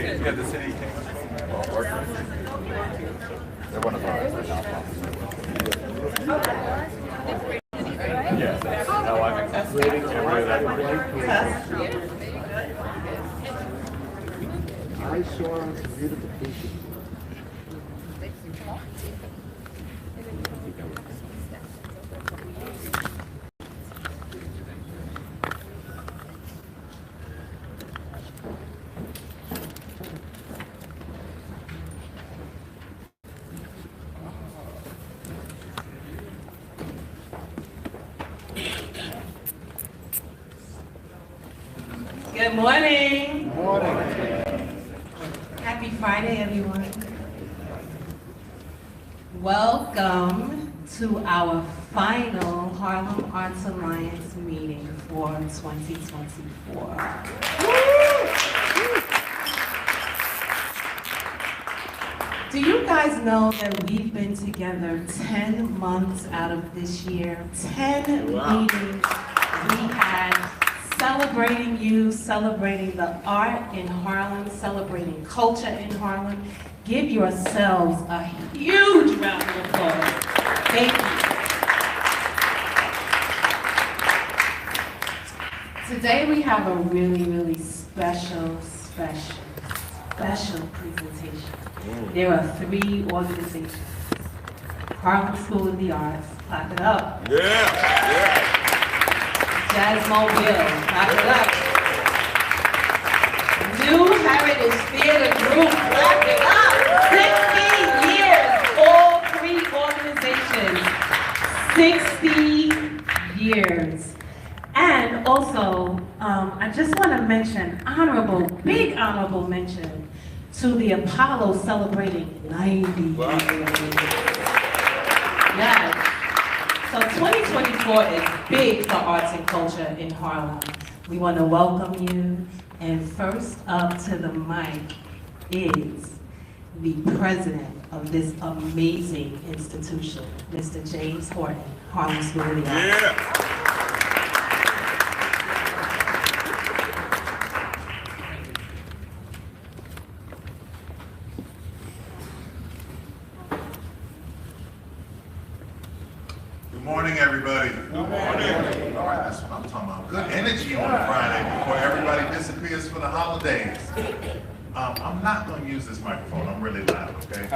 Yeah, the city came they're one of ours. They're not yeah, that's how I'm exaggerating I saw beautification. Good morning. Good morning. Happy Friday, everyone. Welcome to our final Harlem Arts Alliance meeting for 2024. Do you guys know that we've been together 10 months out of this year? 10 meetings we had. Celebrating you, celebrating the art in Harlem, celebrating culture in Harlem. Give yourselves a huge round of applause. Thank you. Today we have a really special presentation. There are 3 organizations. Harlem School of the Arts, clap it up. Yeah. Jazz Mobile, clap it up. New Heritage Theater Group, clap it up. 60 years, all 3 organizations. 60 years. And also, I just want to mention, big honorable mention to the Apollo celebrating 90 years. Yes. So 2024 is big for arts and culture in Harlem. We want to welcome you, and first up to the mic is the president of this amazing institution, Mr. James Horton, Harlem School of the Arts. Yeah. Good morning, everybody. Good morning. All right, that's what I'm talking about. Good energy on a Friday before everybody disappears for the holidays. I'm not going to use this microphone. I'm really loud, okay?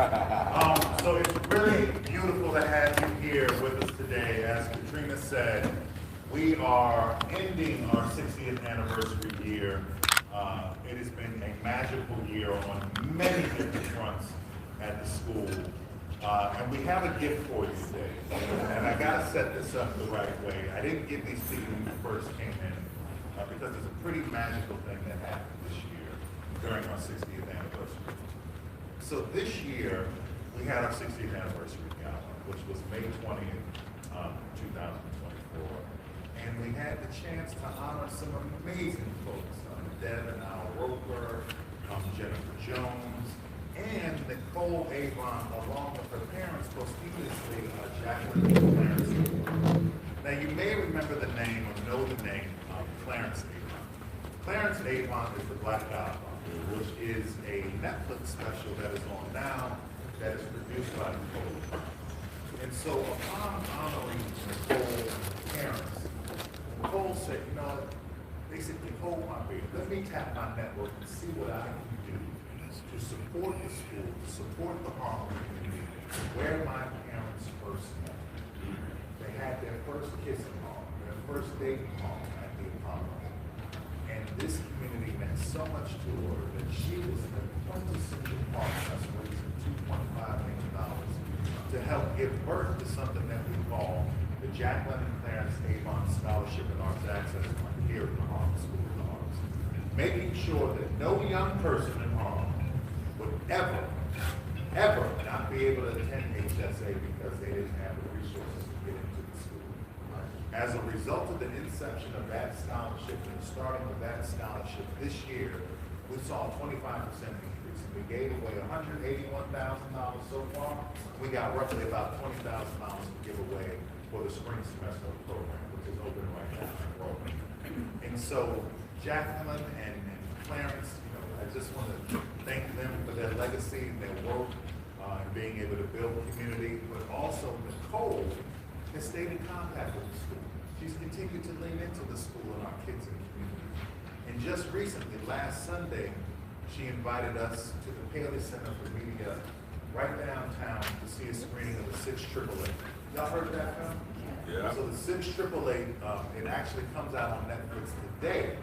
So it's really beautiful to have you here with us today. As Katrina said, we are ending our 60th anniversary year. It has been a magical year on many different fronts at the school. And we have a gift for you today. And I got to set this up the right way. I didn't get these people when we first came in because there's a pretty magical thing that happened this year during our 60th anniversary. So this year, we had our 60th anniversary gala, which was May 20th, 2024. And we had the chance to honor some amazing folks. Deb and Al Roper, Jennifer Jones, and Nicole Avon, along with her parents, posthumously Jacqueline and Clarence Avon. Now, you may remember the name or know the name of Clarence Avon. Clarence Avon is the Black Godfather, which is a Netflix special that is on now, that is produced by Nicole. And so, upon honoring Nicole's parents, Nicole said, you know, basically, hold my beer. Let me tap my network and see what I can do to support the school, to support the Harlem community, where my parents first met. They had their first kiss in Harlem, their first date in Harlem at the Apollo. And this community meant so much to her that she was the quintessential part of us raising $2.5 million to help give birth to something that we call the Jacqueline and Clarence Avon Scholarship and Arts Access Fund here at the Harlem School of the Arts. Making sure that no young person in Harlem would ever not be able to attend HSA because they didn't have the resources to get into the school. As a result of the inception of that scholarship and the starting of that scholarship this year, we saw a 25% increase. We gave away $181,000 so far. We got roughly about $20,000 to give away for the spring semester of the program, which is open right now. And so Jacqueline and Clarence, I just want to legacy and their work and being able to build community, but also Nicole has stayed in contact with the school. She's continued to lean into the school and our kids and community. And just recently, last Sunday, she invited us to the Paley Center for Media right downtown to see a screening of the 6 AAA. Y'all heard that film? Yeah. So the 6 AAA, it actually comes out on Netflix today.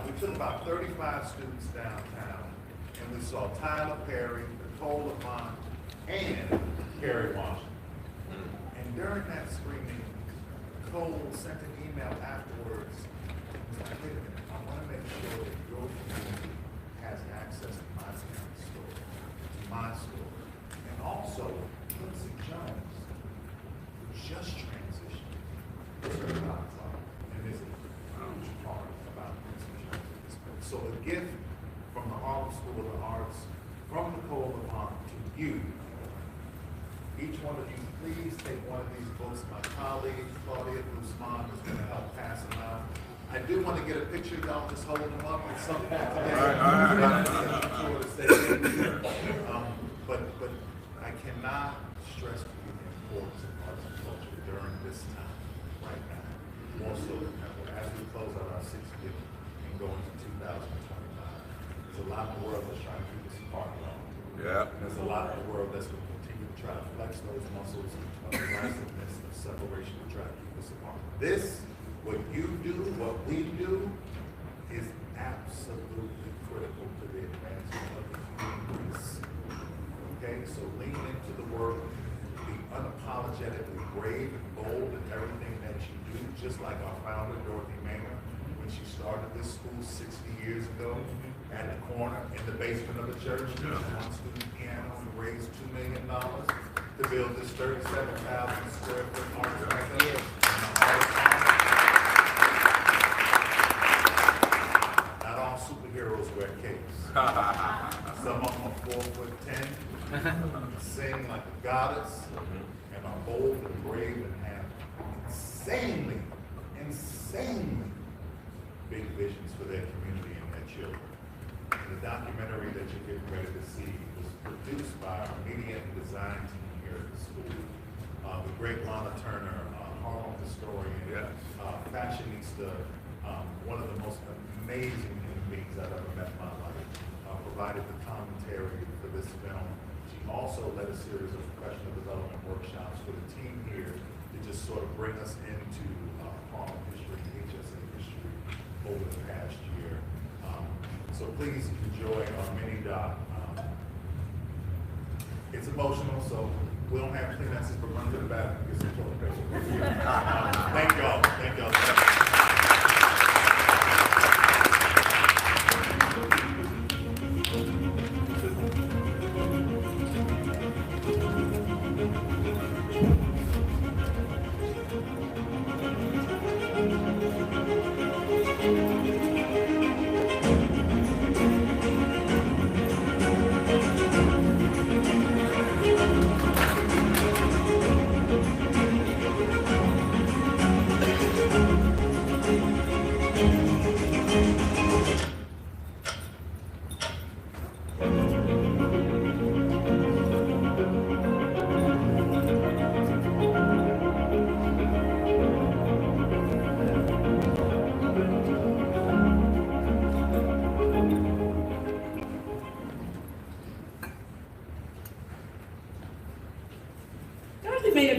We took about 35 students downtown, and we saw Tyler Perry, Nicole Lamont, and Kerry Washington. And during that screening, Nicole sent an email afterwards. Like, wait a minute, I want to make sure that your community has access to my family's story, to my story. And also, Quincy Jones, who just transitioned, was her godfather, and is a huge part about Quincy Jones in this book. So a gift from the Harlem School of the Arts, from Nicole Lamont to you. Each one of you, please take one of these books. My colleague, Claudia Guzman, is going to help pass them out. I do want to get a picture of y'all just holding them up at some point today. But I cannot stress to you the importance of arts and culture during this time, right now. Also, as we close out our 6th year and go into 2025, there's a lot in the world that's trying to keep us apart. Yeah. And there's a lot in the world that's going to continue to try to flex those muscles of divisiveness, of separation, to try to keep us apart. This, what you do, what we do, is absolutely critical to the advancement of the human race. Okay, so lean into the work, be unapologetically brave and bold in everything that you do, just like our founder, Dorothy Maynard, when she started this school 60 years ago, at the corner in the basement of the church, one student piano, and raised $2 million to build this 37,000 square foot art center. Not all superheroes wear capes. Some of them are 4'10", sing like a goddess, and are bold and brave and have insanely big visions for their community and their children. The documentary that you're getting ready to see was produced by our media and design team here at the school. The great Lana Turner, Harlem historian, fashionista, one of the most amazing human beings I've ever met in my life, provided the commentary for this film. She also led a series of professional development workshops for the team here to just sort of bring us into Harlem history, HSA history over the past year. So please enjoy our mini doc. It's emotional, so we don't have Kleenexes, but run to the bathroom and get some toilet paper. Thank y'all. Thank y'all.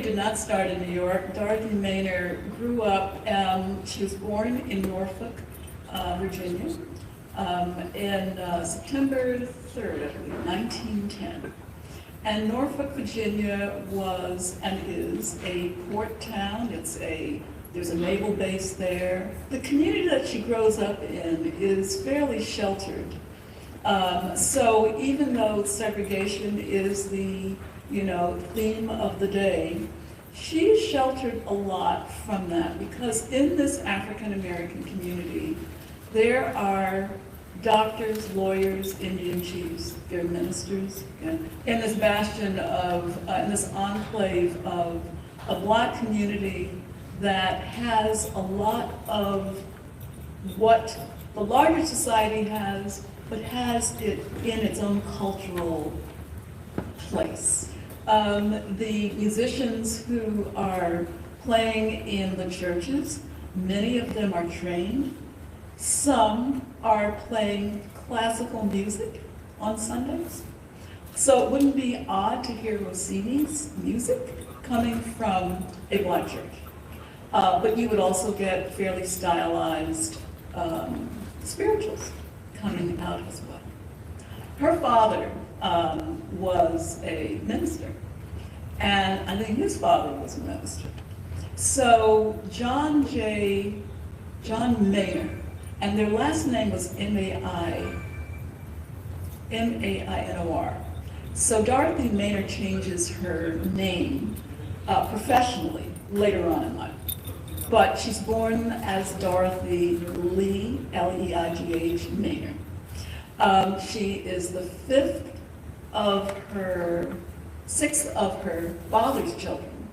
Did not start in New York. Dorothy Maynard grew up, she was born in Norfolk, Virginia, in September 3rd, I believe, 1910. And Norfolk, Virginia was and is a port town. There's a naval base there. The community that she grows up in is fairly sheltered. So even though segregation is the theme of the day, she's sheltered a lot from that because in this African American community, there are doctors, lawyers, Indian chiefs, there are ministers, and in this bastion of, in this enclave of a Black community that has a lot of what the larger society has, but has it in its own cultural place. The musicians who are playing in the churches, many of them are trained. Some are playing classical music on Sundays. So it wouldn't be odd to hear Rossini's music coming from a black church. But you would also get fairly stylized spirituals coming out as well. Her father was a minister, and I think his father was a minister. So John Maynor, and their last name was M-A-I-N-O-R. So Dorothy Maynor changes her name professionally later on in life. But she's born as Dorothy Lee, L-E-I-G-H, Maynor. She is the sixth of her father's children,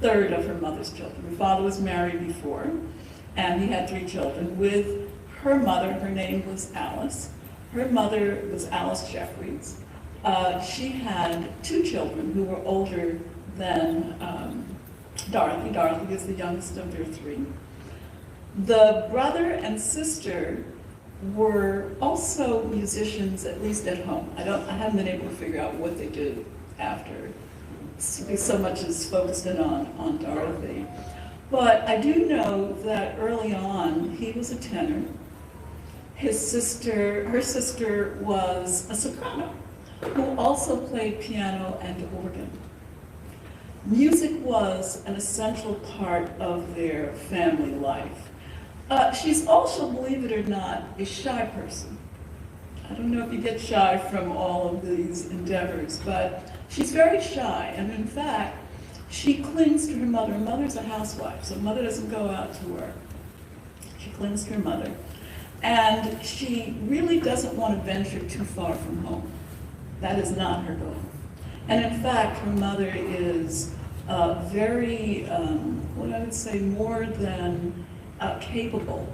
third of her mother's children. Her father was married before, and he had 3 children. With her mother, her name was Alice. Her mother was Alice Jeffries. She had 2 children who were older than Dorothy. Dorothy is the youngest of their 3. The brother and sister were also musicians, at least at home. I haven't been able to figure out what they did after, so much is focused in on Dorothy. But I do know that early on, he was a tenor. Her sister was a soprano, who also played piano and organ. Music was an essential part of their family life. She's also, believe it or not, a shy person. I don't know if you get shy from all of these endeavors, but she's very shy, and in fact, she clings to her mother. Her mother's a housewife, so mother doesn't go out to work. She clings to her mother, and she really doesn't want to venture too far from home. That is not her goal. And in fact, her mother is very, what I would say, more than capable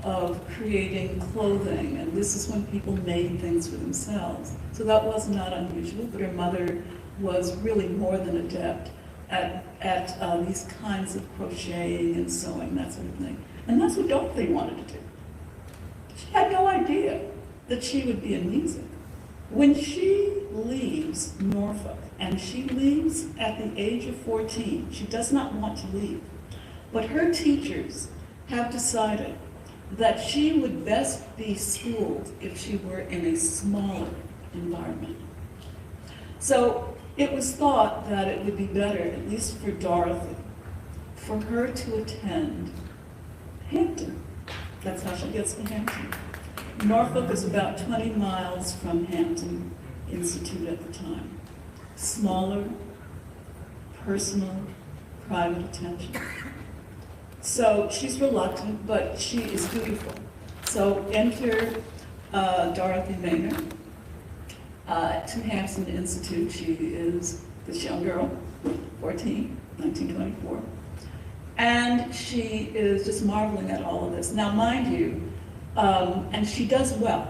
of creating clothing, and this is when people made things for themselves. So that was not unusual, but her mother was really more than adept at these kinds of crocheting and sewing, that sort of thing. And that's what Dorothy wanted to do. She had no idea that she would be in music. When she leaves Norfolk, and she leaves at the age of 14, she does not want to leave, but her teachers have decided that she would best be schooled if she were in a smaller environment. So it was thought that it would be better, at least for Dorothy, for her to attend Hampton. That's how she gets to Hampton. Norfolk is about 20 miles from Hampton Institute at the time. Smaller, personal, private attention. So she's reluctant, but she is dutiful. So enter Dorothy Maynor to Hampton Institute. She is this young girl, 14, 1924. And she is just marveling at all of this. Now, mind you, and she does well.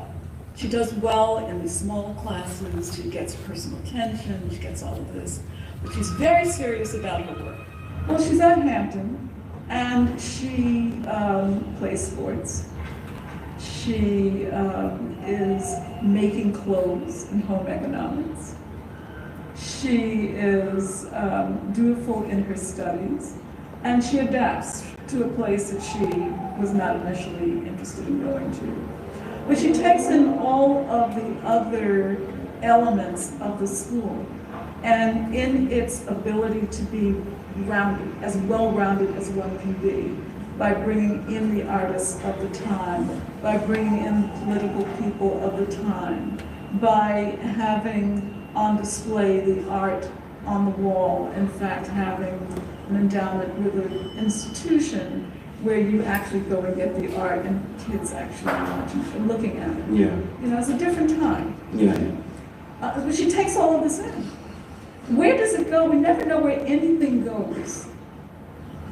She does well in the small classes. She gets personal attention. She gets all of this. But she's very serious about her work. Well, she's at Hampton, and she plays sports. She is making clothes in home economics. She is dutiful in her studies, and she adapts to a place that she was not initially interested in going to. But she takes in all of the other elements of the school, and in its ability to be rounded, as well-rounded as one can be, by bringing in the artists of the time, by bringing in political people of the time, by having on display the art on the wall, in fact having an endowment with an institution where you actually go and get the art and kids actually watching and looking at it. Yeah. You know, it's a different time. Yeah. But she takes all of this in. Where does it go? We never know where anything goes.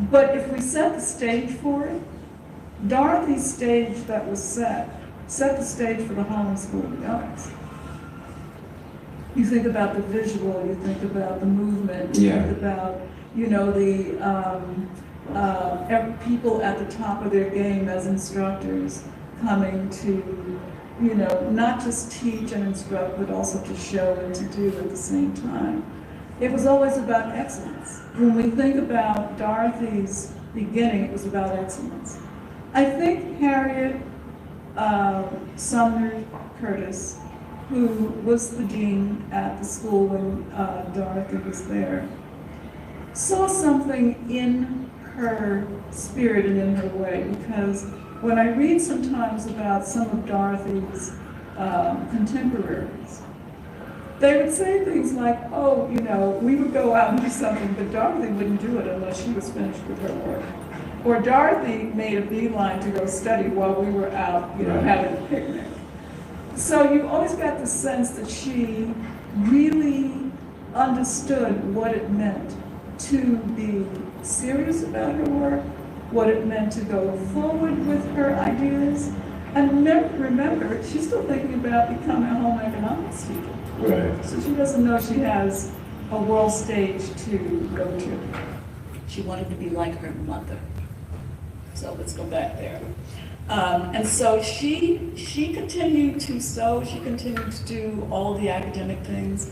But if we set the stage for it, Dorothy's stage that was set set the stage for the Harlem School of the Arts. You think about the visual, you think about the movement, you think about, you know, the people at the top of their game as instructors coming to, you know, not just teach and instruct, but also to show and to do at the same time. It was always about excellence. When we think about Dorothy's beginning, it was about excellence. I think Harriet Sumner Curtis, who was the dean at the school when Dorothy was there, saw something in her spirit and in her way, because when I read sometimes about some of Dorothy's contemporaries, they would say things like, oh, you know, we would go out and do something, but Dorothy wouldn't do it unless she was finished with her work. Or Dorothy made a beeline to go study while we were out, you know, having a picnic. So you always got the sense that she really understood what it meant to be serious about her work, what it meant to go forward with her ideas. And remember, she's still thinking about becoming a home economics teacher. Right. So she doesn't know she has a world stage to go to. She wanted to be like her mother. So let's go back there. And so she continued to sew, she continued to do all the academic things.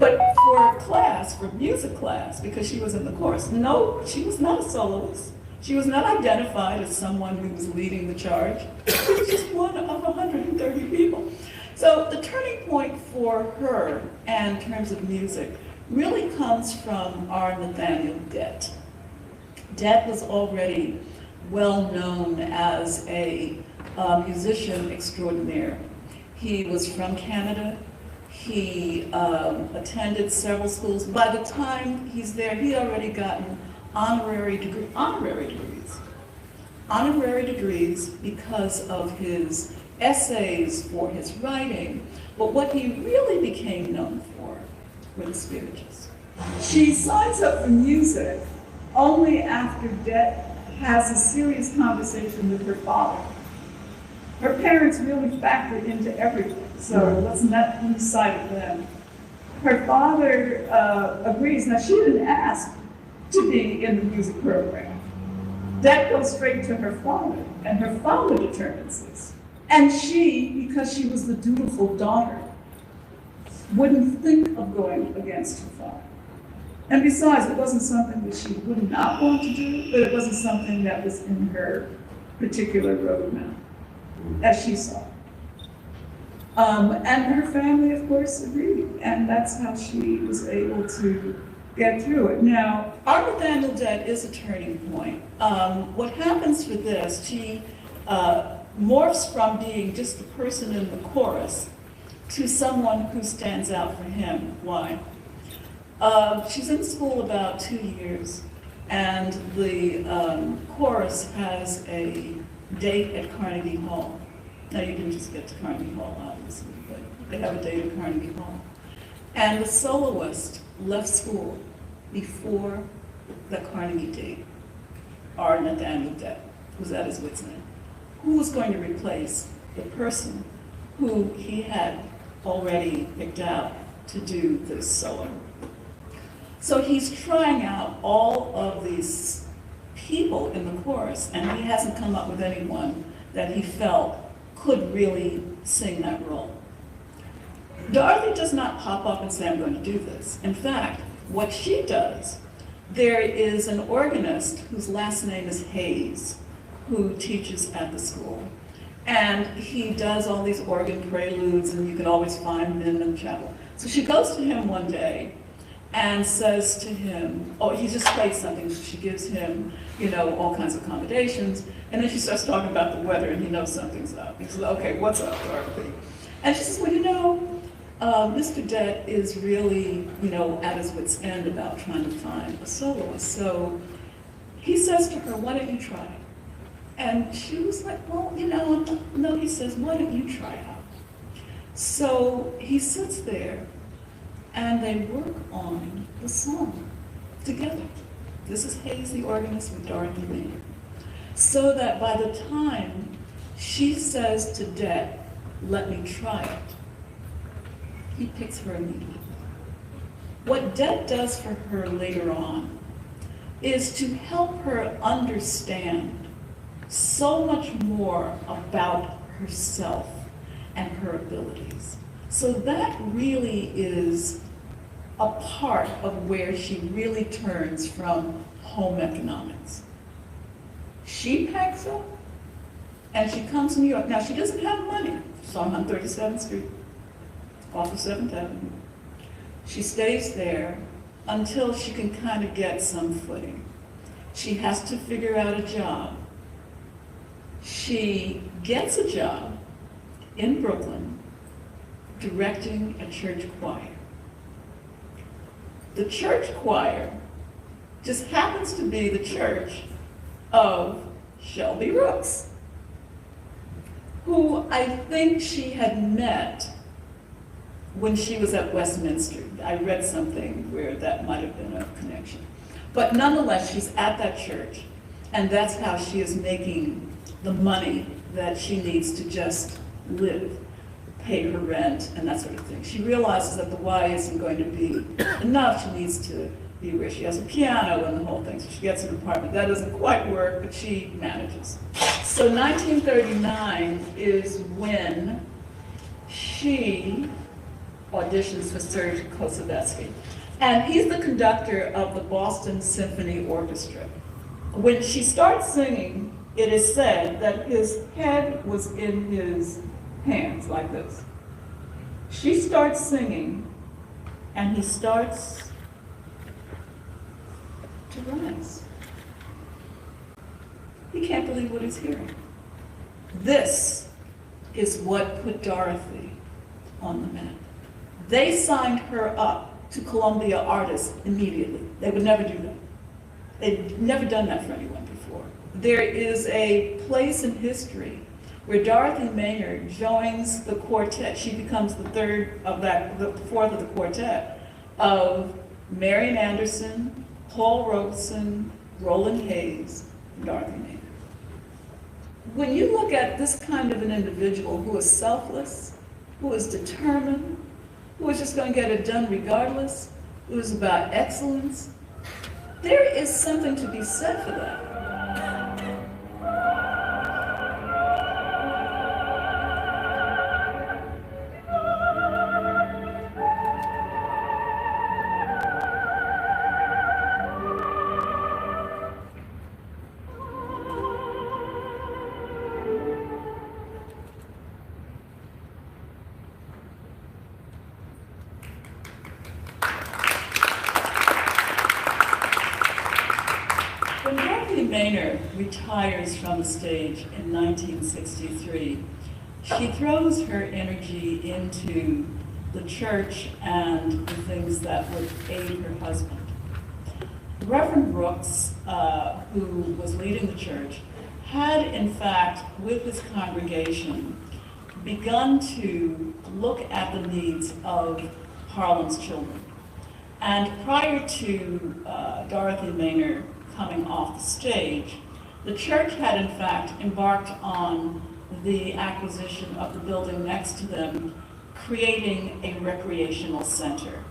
But for class, for music class, because she was in the chorus, no, she was not a soloist. She was not identified as someone who was leading the charge. She was just one of 130 people. So the turning point for her, and in terms of music, really comes from our Nathaniel Dett. Dett was already well known as a musician extraordinaire. He was from Canada. He attended several schools. By the time he's there, he'd already gotten honorary degrees because of his essays, for his writing. But what he really became known for were the spirituals. She signs up for music only after Dett has a serious conversation with her father. Her parents really factored into everything, so let's not lose sight of them. Her father agrees. Now, she didn't ask to be in the music program. That goes straight to her father, and her father determines this. And she, because she was the dutiful daughter, wouldn't think of going against her father. And besides, it wasn't something that she would not want to do, but it wasn't something that was in her particular roadmap, as she saw. And her family, of course, agreed, and that's how she was able to get through it. Now, our Nathaniel Dett is a turning point. What happens with this, she morphs from being just the person in the chorus to someone who stands out for him. Why? She's in school about 2 years, and the chorus has a date at Carnegie Hall. Now, you can just get to Carnegie Hall, obviously, but they have a date at Carnegie Hall. And the soloist left school before the Carnegie date, our Nathaniel Dett, was at his wit's end. Who was going to replace the person who he had already picked out to do this solo? So he's trying out all of these people in the chorus, and he hasn't come up with anyone that he felt could really sing that role. Dorothy does not pop up and say, I'm going to do this. In fact, what she does, there is an organist whose last name is Hayes, who teaches at the school. And he does all these organ preludes, and you can always find them in the chapel. So she goes to him one day and says to him, oh, he just plays something. She gives him, you know, all kinds of accommodations. And then she starts talking about the weather, and he knows something's up. He says, okay, what's up, Dorothy? And she says, well, you know, Mr. Dett is really, you know, at his wit's end about trying to find a soloist. So he says to her, why don't you try? And she was like, well, you know, no, he says, why don't you try out? So he sits there, and they work on the song together. This is Hayes, the organist, with Dorothy Maynard. So that by the time She says to Det, "Let me try it." He picks her immediately. What Det does for her later on is to help her understand so much more about herself and her abilities. So that really is a part of where she really turns from home economics. She packs up and she comes to New York. Now, she doesn't have money, so I'm on 37th Street, off of 7th Avenue. She stays there until she can kind of get some footing. She has to figure out a job. She gets a job in Brooklyn directing a church choir. The church choir just happens to be the church of Shelby Rooks, who I think she had met when she was at Westminster. I read something where that might have been a connection. But nonetheless, she's at that church, and that's how she is making the money that she needs to just live, pay her rent, and that sort of thing. She realizes that the Y isn't going to be enough. She needs to be where she has a piano and the whole thing, so she gets an apartment. That doesn't quite work, but she manages. So 1939 is when she auditions for Serge Kosovetsky. And he's the conductor of the Boston Symphony Orchestra. When she starts singing, it is said that his head was in his hands like this. She starts singing, and he starts to rise. He can't believe what he's hearing. This is what put Dorothy on the map. They signed her up to Columbia Artists immediately. They would never do that. They'd never done that for anyone before. There is a place in history where Dorothy Maynard joins the quartet. She becomes the fourth of the quartet of Marian Anderson, Paul Robeson, Roland Hayes, and Dorothy Maynard. When you look at this kind of an individual who is selfless, who is determined, who is just going to get it done regardless, who is about excellence, there is something to be said for that. When Dorothy Maynard retires from the stage in 1963, she throws her energy into the church and the things that would aid her husband. Reverend Brooks, who was leading the church, had in fact, with his congregation, begun to look at the needs of Harlem's children. And prior to Dorothy Maynard coming off the stage, the church had in fact embarked on the acquisition of the building next to them, creating a recreational center.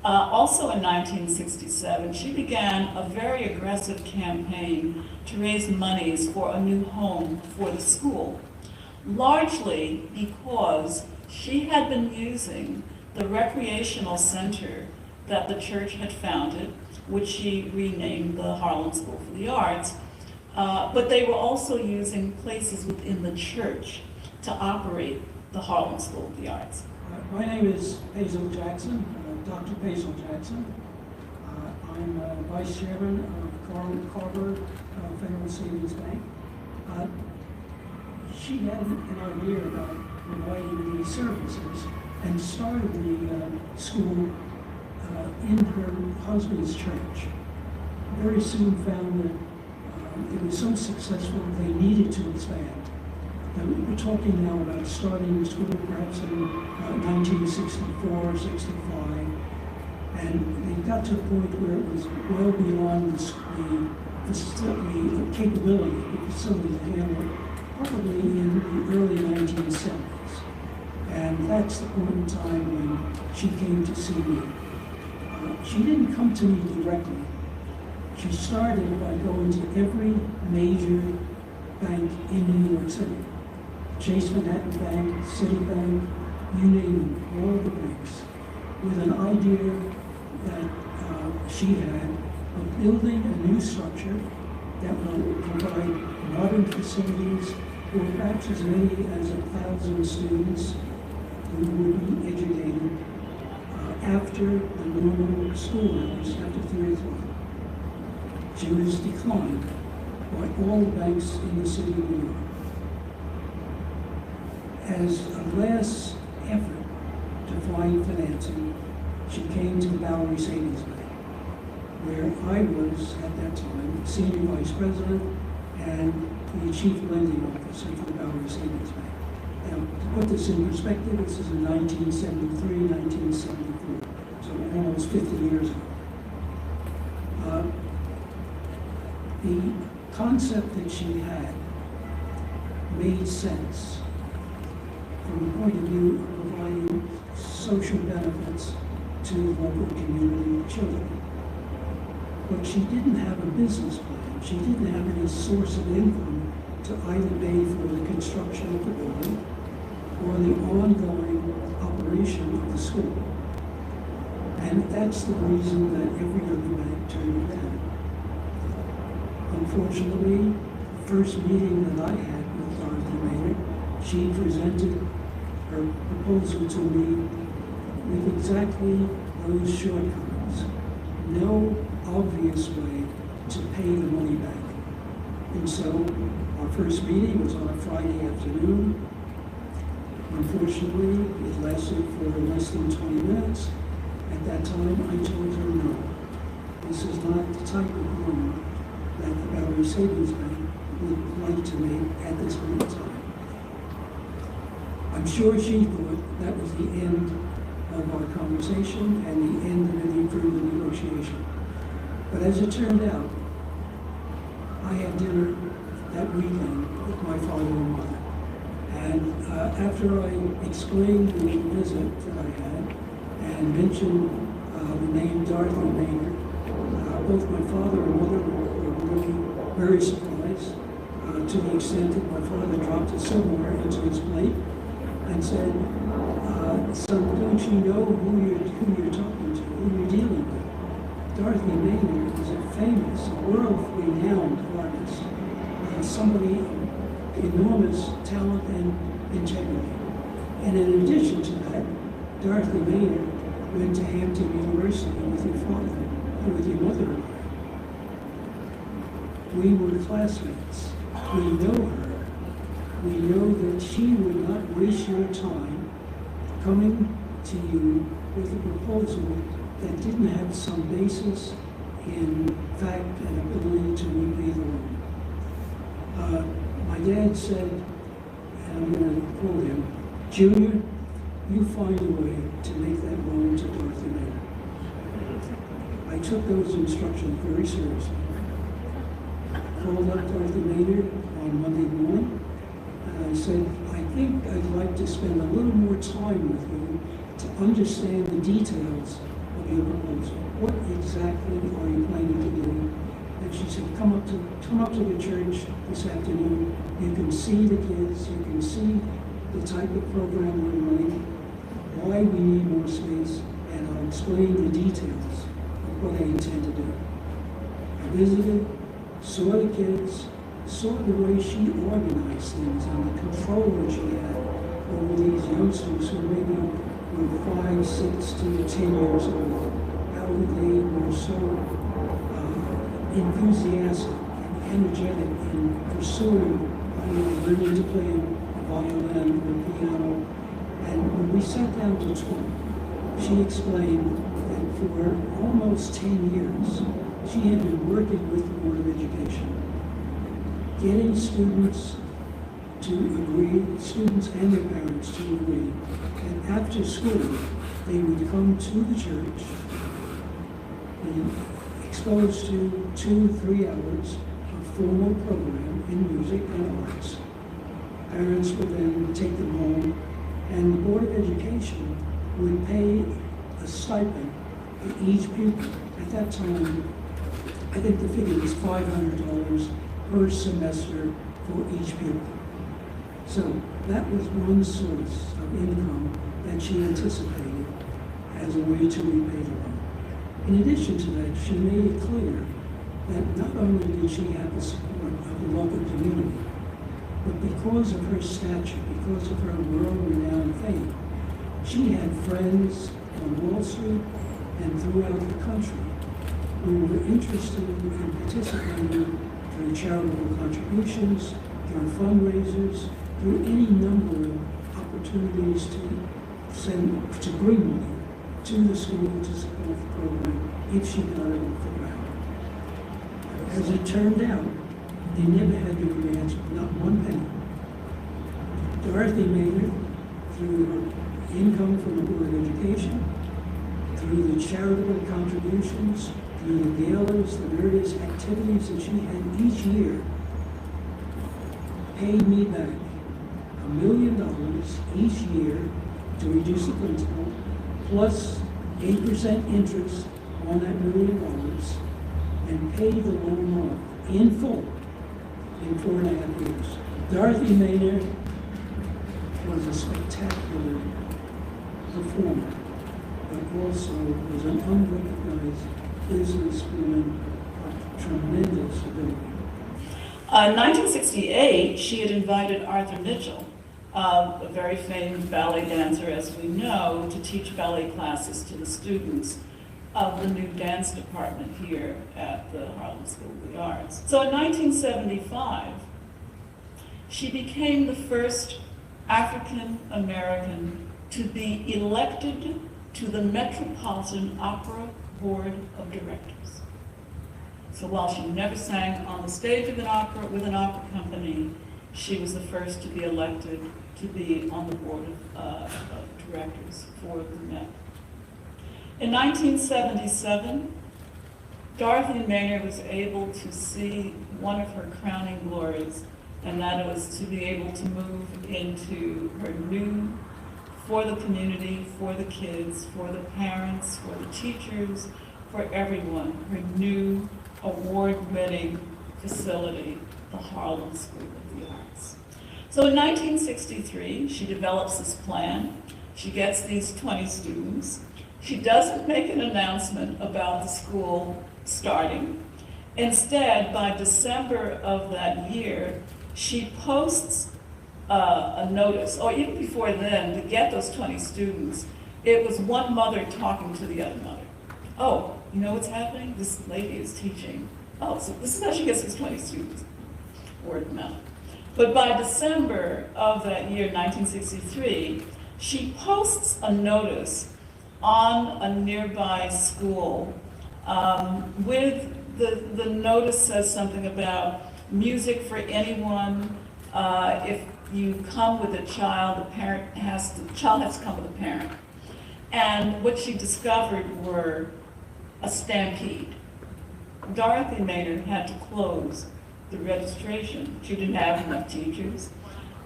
Also in 1967, she began a very aggressive campaign to raise monies for a new home for the school, largely because she had been using the recreational center that the church had founded, which she renamed the Harlem School for the Arts, but they were also using places within the church to operate the Harlem School of the Arts. My name is Basil Jackson, Dr. Basil Jackson. I'm Vice Chairman of Carver Federal Savings Bank. She had an idea about providing these services and started the school in her husband's church. Very soon found that it was so successful that they needed to expand. We're talking now about starting the school perhaps in 1964, 65, and they got to the point where it was well beyond the capability of the facility to handle it. probably in the early 1970s. And that's the point in time when she came to see me. She didn't come to me directly. She started by going to every major bank in New York City. Chase Manhattan Bank, Citibank, you name it, all the banks, with an idea that she had of building a new structure that will provide modern facilities for perhaps as many as 1,000 students who would be educated after the normal school hours, after 3 o'clock. She was declined by all the banks in the city of New York. As a last effort to find financing, she came to the Bowery Savings Bank, where I was, at that time, Senior Vice President and the Chief Lending Officer for the Bowery Savings Bank. Now, to put this in perspective, this is in 1973, 1974, so almost 50 years ago. The concept that she had made sense from the point of view of providing social benefits to the local community of children. But she didn't have a business plan. She didn't have any source of income to either pay for the construction of the building or the ongoing operation of the school. And that's the reason that every other bank turned it down. Unfortunately, the first meeting that I had with Dorothy Maynard, she presented her proposal to me with exactly those shortcomings. No obvious way to pay the money back. And so our first meeting was on a Friday afternoon. Unfortunately, it lasted for less than 20 minutes. At that time, I told her no. This is not the type of loan that the Bowery Savings Bank would like to make at this point in time. I'm sure she thought that was the end of our conversation and the end of any further negotiation. But as it turned out, I had dinner that weekend with my father and mother. And after I explained the visit that I had and mentioned the name Dorothy Maynard, both my father and mother were really very surprised to the extent that my father dropped a silverware into his plate and said, son, don't you know who you're talking to, who you're dealing with? Dorothy Maynard is a famous, world-renowned artist, somebody of enormous talent and integrity. And in addition to that, Dorothy Maynard went to Hampton University with your father and with your mother and I. We were classmates. We know her. We know that she would not waste your time coming to you with a proposal that didn't have some basis in fact and ability to repay the loan. My dad said, and I'm going to quote him, Junior, you find a way to make that loan to Dorothy Maynard. I took those instructions very seriously. Called up Dorothy Maynard on Monday morning, and I said, I think I'd like to spend a little more time with you to understand the details of your proposal. What exactly are you planning to do? And she said, come up to the church this afternoon. You can see the kids, you can see the type of program we're running, why we need more space, and I'll explain the details of what I intend to do. I visited, saw the kids, saw the way she organized things and the control that she had over these youngsters who maybe were 5, 6 to 10 years old. How they were so enthusiastic and energetic in pursuing learning to play a violin or piano. And when we sat down to talk, she explained that for almost 10 years, she had been working with the Board of Education, getting students to agree, students and their parents to agree, and after school, they would come to the church and exposed to 2-3 hours of formal program in music and arts. Parents would then take them home, and the Board of Education would pay a stipend for each pupil. At that time, I think the figure was $500 per semester for each pupil. So that was one source of income that she anticipated as a way to repay the loan. In addition to that, she made it clear that not only did she have the support of the local community, but because of her stature, because of her world-renowned fame, she had friends on Wall Street and throughout the country who were interested in participating through charitable contributions, through fundraisers, through any number of opportunities to bring money to the school to support the program if she got it off the ground. As it turned out, they never had to grant not one penny. Dorothy Maynard, through her income from the Board of Education, through the charitable contributions, through the galas, the various activities that she had each year, paid me back $1 million each year to reduce the principal, plus 8% interest on that $1 million, and paid the loan off in full in 4.5 years. Dorothy Maynard was a spectacular performer, but also was an unrecognized businesswoman of tremendous ability. In 1968, she had invited Arthur Mitchell, a very famous ballet dancer, as we know, to teach ballet classes to the students of the new dance department here at the Harlem School of the Arts. So in 1975, she became the first African American to be elected to the Metropolitan Opera Board of Directors. So while she never sang on the stage of an opera with an opera company, she was the first to be elected to be on the board of directors for the Met. In 1977, Dorothy Maynard was able to see one of her crowning glories, and that was to be able to move into her new, for the community, for the kids, for the parents, for the teachers, for everyone, her new award-winning facility, the Harlem School of the Arts. So in 1963, she develops this plan. She gets these 20 students. She doesn't make an announcement about the school starting. Instead, by December of that year, she posts a notice, or even before then, to get those 20 students, it was one mother talking to the other mother. Oh, you know what's happening? This lady is teaching. Oh, so this is how she gets these 20 students. Word of mouth. But by December of that year, 1963, she posts a notice on a nearby school with the notice says something about music for anyone. If you come with a child, the child has to come with a parent. And what she discovered were a stampede. Dorothy Maynard had to close the registration. She didn't have enough teachers.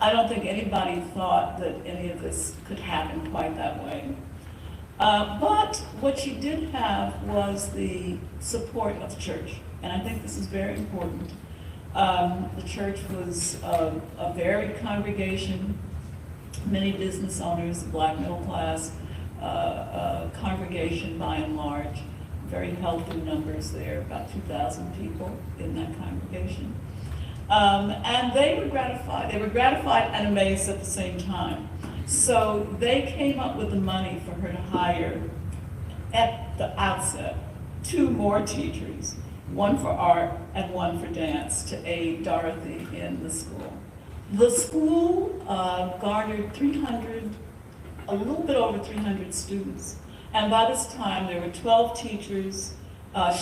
I don't think anybody thought that any of this could happen quite that way. But what she did have was the support of the church, and I think this is very important. The church was a varied congregation, many business owners, black middle class congregation by and large, very healthy numbers there, about 2,000 people in that congregation. And they were gratified. They were gratified and amazed at the same time. So they came up with the money for her to hire, at the outset, 2 more teachers, one for art and one for dance, to aid Dorothy in the school. The school garnered a little bit over 300 students. And by this time, there were 12 teachers.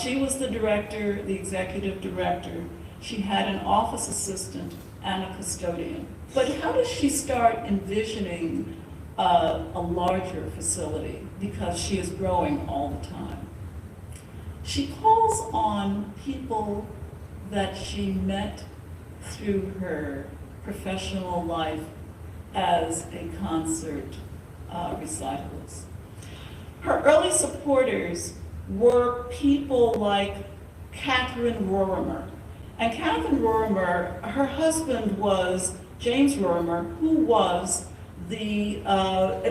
She was the director, the executive director. She had an office assistant and a custodian. But how does she start envisioning a larger facility? Because she is growing all the time. She calls on people that she met through her professional life as a concert recitalist. Her early supporters were people like Catherine Rorimer. And Catherine Rorimer, her husband was James Rorimer, who was the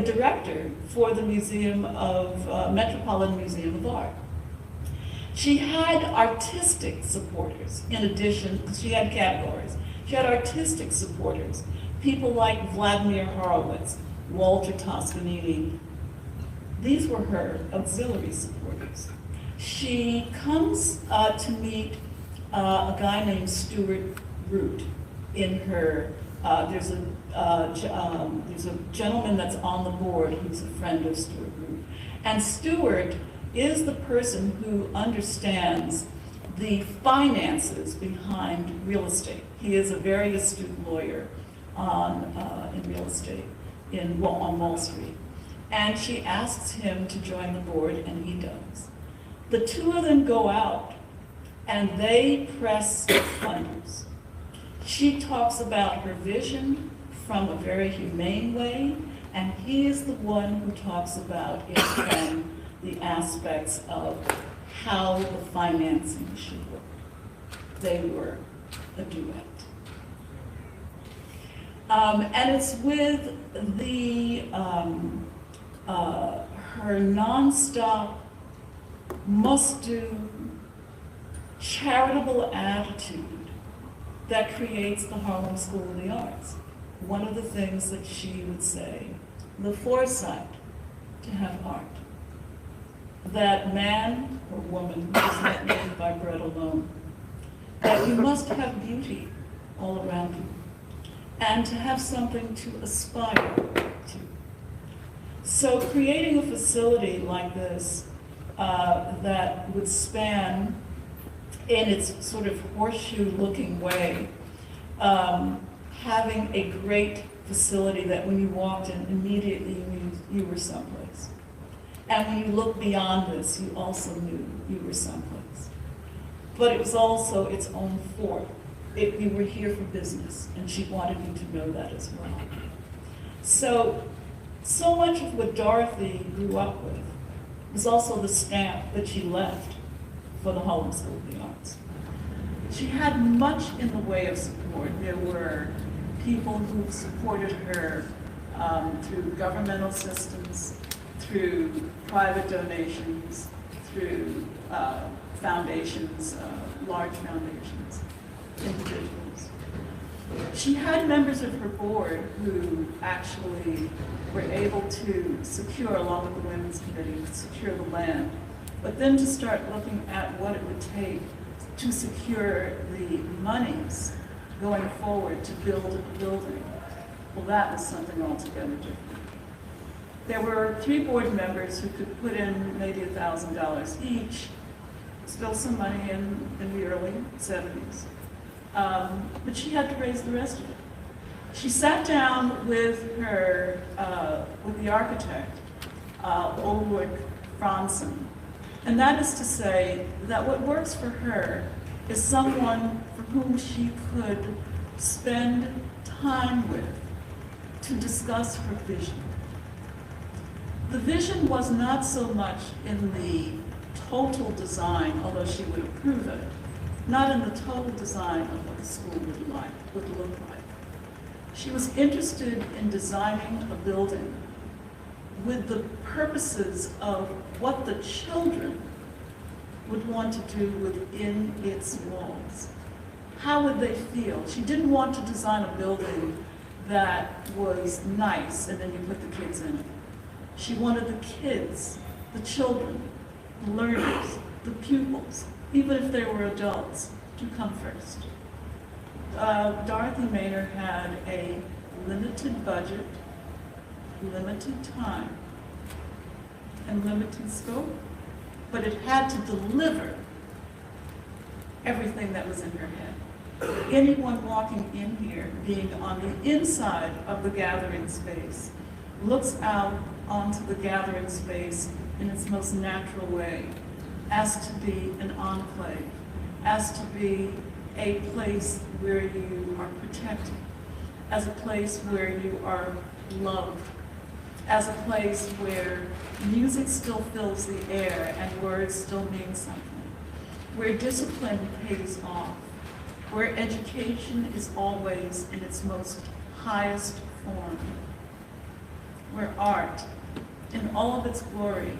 director for the Metropolitan Museum of Art. She had artistic supporters in addition, because she had categories. She had artistic supporters, people like Vladimir Horowitz, Walter Toscanini. These were her auxiliary supporters. She comes to meet a guy named Stuart Root in her, there's a gentleman that's on the board who's a friend of Stuart Root. And Stuart is the person who understands the finances behind real estate. He is a very astute lawyer in real estate on Wall Street. And she asks him to join the board, and he does. The two of them go out and they press funders. She talks about her vision from a very humane way, and he is the one who talks about it from the aspects of how the financing should work. They were a duet. And it's with her nonstop, must-do, charitable attitude that creates the Harlem School of the Arts. One of the things that she would say, the foresight to have art. That man or woman is not made by bread alone. That you must have beauty all around you, and to have something to aspire to. So creating a facility like this that would span, in its sort of horseshoe-looking way, having a great facility that when you walked in, immediately you knew you were someplace. And when you looked beyond this, you also knew you were someplace. But it was also its own fort. You were here for business, and she wanted you to know that as well. So much of what Dorothy grew up with was also the stamp that she left for the Harlem School of the Arts. She had much in the way of support. There were people who supported her through governmental systems, through private donations, through foundations, large foundations, individuals. She had members of her board who actually were able to secure, along with the Women's Committee, secure the land, but then to start looking at what it would take to secure the monies going forward to build a building. Well, that was something altogether different. There were 3 board members who could put in maybe $1,000 each, still some money in the early 70s. But she had to raise the rest of it. She sat down with her, with the architect, Ulrich Franzen, and that is to say that what works for her is someone for whom she could spend time with to discuss her vision. The vision was not so much in the total design, although she would approve of it, not in the total design of what the school would look like. She was interested in designing a building with the purposes of what the children would want to do within its walls. How would they feel? She didn't want to design a building that was nice and then you put the kids in it. She wanted the kids, the children, the learners, the pupils, even if they were adults, to come first. Dorothy Maynard had a limited budget, limited time, and limited scope, but it had to deliver everything that was in her head. Anyone walking in here, being on the inside of the gathering space, looks out onto the gathering space in its most natural way, as to be an enclave, as to be a place where you are protected. as a place where you are loved, as a place where music still fills the air and words still mean something, where discipline pays off, where education is always in its most highest form, where art, in all of its glory,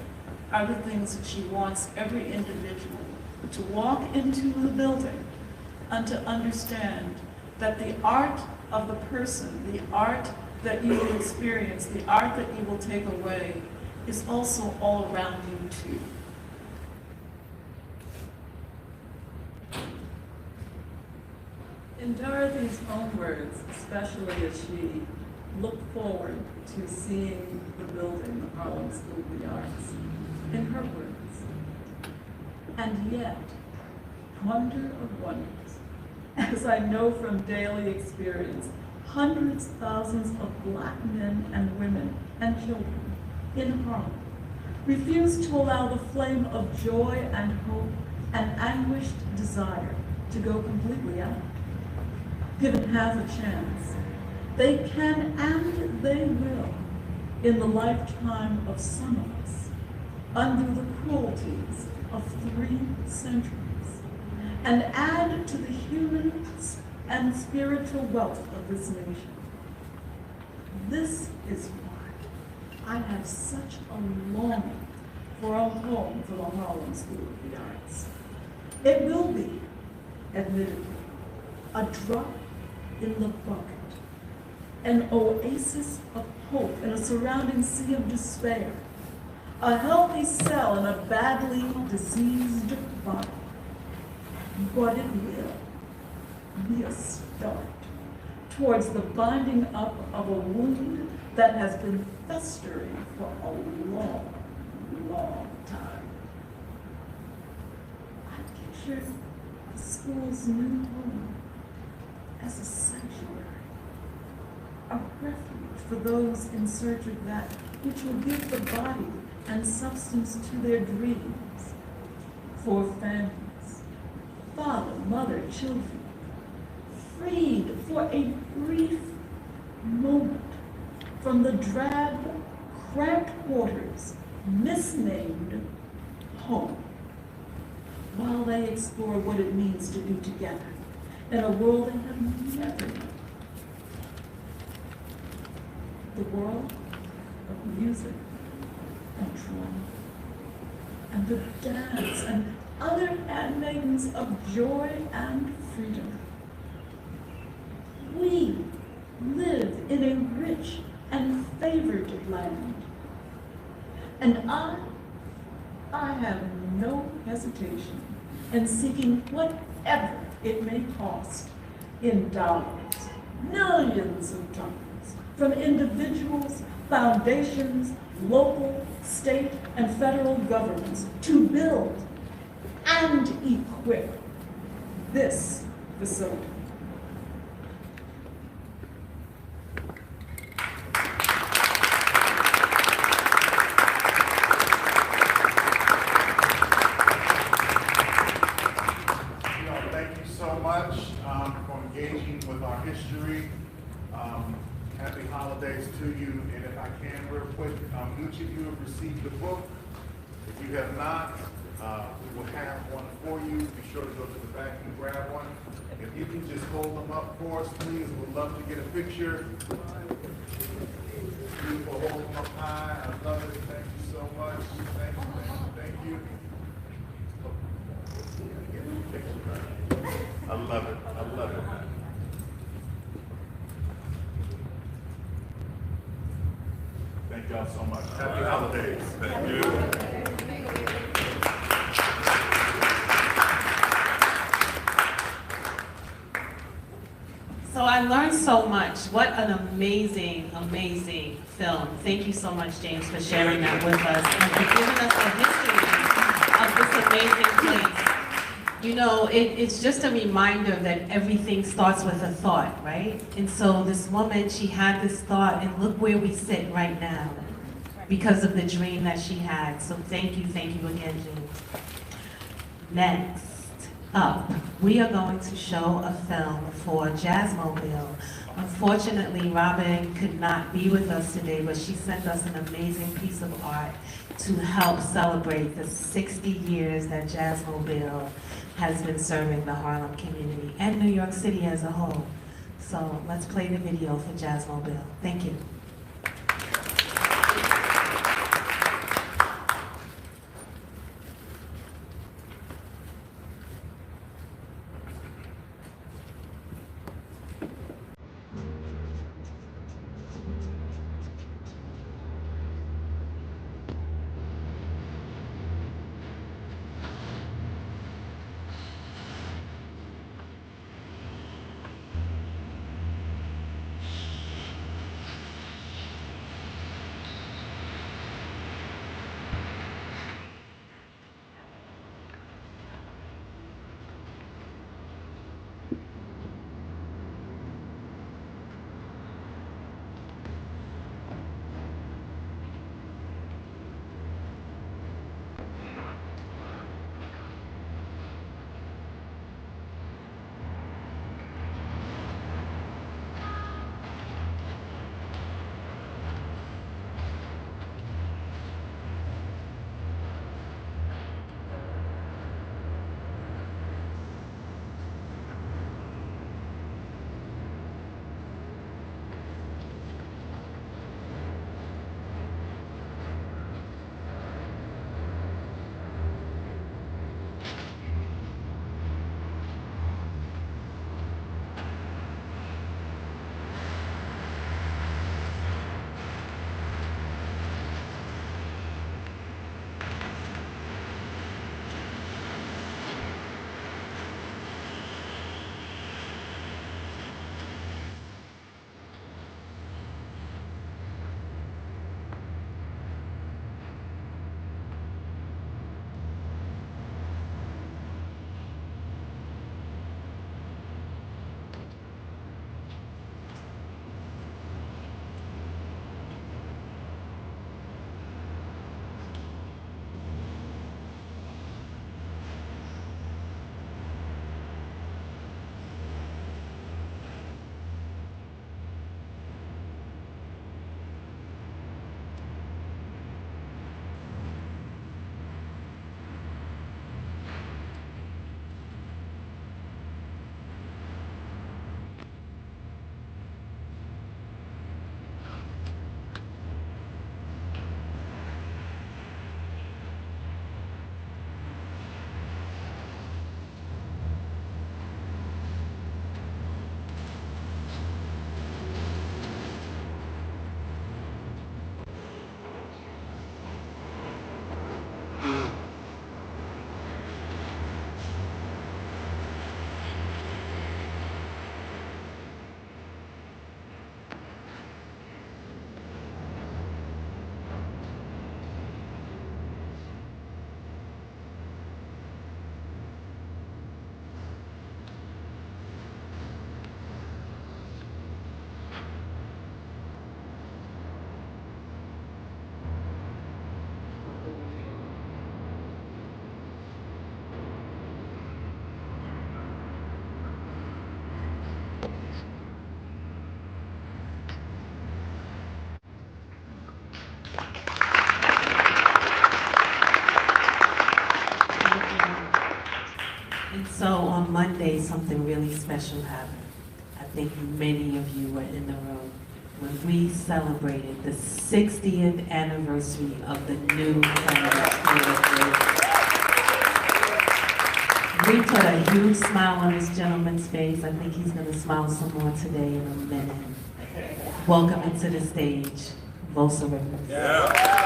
are the things that she wants every individual to walk into the building and to understand that the art of the person, the art that you will experience, the art that you will take away, is also all around you too. In Dorothy's own words, especially as she looked forward to seeing the building, the Harlem School of the Arts, in her words, and yet, wonder of wonders, as I know from daily experience, hundreds, thousands of black men and women and children in Harlem refuse to allow the flame of joy and hope and anguished desire to go completely out. Given half a chance, they can and they will, in the lifetime of some of us, undo the cruelties of 3 centuries and add to the human and spiritual wealth of this nation. This is why I have such a longing for a home for the Harlem School of the Arts. It will be, admittedly, a drop in the bucket, an oasis of hope in a surrounding sea of despair, a healthy cell in a badly diseased body. But it will be a start towards the binding up of a wound that has been festering for a long, long time. I picture the school's new home as a sanctuary, a refuge for those in search of that which will give the body and substance to their dreams, for families, father, mother, children, freed for a brief moment from the drab, cramped quarters misnamed home, while they explore what it means to be together in a world they have never known. The world of music and drama, and the dance and other handmaidens of joy and freedom. We live in a rich and favored land, and I have no hesitation in seeking whatever it may cost in dollars, millions of dollars, from individuals, foundations, local, state, and federal governments to build and equip this facility. Thank you so much for engaging with our history. Happy holidays to you. And if I can, real quick, each of you have received the book. If you have not, we will have one for you. Be sure to go to the back and grab one. If you can just hold them up for us, please. We'd love to get a picture. Beautiful, hold them up high. I love it. Thank you so much. Thank you, thank you, thank you. I love it. I love it. Thank y'all so much. Happy holidays. Thank you. So I learned so much. What an amazing, amazing film. Thank you so much, James, for sharing that with us and for giving us the history of this amazing place. You know, it's just a reminder that everything starts with a thought, right? And so this woman, she had this thought, and look where we sit right now because of the dream that she had. So thank you again, James. Next up, we are going to show a film for Jazzmobile Unfortunately, Robin could not be with us today, but she sent us an amazing piece of art to help celebrate the 60 years that Jazzmobile has been serving the Harlem community and New York City as a whole. So let's play the video for Jazzmobile. Thank you. And so on Monday, something really special happened. I think many of you were in the room when we celebrated the 60th anniversary of the new We put a huge smile on this gentleman's face. I think he's going to smile some more today in a minute. Welcome to the stage, Voza Rivers. Yeah.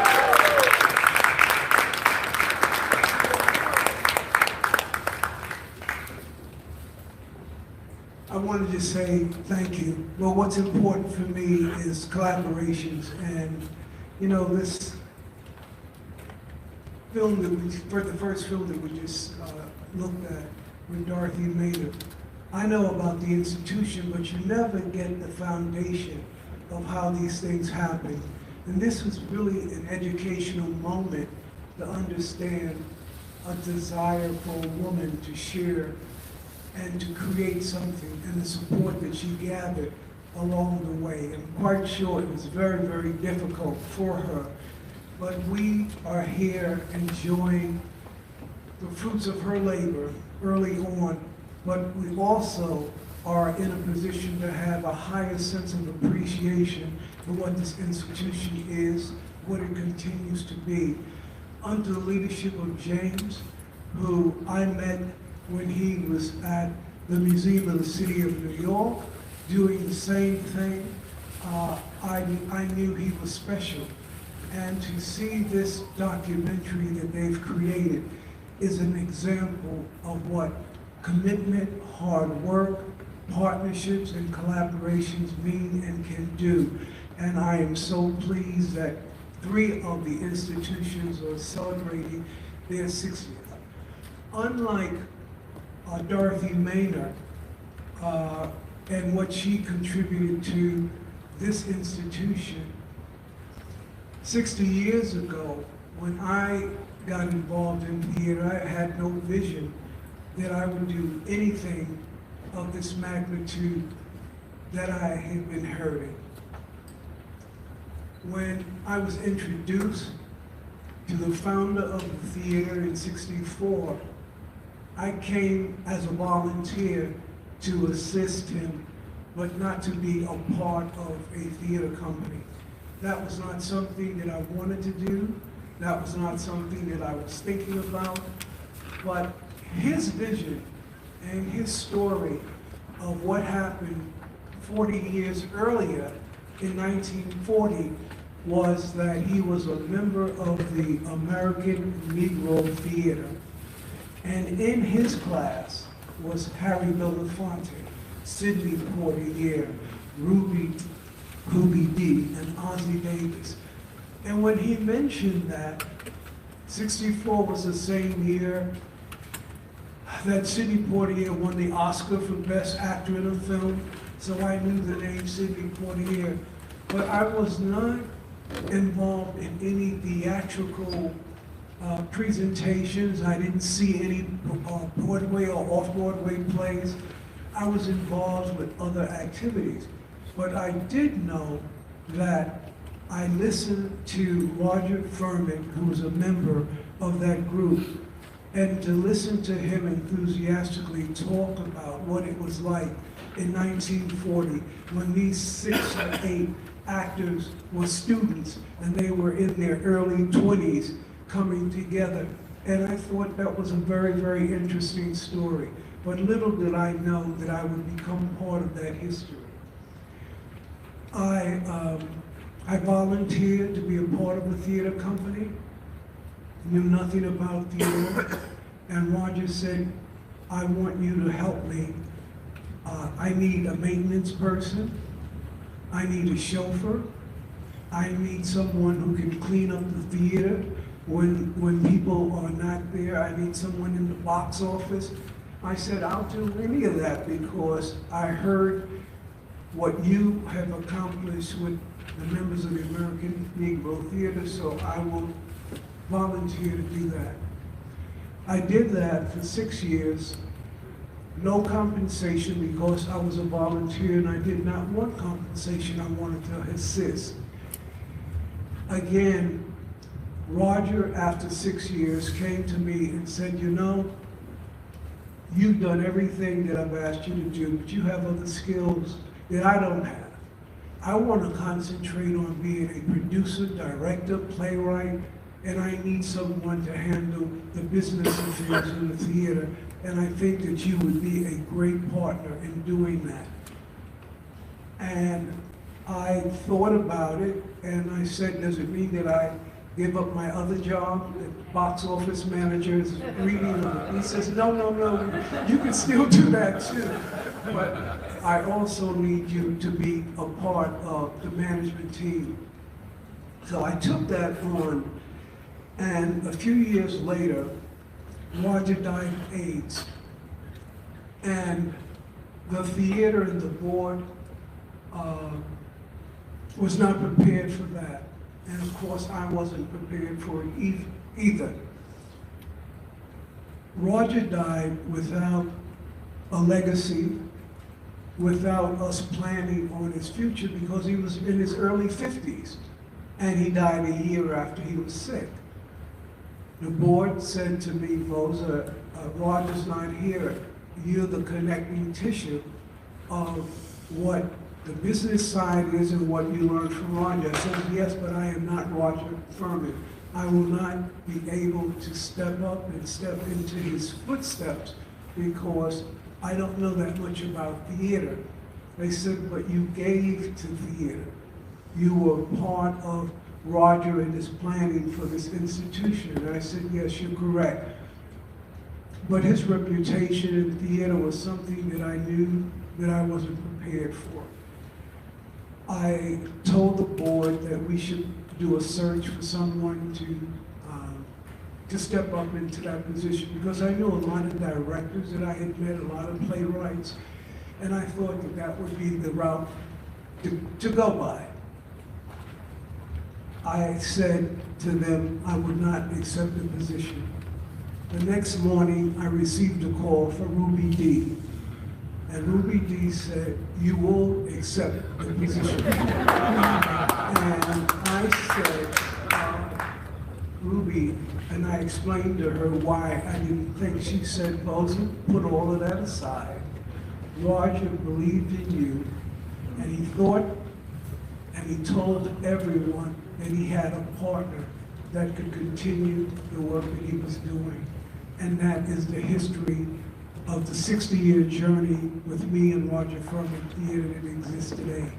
I wanted to say thank you. Well, what's important for me is collaborations. And, you know, this film that the first film that we just looked at with Dorothy Maynard, I know about the institution, but you never get the foundation of how these things happen. And this was really an educational moment to understand a desire for a woman to share and to create something, and the support that she gathered along the way. I'm quite sure it was very, very difficult for her. But we are here enjoying the fruits of her labor early on, but we also are in a position to have a higher sense of appreciation for what this institution is, what it continues to be. Under the leadership of James, who I met when he was at the Museum of the City of New York, doing the same thing, I knew he was special. And to see this documentary that they've created is an example of what commitment, hard work, partnerships, and collaborations mean and can do. And I am so pleased that 3 of the institutions are celebrating their 60th. Unlike Dorothy Maynard and what she contributed to this institution, 60 years ago, when I got involved in theater, I had no vision that I would do anything of this magnitude that I had been hearing. When I was introduced to the founder of the theater in '64, I came as a volunteer to assist him, but not to be a part of a theater company. That was not something that I wanted to do. That was not something that I was thinking about. But his vision and his story of what happened 40 years earlier in 1940 was that he was a member of the American Negro Theater. And in his class was Harry Belafonte, Sidney Poitier, Ruby Dee, and Ossie Davis. And when he mentioned that, '64 was the same year that Sidney Poitier won the Oscar for Best Actor in a Film, so I knew the name Sidney Poitier. But I was not involved in any theatrical presentations. I didn't see any Broadway or off-Broadway plays. I was involved with other activities. But I did know that I listened to Roger Furman, who was a member of that group, and to listen to him enthusiastically talk about what it was like in 1940 when these 6 or 8 actors were students and they were in their early 20s coming together. And I thought that was a very, very interesting story. But little did I know that I would become part of that history. I volunteered to be a part of a theater company, knew nothing about theater, and Roger said, I want you to help me. I need a maintenance person, I need a chauffeur, I need someone who can clean up the theater when people are not there, I need someone in the box office. I said, I'll do any of that because I heard what you have accomplished with the members of the American Negro Theater, so I will volunteer to do that. I did that for 6 years, no compensation because I was a volunteer and I did not want compensation, I wanted to assist. Again, Roger, after 6 years, came to me and said, you know, you've done everything that I've asked you to do, but you have other skills that I don't have. I want to concentrate on being a producer, director, playwright, and I need someone to handle the business affairs in the theater, and I think that you would be a great partner in doing that. And I thought about it, and I said, does it mean that I give up my other job, the box office manager is reading? He says, no, no, no, you can still do that too. But I also need you to be a part of the management team. So I took that on, and a few years later, Roger died of AIDS. And the theater and the board was not prepared for that. And of course, I wasn't prepared for it either. Roger died without a legacy, without us planning on his future because he was in his early 50s and he died a year after he was sick. The board said to me, Voza, Roger's not here. You're the connecting tissue of what the business side is and what you learned from Roger. I said, yes, but I am not Roger Furman. I will not be able to step up and step into his footsteps because I don't know that much about theater. They said, but you gave to theater. You were part of Roger and his planning for this institution. And I said, yes, you're correct. But his reputation in theater was something that I knew that I wasn't prepared for. I told the board that we should do a search for someone to step up into that position because I knew a lot of directors that I had met, a lot of playwrights, and I thought that that would be the route to go by. I said to them I would not accept the position. The next morning, I received a call from Ruby D. And Ruby D said, you will accept the position. And I said, Ruby, and I explained to her why I didn't think. She said, Voza, put all of that aside. Roger believed in you, and he thought, and he told everyone that he had a partner that could continue the work that he was doing. And that is the history of the 60-year journey with me and Roger Furman Theater that exists today.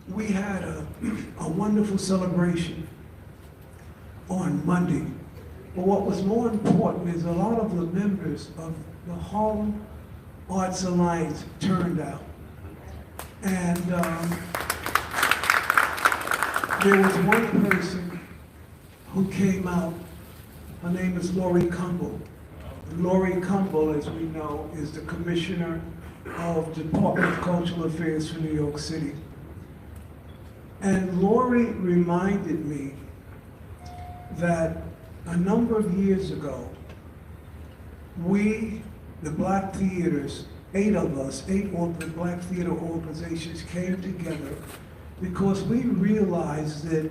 We had a wonderful celebration on Monday. But what was more important is a lot of the members of the Harlem Arts Alliance turned out. And there was one person who came out. Her name is Lori Cumble. Lori Cumble, as we know, is the Commissioner of Department of Cultural Affairs for New York City. And Lori reminded me that a number of years ago, we, the Black theaters, 8 of us, 8 of the Black theater organizations came together because we realized that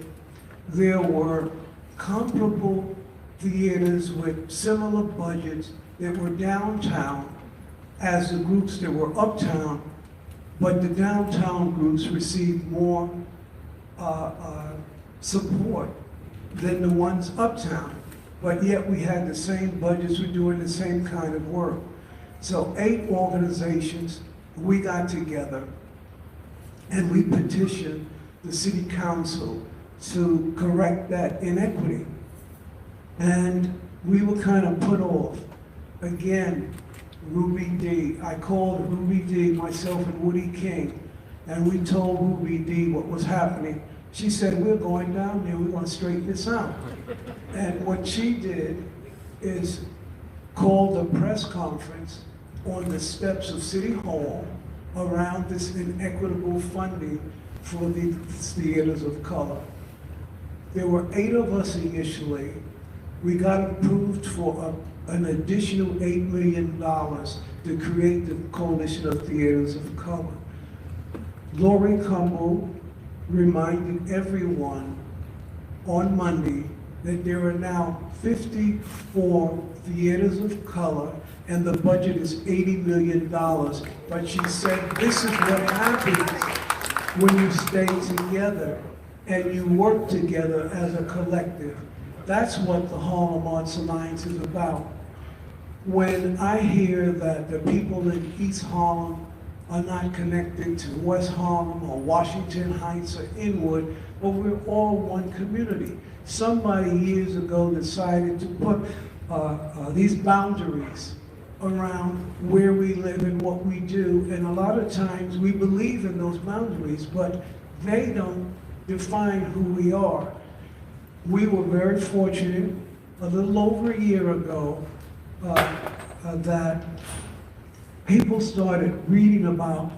there were comparable theaters with similar budgets that were downtown as the groups that were uptown, but the downtown groups received more support than the ones uptown. But yet we had the same budgets, we're doing the same kind of work. So 8 organizations, we got together and we petitioned the city council to correct that inequity. And we were kind of put off. Again, Ruby D. I called Ruby D, myself and Woody King, and we told Ruby D what was happening. She said, we're going down there, we want to straighten this out. And what she did is called a press conference on the steps of City Hall around this inequitable funding for the theaters of color. There were 8 of us initially. We got approved for an additional $8 million to create the Coalition of Theaters of Color. Lori Cumble reminded everyone on Monday that there are now 54 theaters of color and the budget is $80 million. But she said, this is what happens when you stay together and you work together as a collective. That's what the Harlem Arts Alliance is about. When I hear that the people in East Harlem are not connected to West Harlem or Washington Heights or Inwood, but we're all one community. Somebody years ago decided to put these boundaries around where we live and what we do, and a lot of times we believe in those boundaries, but they don't define who we are. We were very fortunate a little over a year ago that people started reading about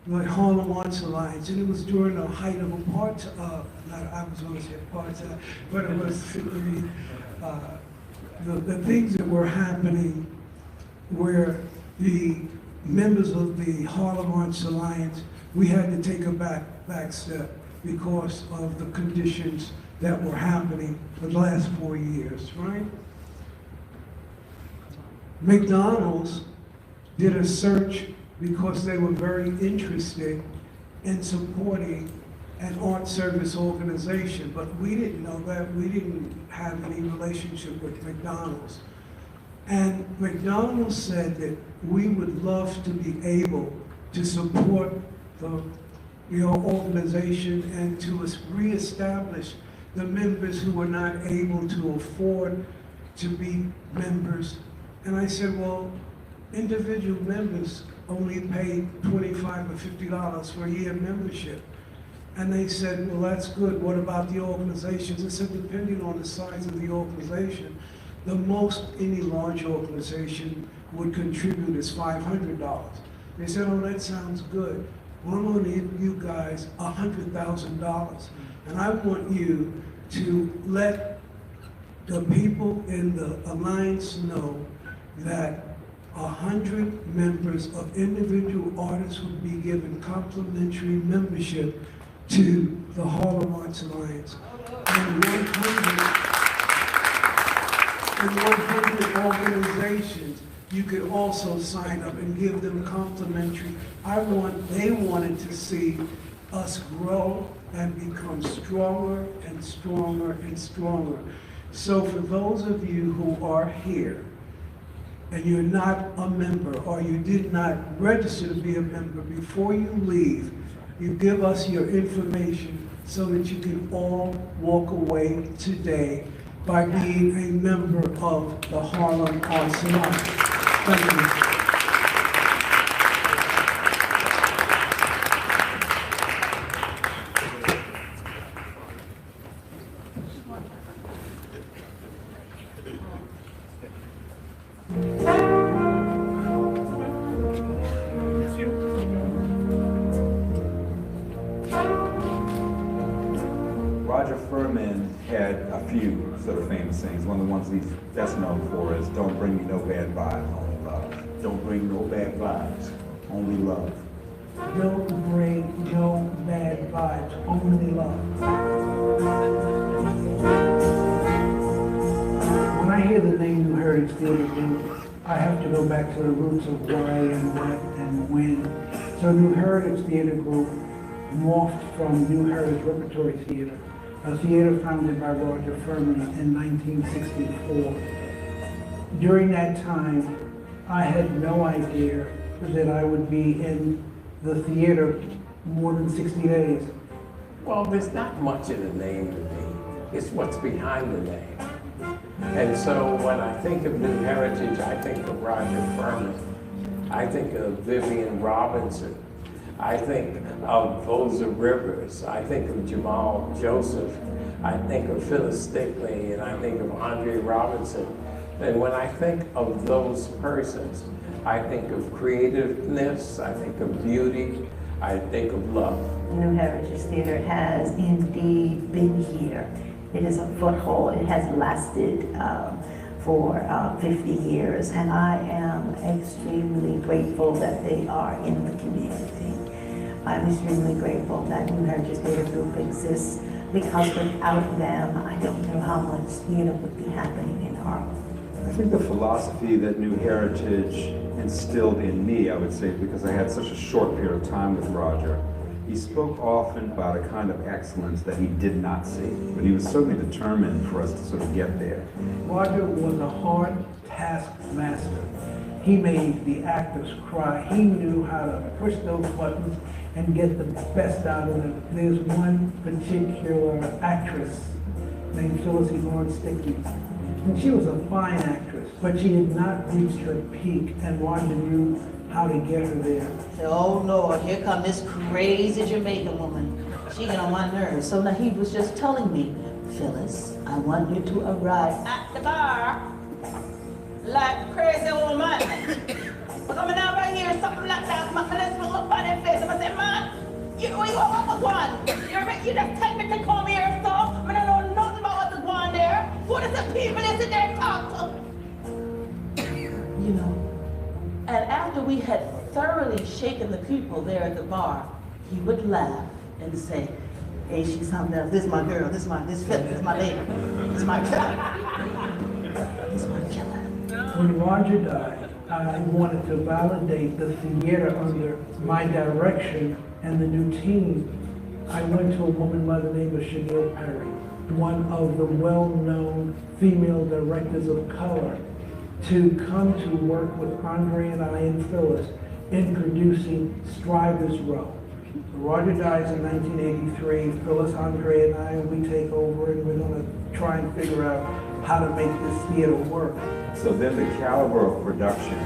the Harlem Arts Alliance, and it was during the height of apartheid, I was going to say apartheid, but it was the things that were happening where the members of the Harlem Arts Alliance, we had to take a back step because of the conditions that were happening for the last 4 years, right? McDonald's did a search because they were very interested in supporting an art service organization, but we didn't know that. We didn't have any relationship with McDonald's. And McDonald's said that we would love to be able to support the organization and to reestablish the members who were not able to afford to be members. And I said, well, individual members only pay $25 or $50 for a year membership. And they said, well, that's good. What about the organizations? I said, depending on the size of the organization, the most any large organization would contribute is $500. They said, oh, that sounds good. Well, I'm going to give you guys $100,000. And I want you to let the people in the Alliance know that 100 members of individual artists would be given complimentary membership to the Harlem Arts Alliance. And 100 organizations, you could also sign up and give them complimentary. They wanted to see us grow and become stronger and stronger and stronger. So for those of you who are here, and you're not a member, or you did not register to be a member, before you leave, you give us your information so that you can all walk away today by being a member of the Harlem Arts Alliance. Thank you. Things. One of the ones he's best known for is "Don't bring me no bad vibes, only love." Don't bring no bad vibes, only love. Don't bring no bad vibes, only love. When I hear the name New Heritage Theater Group, I have to go back to the roots of why and what and when. So New Heritage Theater Group morphed from New Heritage Repertory Theater, a theater founded by Roger Furman in 1964. During that time, I had no idea that I would be in the theater more than 60 days. Well, there's not much in the name to me. It's what's behind the name. And so when I think of New Heritage, I think of Roger Furman. I think of Vivian Robinson. I think of Voza Rivers. I think of Jamal Joseph. I think of Phyllis Stickley, and I think of Andre Robinson. And when I think of those persons, I think of creativeness, I think of beauty, I think of love. New Heritage Theater has indeed been here. It is a foothold. It has lasted for 50 years, and I am extremely grateful that they are in the community. I'm extremely grateful that New Heritage Theater Group exists, because without them, I don't know how much theater would be happening in Harlem. I think the philosophy that New Heritage instilled in me, I would say, because I had such a short period of time with Roger, he spoke often about a kind of excellence that he did not see, but he was certainly determined for us to sort of get there. Roger was a hard taskmaster. He made the actors cry. He knew how to push those buttons and get the best out of them. There's one particular actress named Phyllis Lawrence Stickley, and she was a fine actress, but she had not reached her peak, and Roger knew how to get her there. So, oh Lord, here come this crazy Jamaican woman. She get on my nerves. So now he was just telling me, Phyllis, I want you to arrive at the bar like crazy woman. But I'm now right here, something like that, my let's look up on their face. I say, man, you know you want what's one. You just take me to come here, so I don't know nothing about what's going there. What is the people that's in there talk to? And after we had thoroughly shaken the people there at the bar, he would laugh and say, hey, she's something else. This is my girl. This is my lady. This is my killer. This is my killer. When Roger died, I wanted to validate the theater under my direction and the new team. I went to a woman by the name of Chanel Perry, one of the well-known female directors of color, to come to work with Andre and I and Phyllis in producing Strivers Row. Roger dies in 1983, Phyllis, Andre, and I, we take over, and we're going to try and figure out how to make this theater work. So then the caliber of production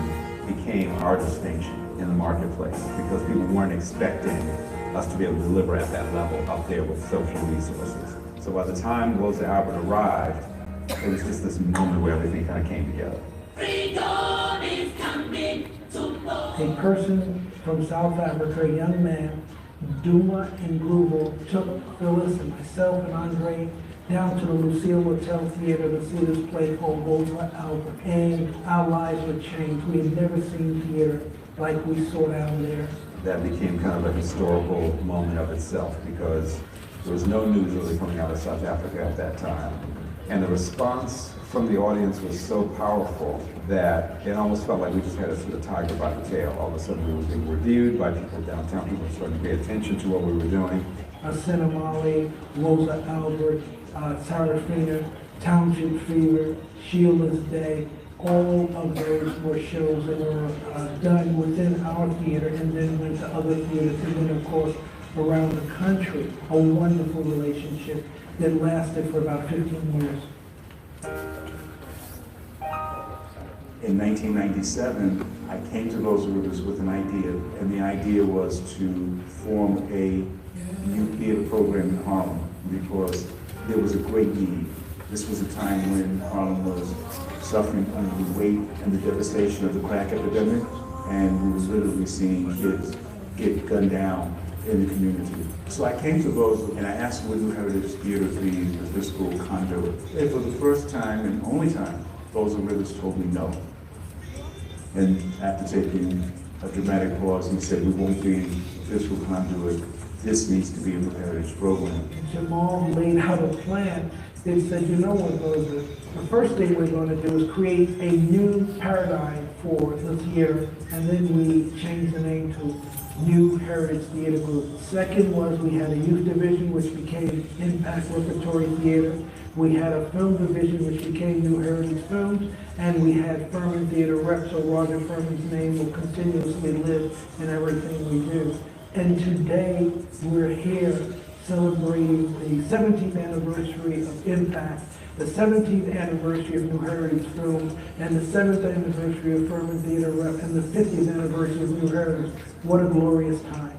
became our distinction in the marketplace, because people weren't expecting us to be able to deliver at that level up there with so few resources. So by the time Voza Albert arrived, it was just this moment where everything kind of came together. A person from South Africa, a young man, Duma and Groovel, took Phyllis and myself and Andre down to the Lucille Hotel Theater to see this play called Voza Albert. And our lives were changed. We had never seen theater like we saw down there. That became kind of a historical moment of itself, because there was no news really coming out of South Africa at that time. And the response from the audience was so powerful that it almost felt like we just had to see the tiger by the tail. All of a sudden we were being reviewed by people downtown, people were starting to pay attention to what we were doing. Cinemali, Voza Albert, Sarafina, Township Fever, Sheila's Day, all of those were shows that were done within our theater and then went to other theaters, and then of course around the country. A wonderful relationship that lasted for about 15 years. In 1997, I came to Voza Rivers with an idea, and the idea was to form a new theater program in Harlem, because there was a great need. This was a time when Harlem was suffering under the weight and the devastation of the crack epidemic, and we were literally seeing kids get gunned down in the community. So I came to Voza and I asked would New Heritage Theater be the fiscal conduit. And for the first time and only time, Voza Rivers told me no. And after taking a dramatic pause, he said, we won't be fiscal conduit. This needs to be a New Heritage program. Jamal laid out a plan that said, you know what, Voza, the first thing we're going to do is create a new paradigm for the theater, and then we changed the name to New Heritage Theater Group. Second was we had a youth division, which became Impact Repertory Theater. We had a film division, which became New Heritage Films, and we had Furman Theater Rep, so Roger Furman's name will continuously live in everything we do. And today, we're here celebrating the 17th anniversary of Impact, the 17th anniversary of New Heritage Films, and the 7th anniversary of Furman Theater Rep, and the 50th anniversary of New Heritage. What a glorious time.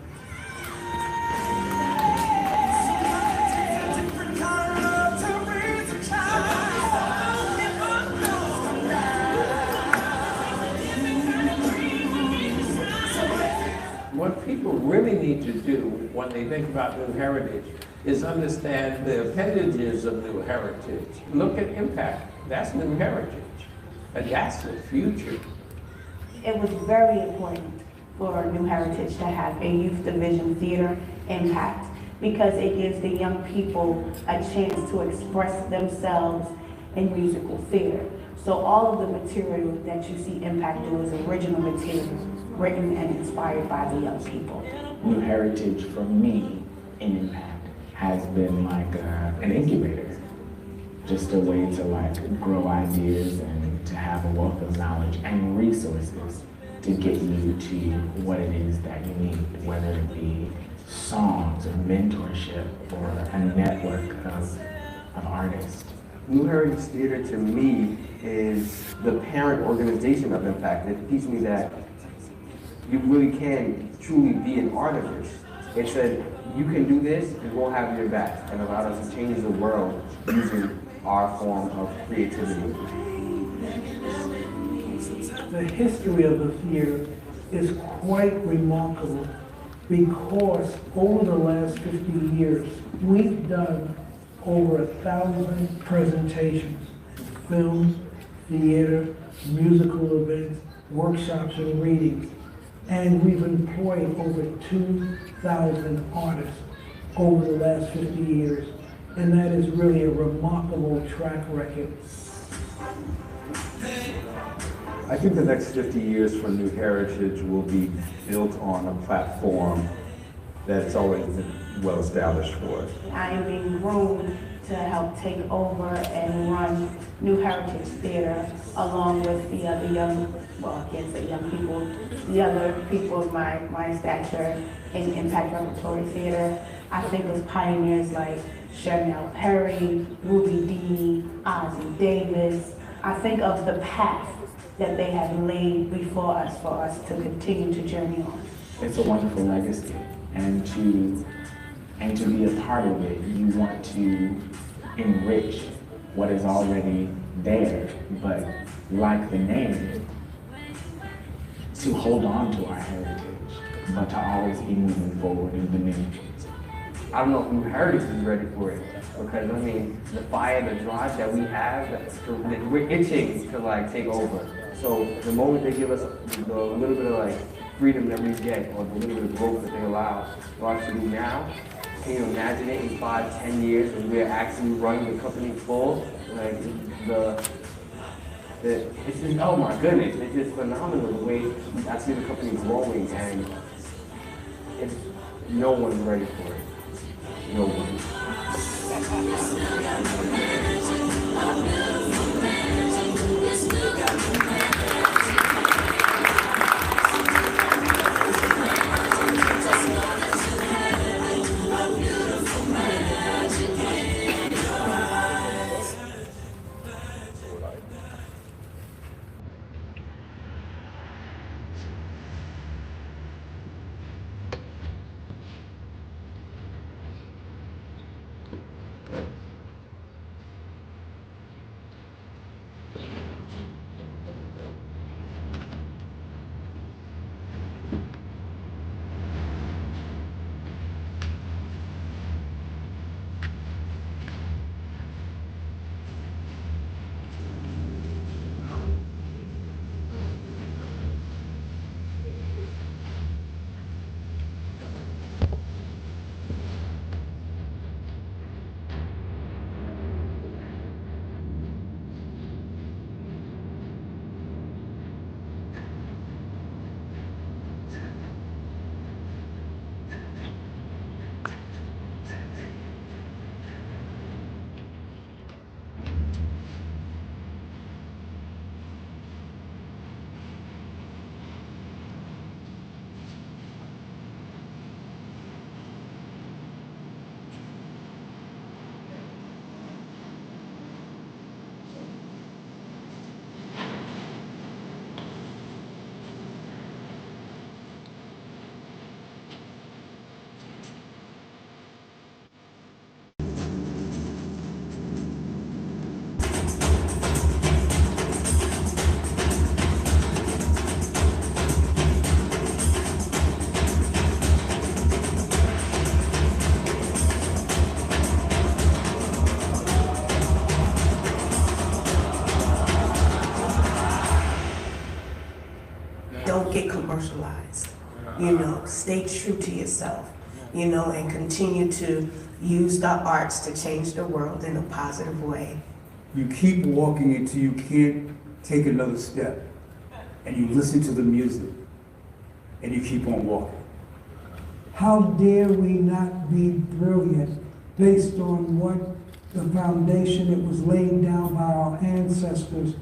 What people really need to do when they think about New Heritage is understand the appendages of New Heritage. Look at Impact. That's New Heritage. And that's the future. It was very important for New Heritage to have a youth division theater, Impact, because it gives the young people a chance to express themselves in musical theater. So all of the material that you see Impact do is original material, written and inspired by the young people. New Heritage for me in Impact has been like an incubator, just a way to like grow ideas and to have a wealth of knowledge and resources to get you to what it is that you need, whether it be songs or mentorship or a network of artists. New Heritage Theater to me is the parent organization of Impact. It teaches me that you really can truly be an artist. It said, you can do this and we'll have your back, and allowed us to change the world using our form of creativity. The history of the theater is quite remarkable because over the last 50 years, we've done over 1,000 presentations, films, theater, musical events, workshops and readings. And we've employed over 2,000 artists over the last 50 years. And that is really a remarkable track record. I think the next 50 years for New Heritage will be built on a platform that's already been well established for us. I am being groomed to help take over and run New Heritage Theater along with the other young, well, I can't say young people, the other people of my stature in Impact Repertory Theater. I think of pioneers like Chanel Perry, Ruby Dee, Ozzie Davis. I think of the path that they have laid before us for us to continue to journey on. It's a wonderful legacy, and to be a part of it, you want to enrich what is already there, but like the name, to hold on to our heritage, but to always be moving forward in the new. I don't know if New Heritage is ready for it, because I mean, the fire, the drive that we have, we're itching to like take over. So the moment they give us the little bit of like freedom that we get, or the little bit of growth that they allow for us to do now, can you imagine it in 5, 10 years when we're actually running the company full? Like it's just, oh my goodness, it's just phenomenal the way I see the company growing, and it's, no one's ready for it. No one. Don't get commercialized, you know, stay true to yourself, you know, and continue to use the arts to change the world in a positive way. You keep walking until you can't take another step, and you listen to the music, and you keep on walking. How dare we not be brilliant based on what the foundation that was laid down by our ancestors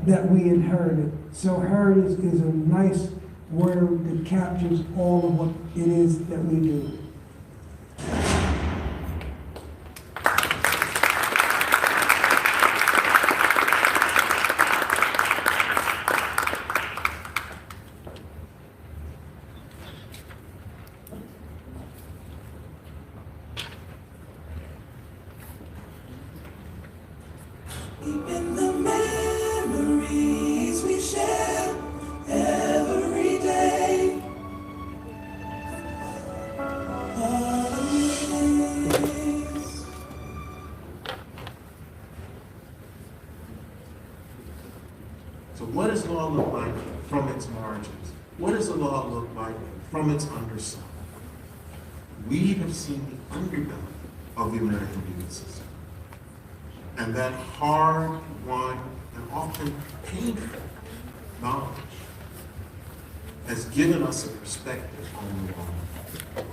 that we inherited. So heritage is a nice word that captures all of what it is that we do. In the memories we share every day. So what is it going to look like its margins. What does the law look like from its underside? We have seen the underbelly of the American legal system. And that hard-won and often painful knowledge has given us a perspective on the law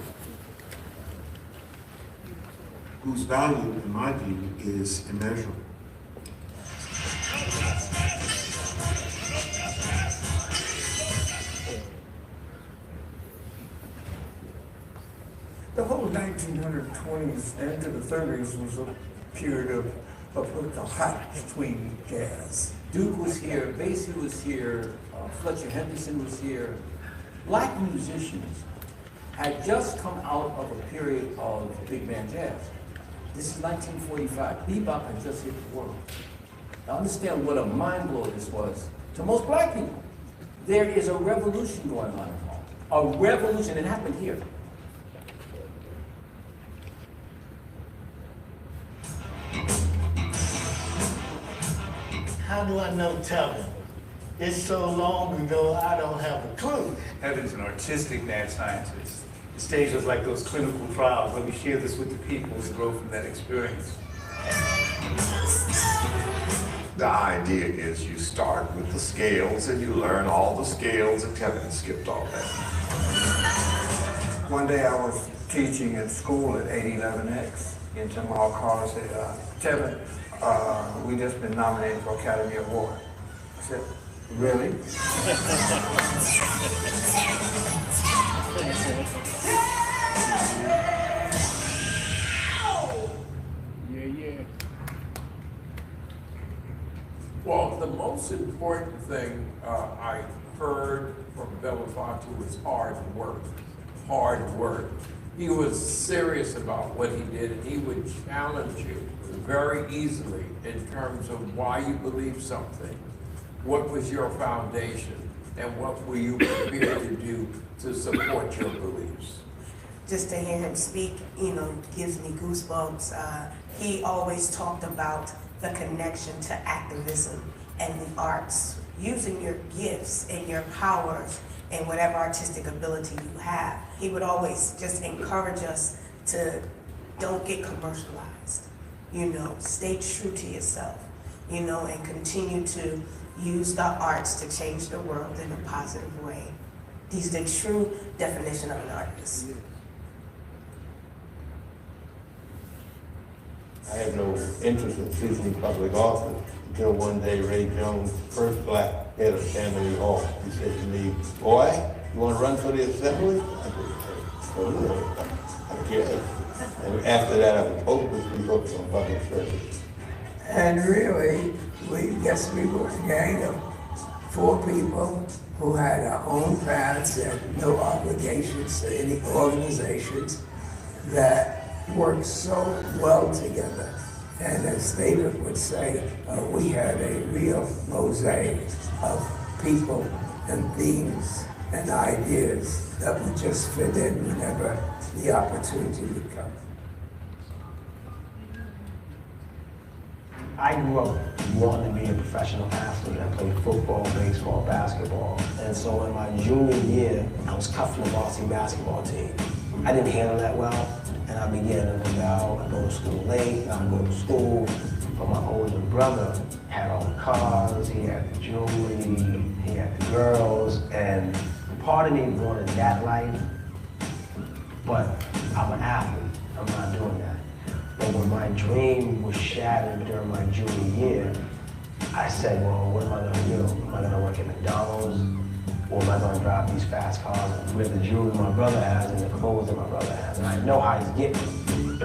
whose value, in my view, is immeasurable. The whole 1920s and into the 30s was a period of a hot swing jazz. Duke was here, Basie was here, Fletcher Henderson was here. Black musicians had just come out of a period of big band jazz. This is 1945. Bebop had just hit the world. Now understand what a mind blow this was to most black people. There is a revolution going on in Harlem. A revolution, it happened here. How do I know Tevin? It's so long ago, I don't have a clue. Heaven's an artistic mad scientist. The stage was like those clinical trials. Let me share this with the people and grow from that experience. The idea is you start with the scales and you learn all the scales, and Kevin skipped all that. One day I was teaching at school at 811X, and Jamal Carter said, Tevin, we just been nominated for Academy Award. I said, really? Well, the most important thing I heard from Belafonte was hard work. Hard work. He was serious about what he did, and he would challenge you very easily in terms of why you believe something, what was your foundation, and what were you prepared to do to support your beliefs. Just to hear him speak, gives me goosebumps. He always talked about the connection to activism and the arts, using your gifts and your powers and whatever artistic ability you have. He would always just encourage us to don't get commercialized, stay true to yourself, and continue to use the arts to change the world in a positive way. He's the true definition of an artist. I had no interest in seeking public office until one day Ray Jones, first black head of Assembly Hall, he said to me, boy, you want to run for the Assembly? I said, okay, I guess. And after that, I was hopelessly hooked on public service. And really, we were a gang of 4 people who had our own paths and no obligations to any organizations that worked so well together. And as David would say, we had a real mosaic of people and themes and ideas that would just fit in whenever the opportunity would come. I grew up wanting to be a professional athlete. I played football, baseball, basketball. And so in my junior year, I was cut from the varsity basketball team. I didn't handle that well, and I began to rebel. I go to school late, I go to school. But my older brother had all the cars, he had the jewelry, he had the girls, and part of me wanted that life, but I'm an athlete, I'm not doing that. But when my dream was shattered during my junior year, I said, well, what am I gonna do? Am I gonna work at McDonald's? Or am I gonna drive these fast cars and wear the jewelry my brother has and the clothes that my brother has? And I know how he's getting.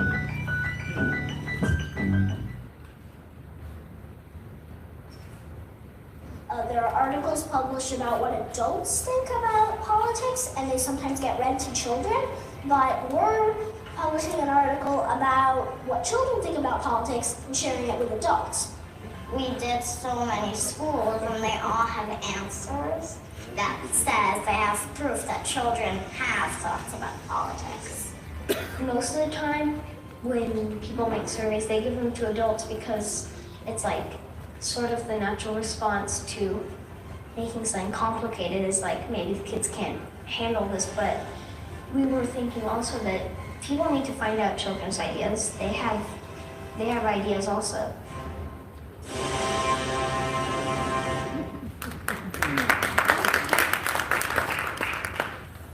There are articles published about what adults think about politics, and they sometimes get read to children, but we're publishing an article about what children think about politics and sharing it with adults. We did so many schools, and they all have answers that says they have proof that children have thoughts about politics. Most of the time, when people make surveys, they give them to adults because it's like sort of the natural response to making something complicated is like maybe the kids can't handle this, but we were thinking also that people need to find out children's ideas. They have ideas also.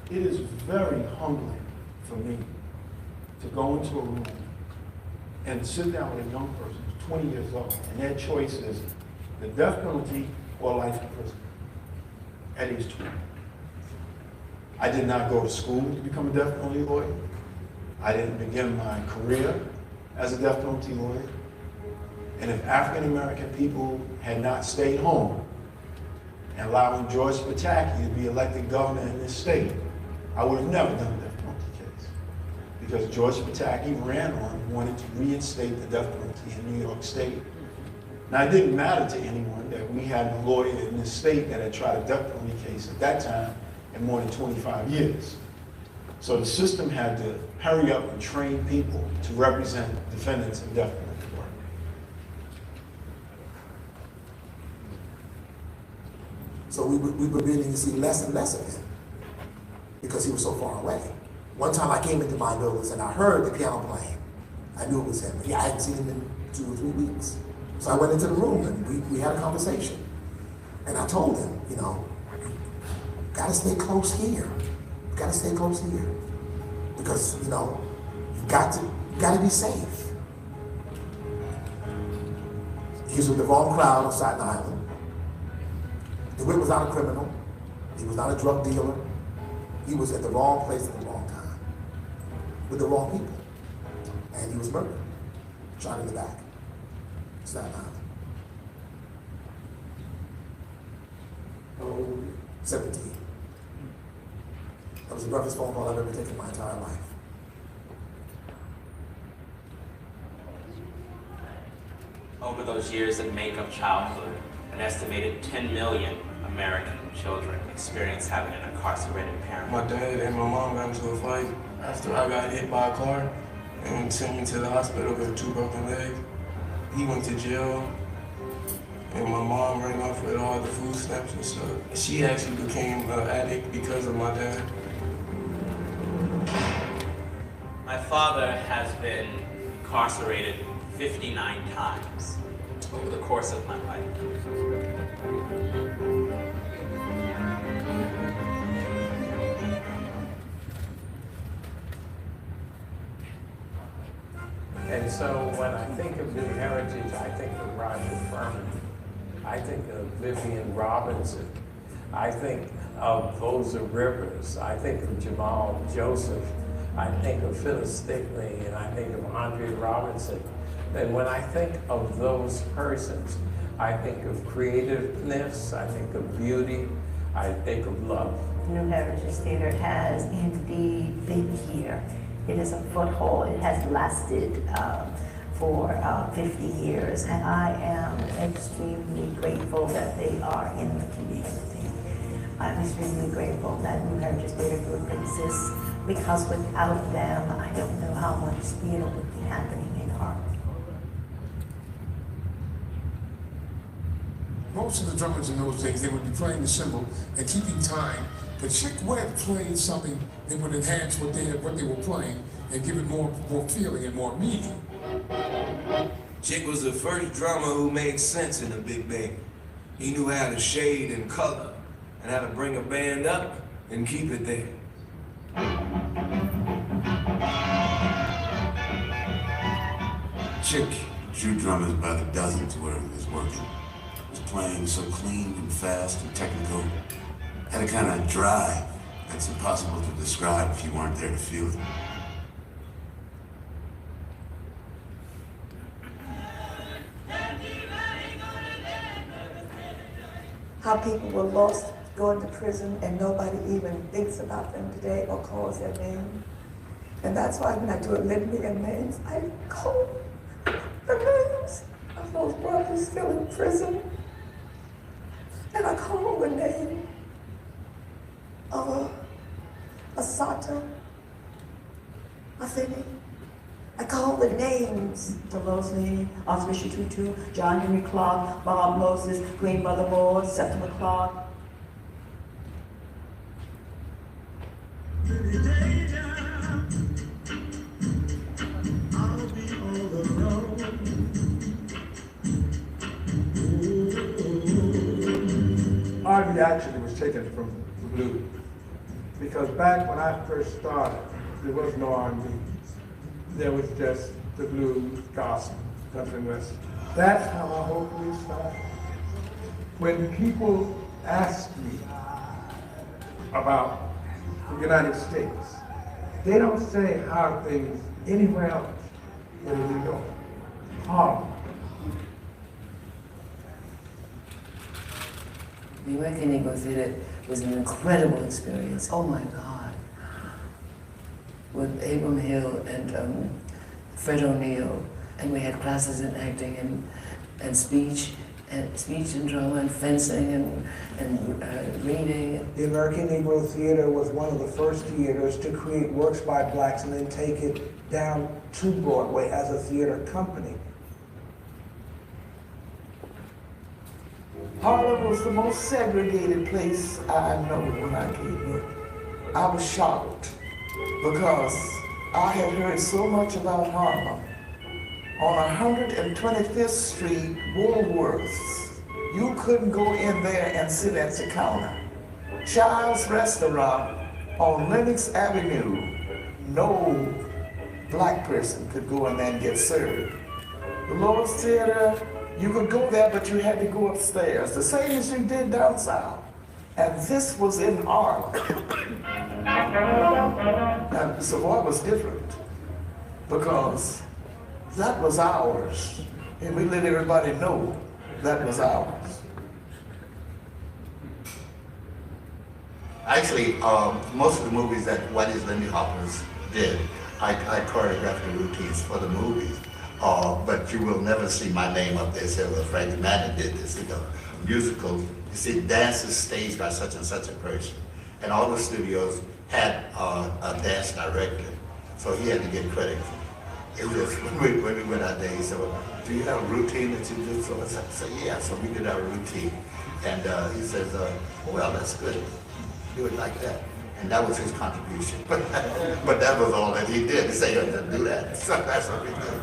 It is very humbling for me to go into a room and sit down with a young person who's 20 years old, and their choice is the death penalty or life in prison at age 20. I did not go to school to become a death penalty lawyer. I didn't begin my career as a death penalty lawyer. And if African American people had not stayed home and allowing George Pataki to be elected governor in this state, I would have never done a death penalty case. Because George Pataki ran on and wanted to reinstate the death penalty in New York State. Now, it didn't matter to anyone that we had a lawyer in this state that had tried a death penalty case at that time in more than 25 years. So the system had to hurry up and train people to represent defendants in death penalty work. So we were beginning to see less and less of him because he was so far away. One time I came into my buildings and I heard the piano playing. I knew it was him. I hadn't seen him in 2 or 3 weeks. So I went into the room and we had a conversation. And I told him, you know, gotta stay close here. You gotta stay close here. Because, you know, you gotta be safe. He was with the wrong crowd on Staten Island. DeWitt was not a criminal. He was not a drug dealer. He was at the wrong place at the wrong time with the wrong people. And he was murdered, shot in the back, Staten Island. 17. That was the roughest phone call I've ever taken in my entire life. Over those years that make up childhood, an estimated 10 million American children experience having an incarcerated parent. My dad and my mom got into a fight after I got hit by a car and sent me to the hospital with 2 broken legs. He went to jail, and my mom ran off with all the food stamps and stuff. She actually became an addict because of my dad. My father has been incarcerated 59 times over the course of my life. And so when I think of New Heritage, I think of Roger Furman. I think of Vivian Robinson. I think of Voza Rivers. I think of Jamal Joseph. I think of Phyllis Stickney, and I think of Andre Robinson. And when I think of those persons, I think of creativeness, I think of beauty, I think of love. New Heritage Theater has indeed been here. It is a foothold. It has lasted for 50 years, and I am extremely grateful that they are in the community. I'm extremely grateful that New Heritage Theater Group exists, because without them, I don't know how much theater would be happening in Harlem. Most of the drummers in those days, they would be playing the cymbal and keeping time. But Chick Webb played something that would enhance what they were playing and give it more feeling and more meaning. Chick was the first drummer who made sense in a big band. He knew how to shade and color and how to bring a band up and keep it there. Chick drew drummers by the dozens where he was working. Was playing so clean and fast and technical. Had a kind of drive that's impossible to describe if you weren't there to feel it. How people were lost going to prison and nobody even thinks about them today or calls their name. And that's why when I do a litany of names, I call the names of those brothers still in prison. And I call the name of Asata Afeni. I call the names To Losley, Archbishop Tutu, John Henry Clark, Bob Moses, Queen Mother Moore, Septima Clark, idea actually was taken from the blues. Because back when I first started, there was no R&B. There was just the blues, gospel, country and western. That's how my whole career started. When people ask me about the United States, they don't say how are things anywhere else in New York, Harlem. The American Negro Theater was an incredible experience. Oh my God. With Abram Hill and Fred O'Neill, and we had classes in acting and speech and drama and fencing and reading. The American Negro Theater was one of the first theaters to create works by blacks and then take it down to Broadway as a theater company. Harlem was the most segregated place I know when I came here. I was shocked because I had heard so much about Harlem. On 125th Street, Woolworths, you couldn't go in there and sit at the counter. Child's Restaurant on Lenox Avenue, no black person could go in there and get served. The Lord's Theater, you could go there, but you had to go upstairs, the same as you did down south. And this was in Harlem. And Savoy was different because that was ours. And we let everybody know that was ours. Actually, most of the movies that Whitey's Lindy Hoppers did, I choreographed the routines for the movies. But you will never see my name up there saying, well, Frankie Manning did this. You know, musicals, you see dances staged by such and such a person. And all the studios had a dance director, so he had to get credit. It was when we went out there, he said, well, do you have a routine that you do? So I said, yeah, so we did our routine. And he says, well, that's good. Do it like that. And that was his contribution. But that was all that he did. He said, you didn't do that. So that's what we did.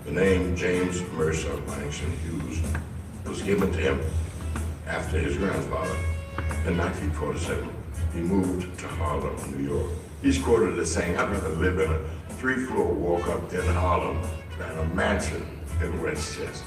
The name James Mercer Langston Hughes was given to him after his grandfather. In 1947, he moved to Harlem, New York. He's quoted as saying, I'd rather live in a 3-floor walk-up in Harlem than a mansion in Westchester.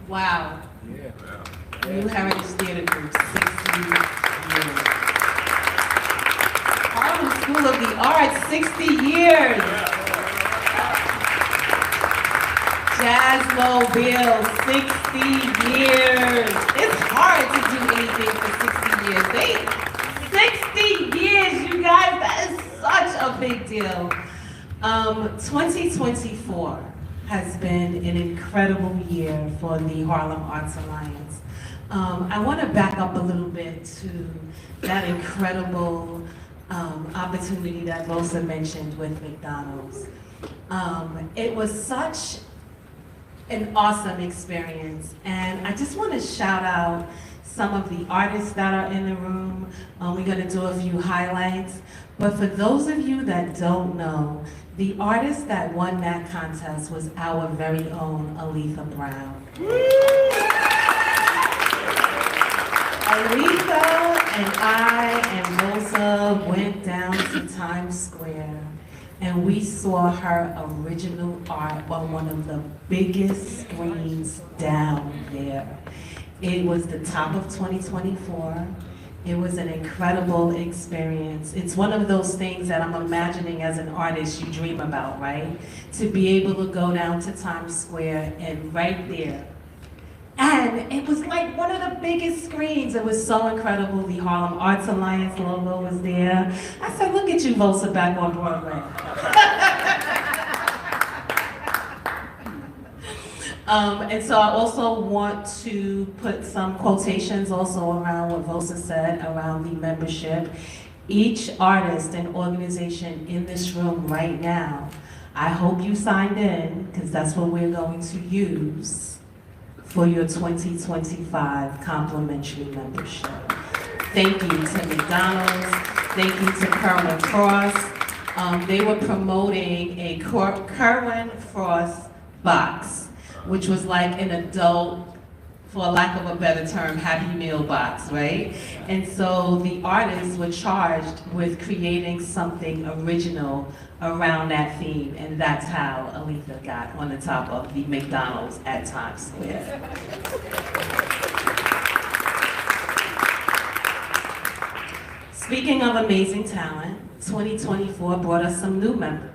Wow. New Heritage Theater Group, 60 years. Harlem School of the Arts, 60 years. Jazz Mobile, 60 years. It's hard to do anything for 60 years. 60 years, you guys, that is such a big deal. 2024 has been an incredible year for the Harlem Arts Alliance. I want to back up a little bit to that incredible opportunity that Voza mentioned with McDonald's. It was such an awesome experience, and I just want to shout out some of the artists that are in the room. We're going to do a few highlights, but for those of you that don't know, the artist that won that contest was our very own Aletha Brown. Aletha and I and Voza went down to Times Square and we saw her original art on one of the biggest screens down there. It was the top of 2024. It was an incredible experience. It's one of those things that I'm imagining as an artist you dream about, right? To be able to go down to Times Square and right there. And it was like one of the biggest screens. It was so incredible. The Harlem Arts Alliance logo was there. I said, look at you, Voza, back on Broadway. And so I also want to put some quotations also around what Voza said around the membership. Each artist and organization in this room right now, I hope you signed in, because that's what we're going to use for your 2025 complimentary membership. Thank you to McDonald's, thank you to Kerwin Frost. They were promoting a Kerwin Frost box, which was like an adult, for lack of a better term, Happy Meal box, right? And so the artists were charged with creating something original around that theme, and that's how Aletha got on the top of the McDonald's at Times Square. Speaking of amazing talent, 2024 brought us some new members.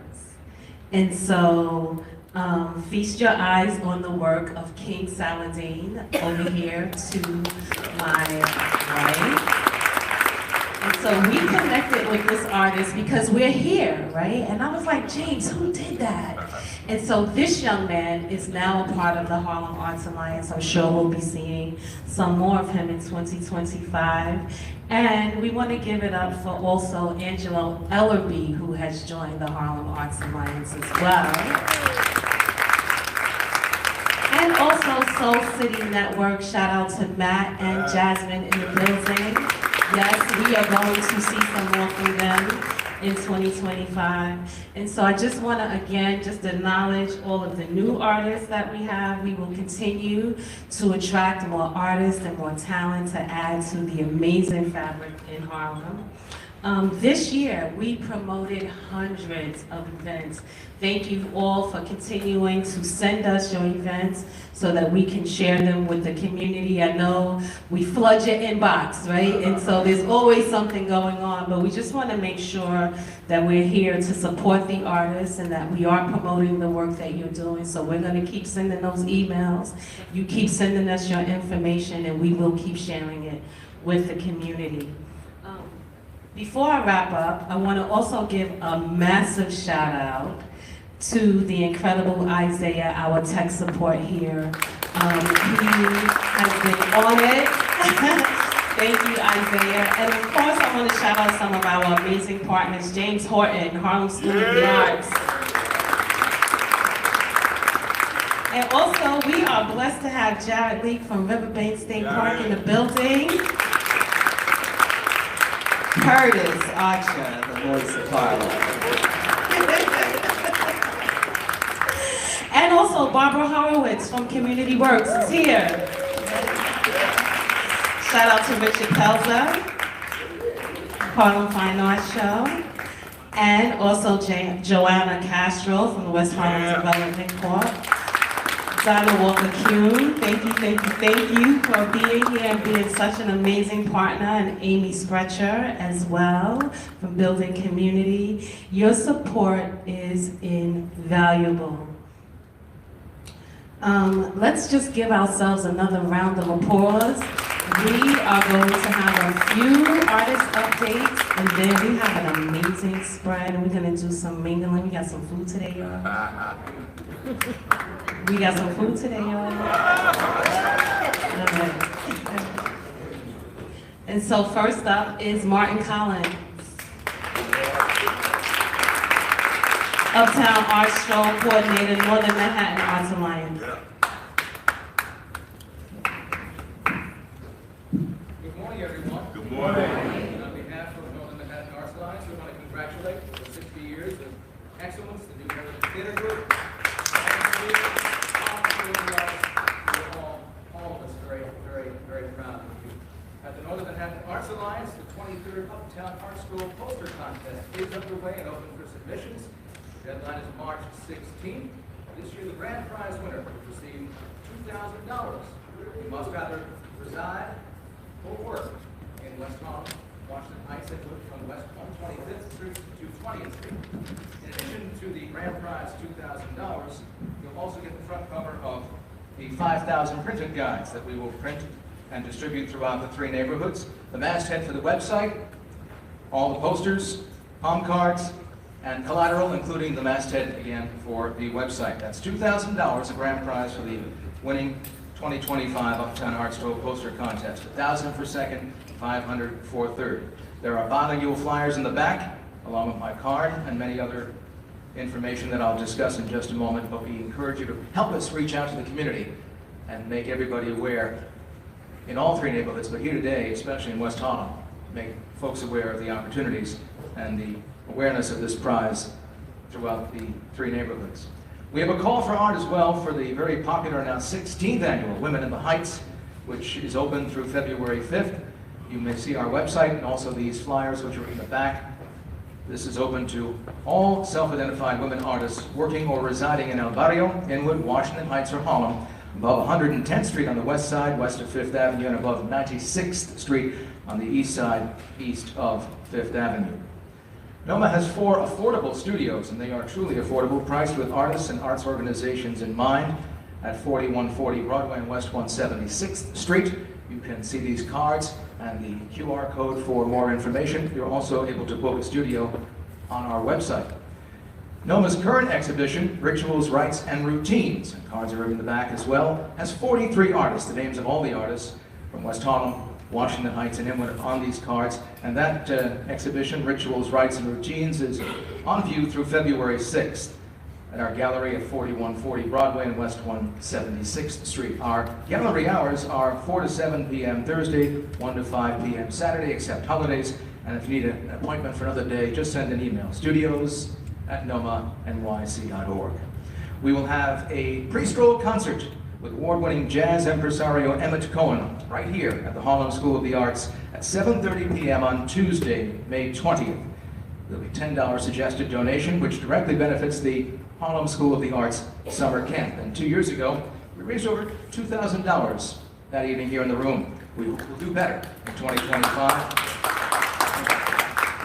And so, feast your eyes on the work of King Saladin over here to my right. And so we connected with this artist because we're here, right? And I was like, James, who did that? And so this young man is now a part of the Harlem Arts Alliance. I'm sure we'll be seeing some more of him in 2025. And we want to give it up for also Angelo Ellerby, who has joined the Harlem Arts Alliance as well. And also Soul City Network, shout out to Matt and Jasmine in the building. Yes, we are going to see some more from them in 2025. And so I just want to, again, just acknowledge all of the new artists that we have. We will continue to attract more artists and more talent to add to the amazing fabric in Harlem. This year, we promoted hundreds of events. Thank you all for continuing to send us your events so that we can share them with the community. I know we flood your inbox, right? And so there's always something going on, but we just want to make sure that we're here to support the artists and that we are promoting the work that you're doing. So we're going to keep sending those emails. You keep sending us your information, and we will keep sharing it with the community. Before I wrap up, I want to also give a massive shout out to the incredible Isaiah, our tech support here. He has been on it. Thank you, Isaiah. And of course, I want to shout out some of our amazing partners, James Horton, Harlem School of the Arts. And also, we are blessed to have Jared Leak from Riverbank State Park in the building. Curtis Archer, the voice of Harlem. And also Barbara Horowitz from Community Works is here. Shout out to Richard Pelza, Harlem Fine Arts Show, and also Joanna Castro from the West Harlem Development Corp. Donna Walker-Kuhn, thank you for being here and being such an amazing partner, and Amy Sprecher as well from Building Community. Your support is invaluable. Let's just give ourselves another round of applause. We are going to have a few artist updates, and then we have an amazing spread, and we're going to do some mingling. We got some food today, y'all. We got some food today, y'all. And so first up is Martin Collins, Uptown Arts Show Coordinator, Northern Manhattan Arts Alliance. Good morning, everyone. Good morning. And on behalf of Northern Manhattan Arts Alliance, we want to congratulate you for 60 years of excellence, the New Heritage Theater Group. All of us very, very, very proud of you. At the Northern Manhattan Arts Alliance, the 23rd Uptown Art School Poster Contest is underway and open for submissions. The deadline is March 16th. This year, the grand prize winner will receive $2,000. You must either reside or work in West Harlem, Washington Heights, from West 125th Street to 20th Street. In addition to the grand prize $2,000, you'll also get the front cover of the 5,000 printed guides that we will print and distribute throughout the 3 neighborhoods. The masthead for the website, all the posters, palm cards, and collateral, including the masthead, again, for the website. That's $2,000, a grand prize for the winning 2025 Uptown Art Stroll poster contest. $1,000 for second, $500 for third. There are bilingual flyers in the back, along with my card and many other information that I'll discuss in just a moment, but we encourage you to help us reach out to the community and make everybody aware in all three neighborhoods, but here today, especially in West Harlem, make folks aware of the opportunities and the awareness of this prize throughout the three neighborhoods. We have a call for art as well for the very popular now 16th annual Women in the Heights, which is open through February 5th. You may see our website and also these flyers which are in the back. This is open to all self-identified women artists working or residing in El Barrio, Inwood, Washington Heights, or Harlem, above 110th Street on the west side, west of 5th Avenue, and above 96th Street on the east side, east of 5th Avenue. NOMA has 4 affordable studios, and they are truly affordable, priced with artists and arts organizations in mind, at 4140 Broadway and West 176th Street. You can see these cards and the QR code for more information. You're also able to book a studio on our website. NOMA's current exhibition, Rituals, Rites, and Routines, and cards are in the back as well, has 43 artists. The names of all the artists from West Harlem, Washington Heights, and Inwood are on these cards. And that exhibition, Rituals, Rites, and Routines, is on view through February 6th at our gallery at 4140 Broadway and West 176th Street. Our gallery hours are 4 to 7 p.m. Thursday, 1 to 5 p.m. Saturday, except holidays. And if you need an appointment for another day, just send an email, studios@nomanyc.org. We will have a pre-stroll concert with award-winning jazz impresario Emmett Cohen right here at the Harlem School of the Arts at 7:30 p.m. on Tuesday, May 20th. There'll be a $10 suggested donation, which directly benefits the Harlem School of the Arts Summer Camp. And 2 years ago, we raised over $2,000 that evening here in the room. We will do better in 2025.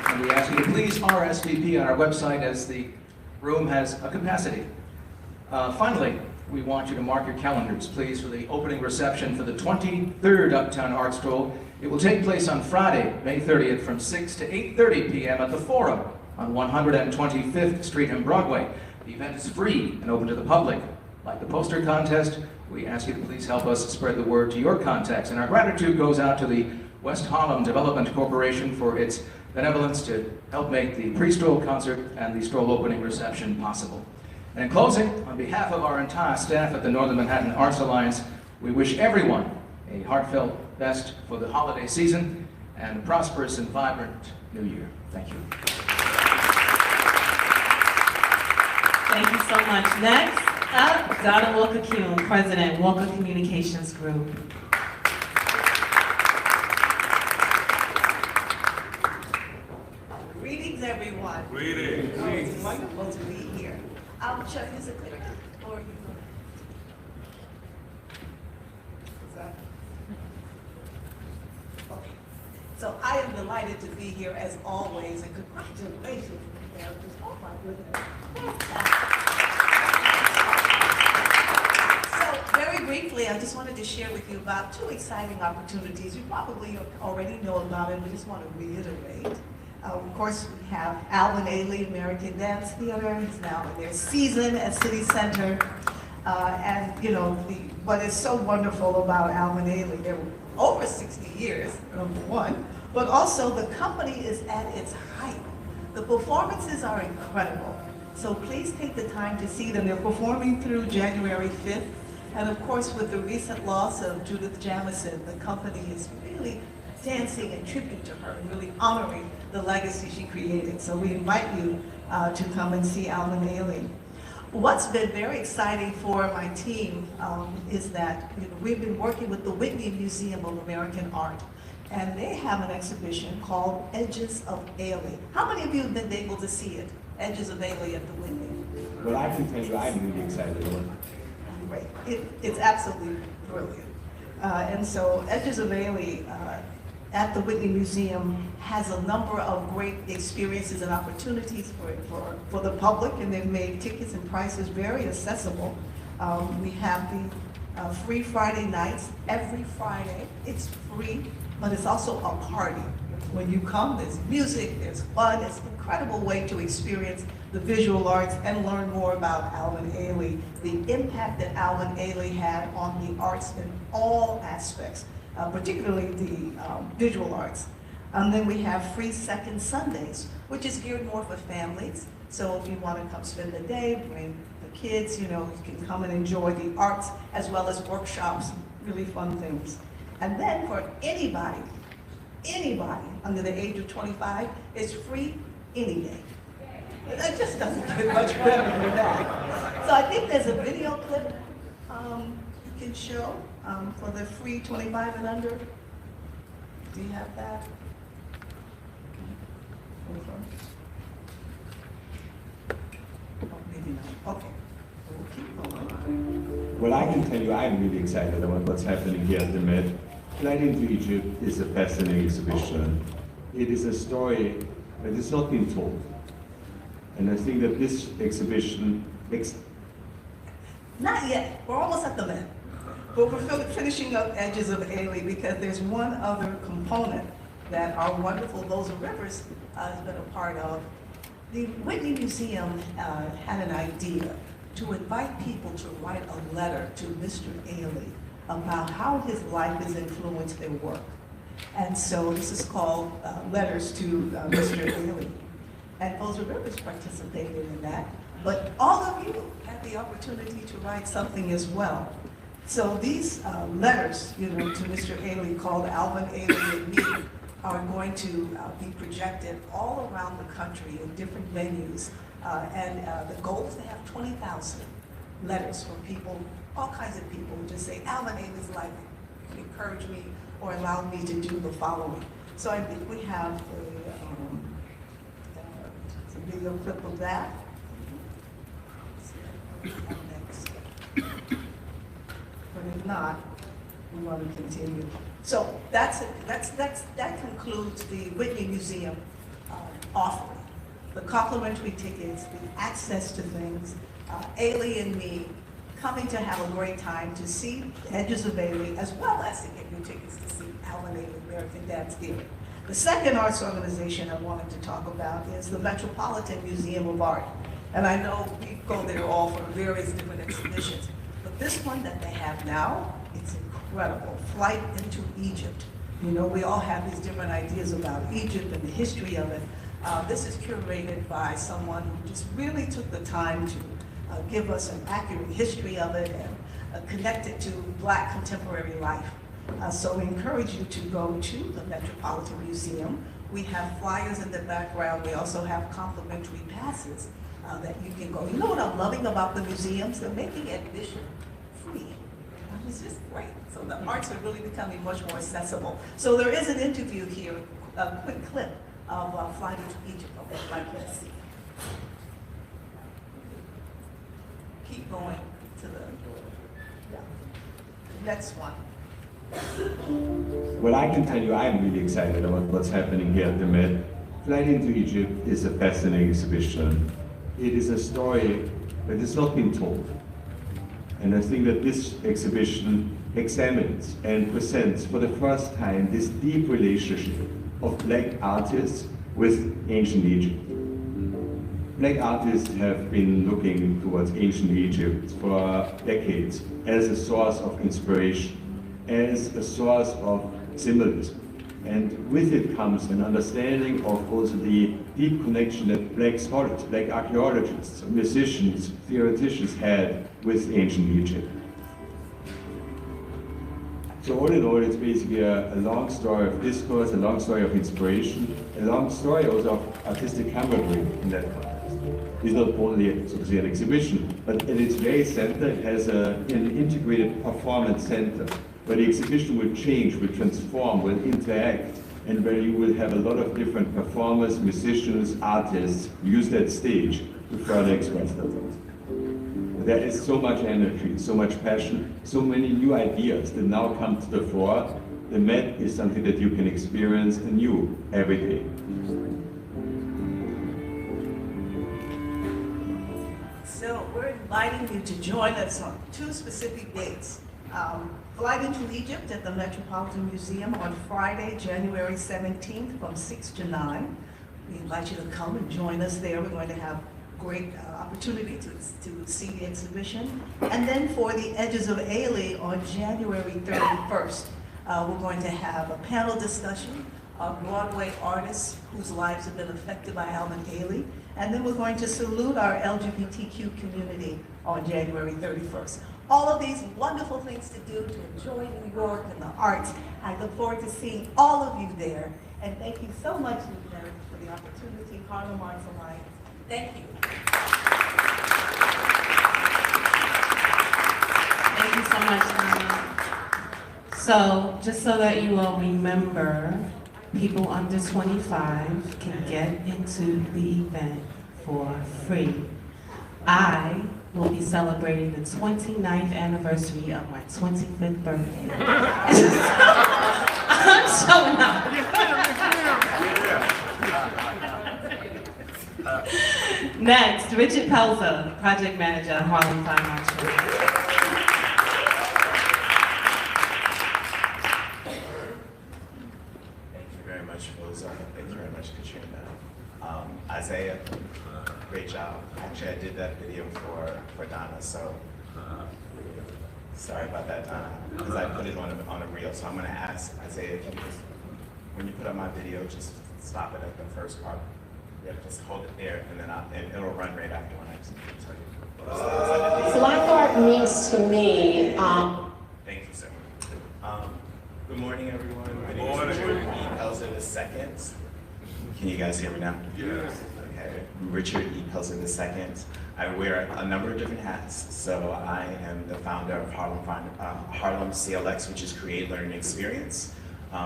And we ask you to please RSVP on our website as the room has a capacity. Finally, we want you to mark your calendars, please, for the opening reception for the 23rd Uptown Art Stroll. It will take place on Friday, May 30th from 6 to 8:30 p.m. at the Forum on 125th Street and Broadway. The event is free and open to the public. Like the poster contest, we ask you to please help us spread the word to your contacts. And our gratitude goes out to the West Harlem Development Corporation for its benevolence to help make the pre-stroll concert and the stroll opening reception possible. And in closing, on behalf of our entire staff at the Northern Manhattan Arts Alliance, we wish everyone a heartfelt best for the holiday season and a prosperous and vibrant New Year. Thank you. Thank you so much. Next up, Donna Walker-Kuhn, President, Walker Communications Group. Greetings, everyone. Greetings. It's wonderful to be here. Chuck, is it clear? Or you go? Is that? Okay. So I am delighted to be here as always, and congratulations, Americans. Oh my goodness. So very briefly, I just wanted to share with you about 2 exciting opportunities. You probably already know about it, but just want to reiterate. Of course, we have Alvin Ailey American Dance Theater. It's now in their season at City Center. And you know, what is so wonderful about Alvin Ailey, they're over 60 years, number one, but also the company is at its height. The performances are incredible. So please take the time to see them. They're performing through January 5th. And of course, with the recent loss of Judith Jamison, the company is really dancing in tribute to her and really honoring the legacy she created. So we invite you to come and see Alvin Ailey. What's been very exciting for my team is that we've been working with the Whitney Museum of American Art, and they have an exhibition called Edges of Ailey. How many of you have been able to see it? Edges of Ailey at the Whitney? Well, I can tell you I'm really excited about it. Great. It's absolutely brilliant. And so Edges of Ailey at the Whitney Museum has a number of great experiences and opportunities for the public, and they've made tickets and prices very accessible. We have the free Friday nights every Friday. It's free, but it's also a party. when you come, there's music, there's fun, it's an incredible way to experience the visual arts and learn more about Alvin Ailey, the impact that Alvin Ailey had on the arts in all aspects, particularly the visual arts. And then we have free second Sundays, which is geared more for families. So if you want to come spend the day, bring the kids, you can come and enjoy the arts as well as workshops, really fun things. And then for anybody under the age of 25, it's free any day. That just doesn't get much better than that. So I think there's a video clip you can show for the free 25 and under. Do you have that? Oh, maybe not. Okay. We'll keep going. Well, I can tell you I'm really excited about what's happening here at the Met. Flight into Egypt is a fascinating exhibition. It is a story that has not been told. And I think that this exhibition... Not yet. We're almost at the Met. But we're finishing up Edges of Ailey because there's one other component that our wonderful Voza Rivers has been a part of. The Whitney Museum had an idea to invite people to write a letter to Mr. Ailey about how his life has influenced their work. And so this is called Letters to Mr. Ailey. And Voza Rivers participated in that. But all of you had the opportunity to write something as well. So these letters, to Mr. Ailey, called Alvin Ailey and Me, are going to be projected all around the country in different venues. And the goal is to have 20,000 letters from people, all kinds of people, who just say, Alvin Ailey's life encouraged me or allowed me to do the following. So I think we have a video clip of that. Next. But if not, we want to continue. So that concludes the Whitney Museum offering. The complimentary tickets, the access to things, Ailey and Me coming to have a great time to see Edges of Ailey, as well as to get your tickets to see Alvin Ailey American Dance Theater. The second arts organization I wanted to talk about is the Metropolitan Museum of Art. And I know we go there all for various different exhibitions, but this one that they have now, it's incredible. Flight into Egypt. We all have these different ideas about Egypt and the history of it. This is curated by someone who just really took the time to give us an accurate history of it and connect it to Black contemporary life. So we encourage you to go to the Metropolitan Museum. We have flyers in the background. We also have complimentary passes that you can go. You know what I'm loving about the museums? They're making admission free. It's just great. So the arts are really becoming much more accessible. So there is an interview here, a quick clip of Flight into Egypt. Okay, like let's see. Keep going to the next one. Well, I can tell you I'm really excited about what's happening here at the Met. Flight into Egypt is a fascinating exhibition. It is a story that has not been told. And I think that this exhibition examines and presents for the first time this deep relationship of Black artists with ancient Egypt. Black artists have been looking towards ancient Egypt for decades as a source of inspiration, as a source of symbolism. And with it comes an understanding of also the deep connection that Black scholars, Black archaeologists, musicians, theoreticians had with ancient Egypt. So all in all, it's basically a long story of discourse, a long story of inspiration, a long story also of artistic camaraderie in that context. It's not only, so to say, an exhibition, but at its very center, it has an integrated performance center, where the exhibition will change, will transform, will interact, and where you will have a lot of different performers, musicians, artists use that stage to further express themselves. There is so much energy, so much passion, so many new ideas that now come to the fore. The Met is something that you can experience anew every day. So we're inviting you to join us on 2 specific dates. Flight into Egypt at the Metropolitan Museum on Friday, January 17th from 6 to 9. We invite you to come and join us there. We're going to have great opportunity to see the exhibition. And then for the Edges of Ailey on January 31st, we're going to have a panel discussion of Broadway artists whose lives have been affected by Alvin Ailey. And then we're going to salute our LGBTQ community on January 31st. All of these wonderful things to do to enjoy New York and the arts. I look forward to seeing all of you there. And thank you so much, Lieutenant, for the opportunity, Harlem Arts Alliance. Thank you. Thank you so much, Donna. So, just so that you all remember, people under 25 can get into the event for free. I will be celebrating the 29th anniversary of my 25th birthday. I'm showing up. Next, Richard Pelzer, Project Manager at Harlem Fine Arts. Thank you very much, Voza. Thank you very much, Katrina. Isaiah, great job. Actually, I did that video for Donna, so sorry about that, Donna, because I put it on a reel. So I'm going to ask Isaiah, can you just, when you put up my video, just stop it at the first part. Yeah, just hold it there, and then and it'll run right after when I tell you. Black art means to me. Thank you, sir. Good morning, everyone. My name is Richard E. Pelzer II. Can you guys hear me now? Yes. Okay. Richard E. Pelzer II. I wear a number of different hats. So I am the founder of Harlem CLX, which is Create, Learn, Experience.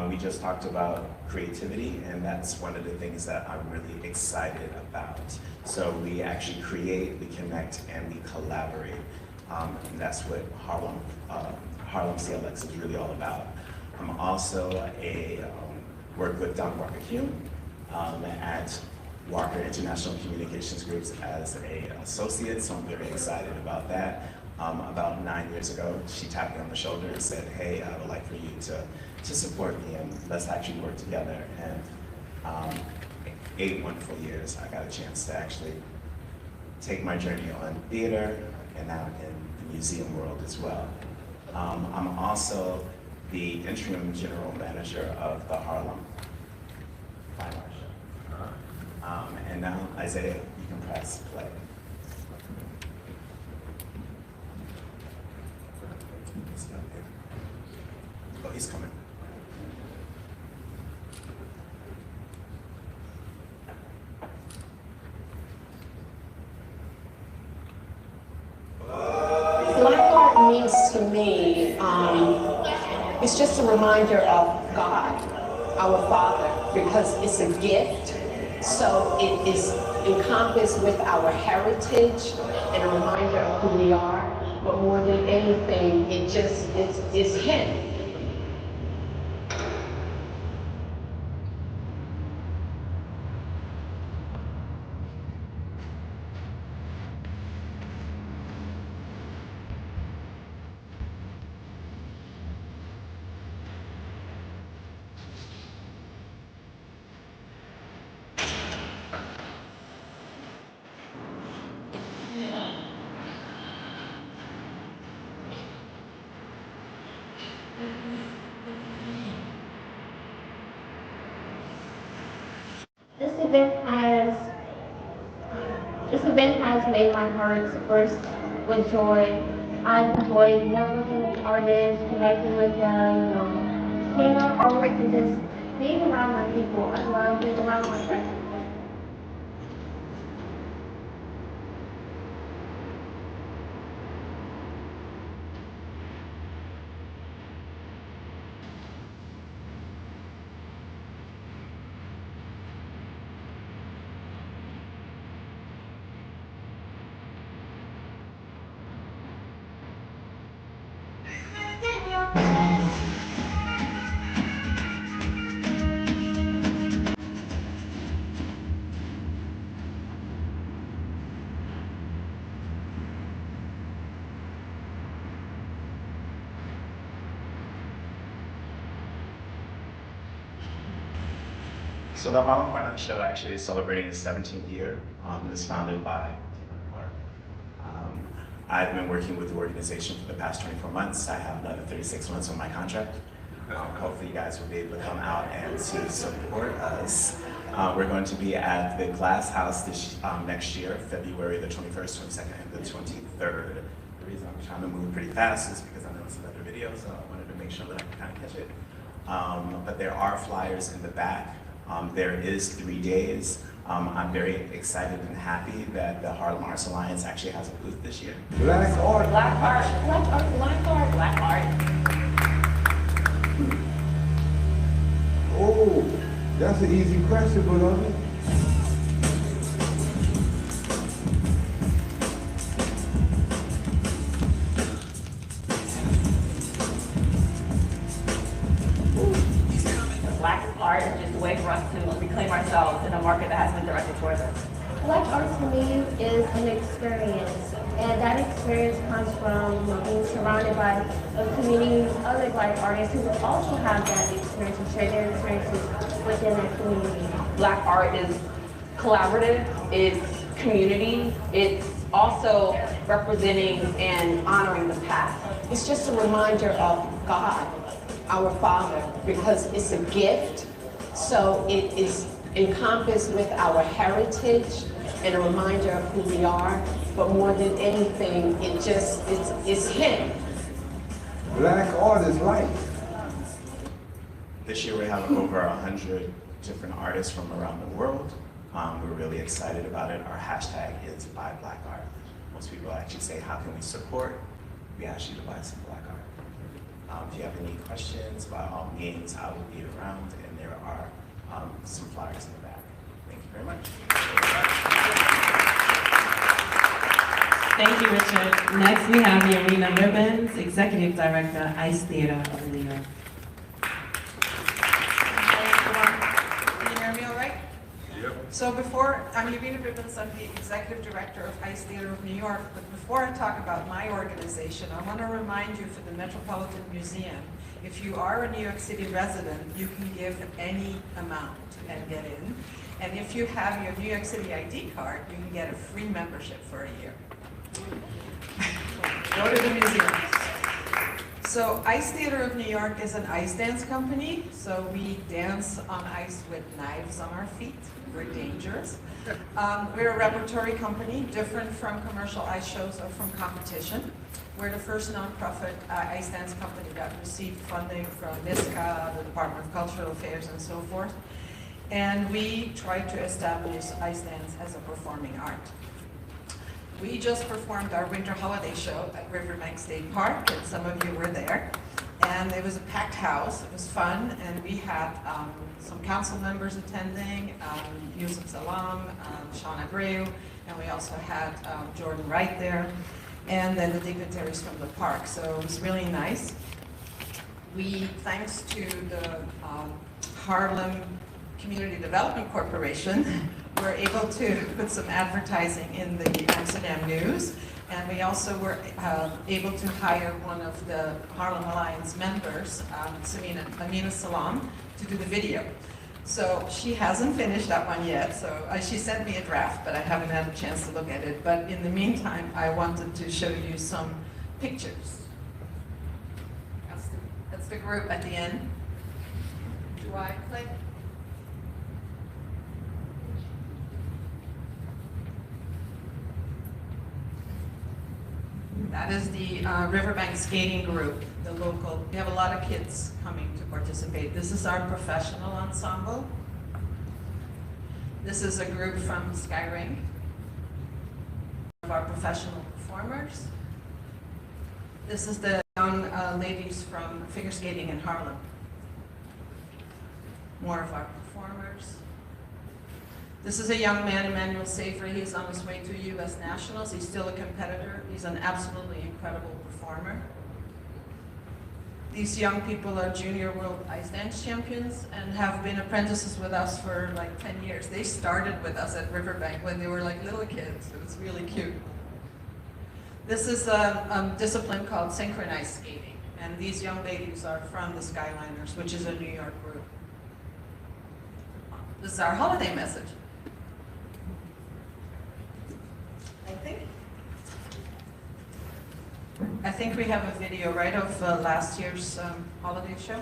We just talked about creativity, and that's one of the things that I'm really excited about. So we actually create, we connect, and we collaborate. And that's what Harlem CLX is really all about. I'm also work with Don Walker Hume at Walker International Communications Groups as an associate, so I'm very excited about that. About 9 years ago, she tapped me on the shoulder and said, hey, I would like for you to support me and let's actually work together. And 8 wonderful years, I got a chance to actually take my journey on theater and now in the museum world as well. I'm also the interim general manager of the Harlem Fine Art Show. And now, Isaiah, you can press play. Oh, he's coming. Black art means to me, it's just a reminder of God, our Father, because it's a gift. So it is encompassed with our heritage and a reminder of who we are. But more than anything, it's Him. This event has made my heart burst with joy. I've enjoyed networking with artists, connecting with them, seeing our artwork and just being around my people. I love being around my friends. So the Harlem Arts Show actually is celebrating its 17th year. It was founded by I've been working with the organization for the past 24 months. I have another 36 months on my contract. Hopefully you guys will be able to come out and to support us. We're going to be at the Glass House next year, February the 21st, 22nd, and the 23rd. The reason I'm trying to move pretty fast is because I know it's another video, so I wanted to make sure that I can kind of catch it. But there are flyers in the back. There is 3 days. I'm very excited and happy that the Harlem Arts Alliance actually has a booth this year. Black art. Black art. Black art. Black art. Black art. Oh, that's an easy question, beloved. Black art is just a way for us to reclaim ourselves in a market that has been directed towards us. Black art to me is an experience, and that experience comes from being surrounded by a community of other Black artists who also have that experience and share their experiences within that community. Black art is collaborative, it's community, it's also representing and honoring the past. It's just a reminder of God, our Father, because it's a gift, so it is encompassed with our heritage and a reminder of who we are, but more than anything, it's Him. Black art is life. This year we have over 100 different artists from around the world. We're really excited about it. Our hashtag is Buy Black Art. Most people actually say, how can we support? We ask you to buy some Black art. If you have any questions, by all means, I will be around, and there are some flyers in the back. Thank you very much. Thank you, Richard. Next, we have Yarina Ribbons, Executive Director, Ice Theater of New York. Can you hear me all right? Yep. So I'm Yarina Ribbons, I'm the Executive Director of Ice Theater of New York, but before I talk about my organization, I want to remind you for the Metropolitan Museum, if you are a New York City resident, you can give any amount and get in. And if you have your New York City ID card, you can get a free membership for a year. Go to the museum. So Ice Theater of New York is an ice dance company. So we dance on ice with knives on our feet. We're dangerous. We're a repertory company, different from commercial ice shows or from competition. We're the first nonprofit ice dance company that received funding from DEC, the Department of Cultural Affairs, and so forth. And we try to establish ice dance as a performing art. We just performed our winter holiday show at Riverbank State Park, and some of you were there. And it was a packed house, it was fun, and we had some council members attending, Yusuf Salam, Shauna Abreu, and we also had Jordan Wright there, and then the dignitaries from the park, so it was really nice. We, thanks to the Harlem Community Development Corporation, we're able to put some advertising in the Amsterdam News, and we also were able to hire one of the Harlem Alliance members, Amina Salam, to do the video. So she hasn't finished that one yet, so she sent me a draft, but I haven't had a chance to look at it. But in the meantime, I wanted to show you some pictures. That's the group at the end. Do I click? That is the Riverbank Skating Group, the local. We have a lot of kids coming to participate. This is our professional ensemble. This is a group from Skyring, of our professional performers. This is the young ladies from figure skating in Harlem. More of our performers. This is a young man, Emmanuel Savory. He's on his way to U.S. Nationals. He's still a competitor. He's an absolutely incredible performer. These young people are junior world ice dance champions and have been apprentices with us for like 10 years. They started with us at Riverbank when they were like little kids. It was really cute. This is a discipline called synchronized skating. And these young ladies are from the Skyliners, which is a New York group. This is our holiday message. I think we have a video, right, of last year's holiday show.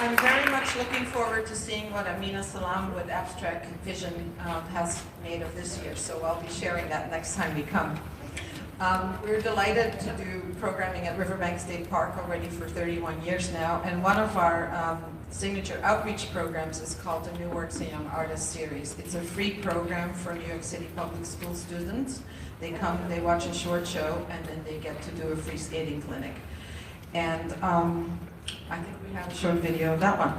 I'm very much looking forward to seeing what Amina Salam with Abstract Vision has made of this year, so I'll be sharing that next time we come. We're delighted to do programming at Riverbank State Park already for 31 years now, and one of our signature outreach programs is called the New Works and Young Artists Series. It's a free program for New York City public school students. They come, they watch a short show, and then they get to do a free skating clinic. And I think we have a short video of that one.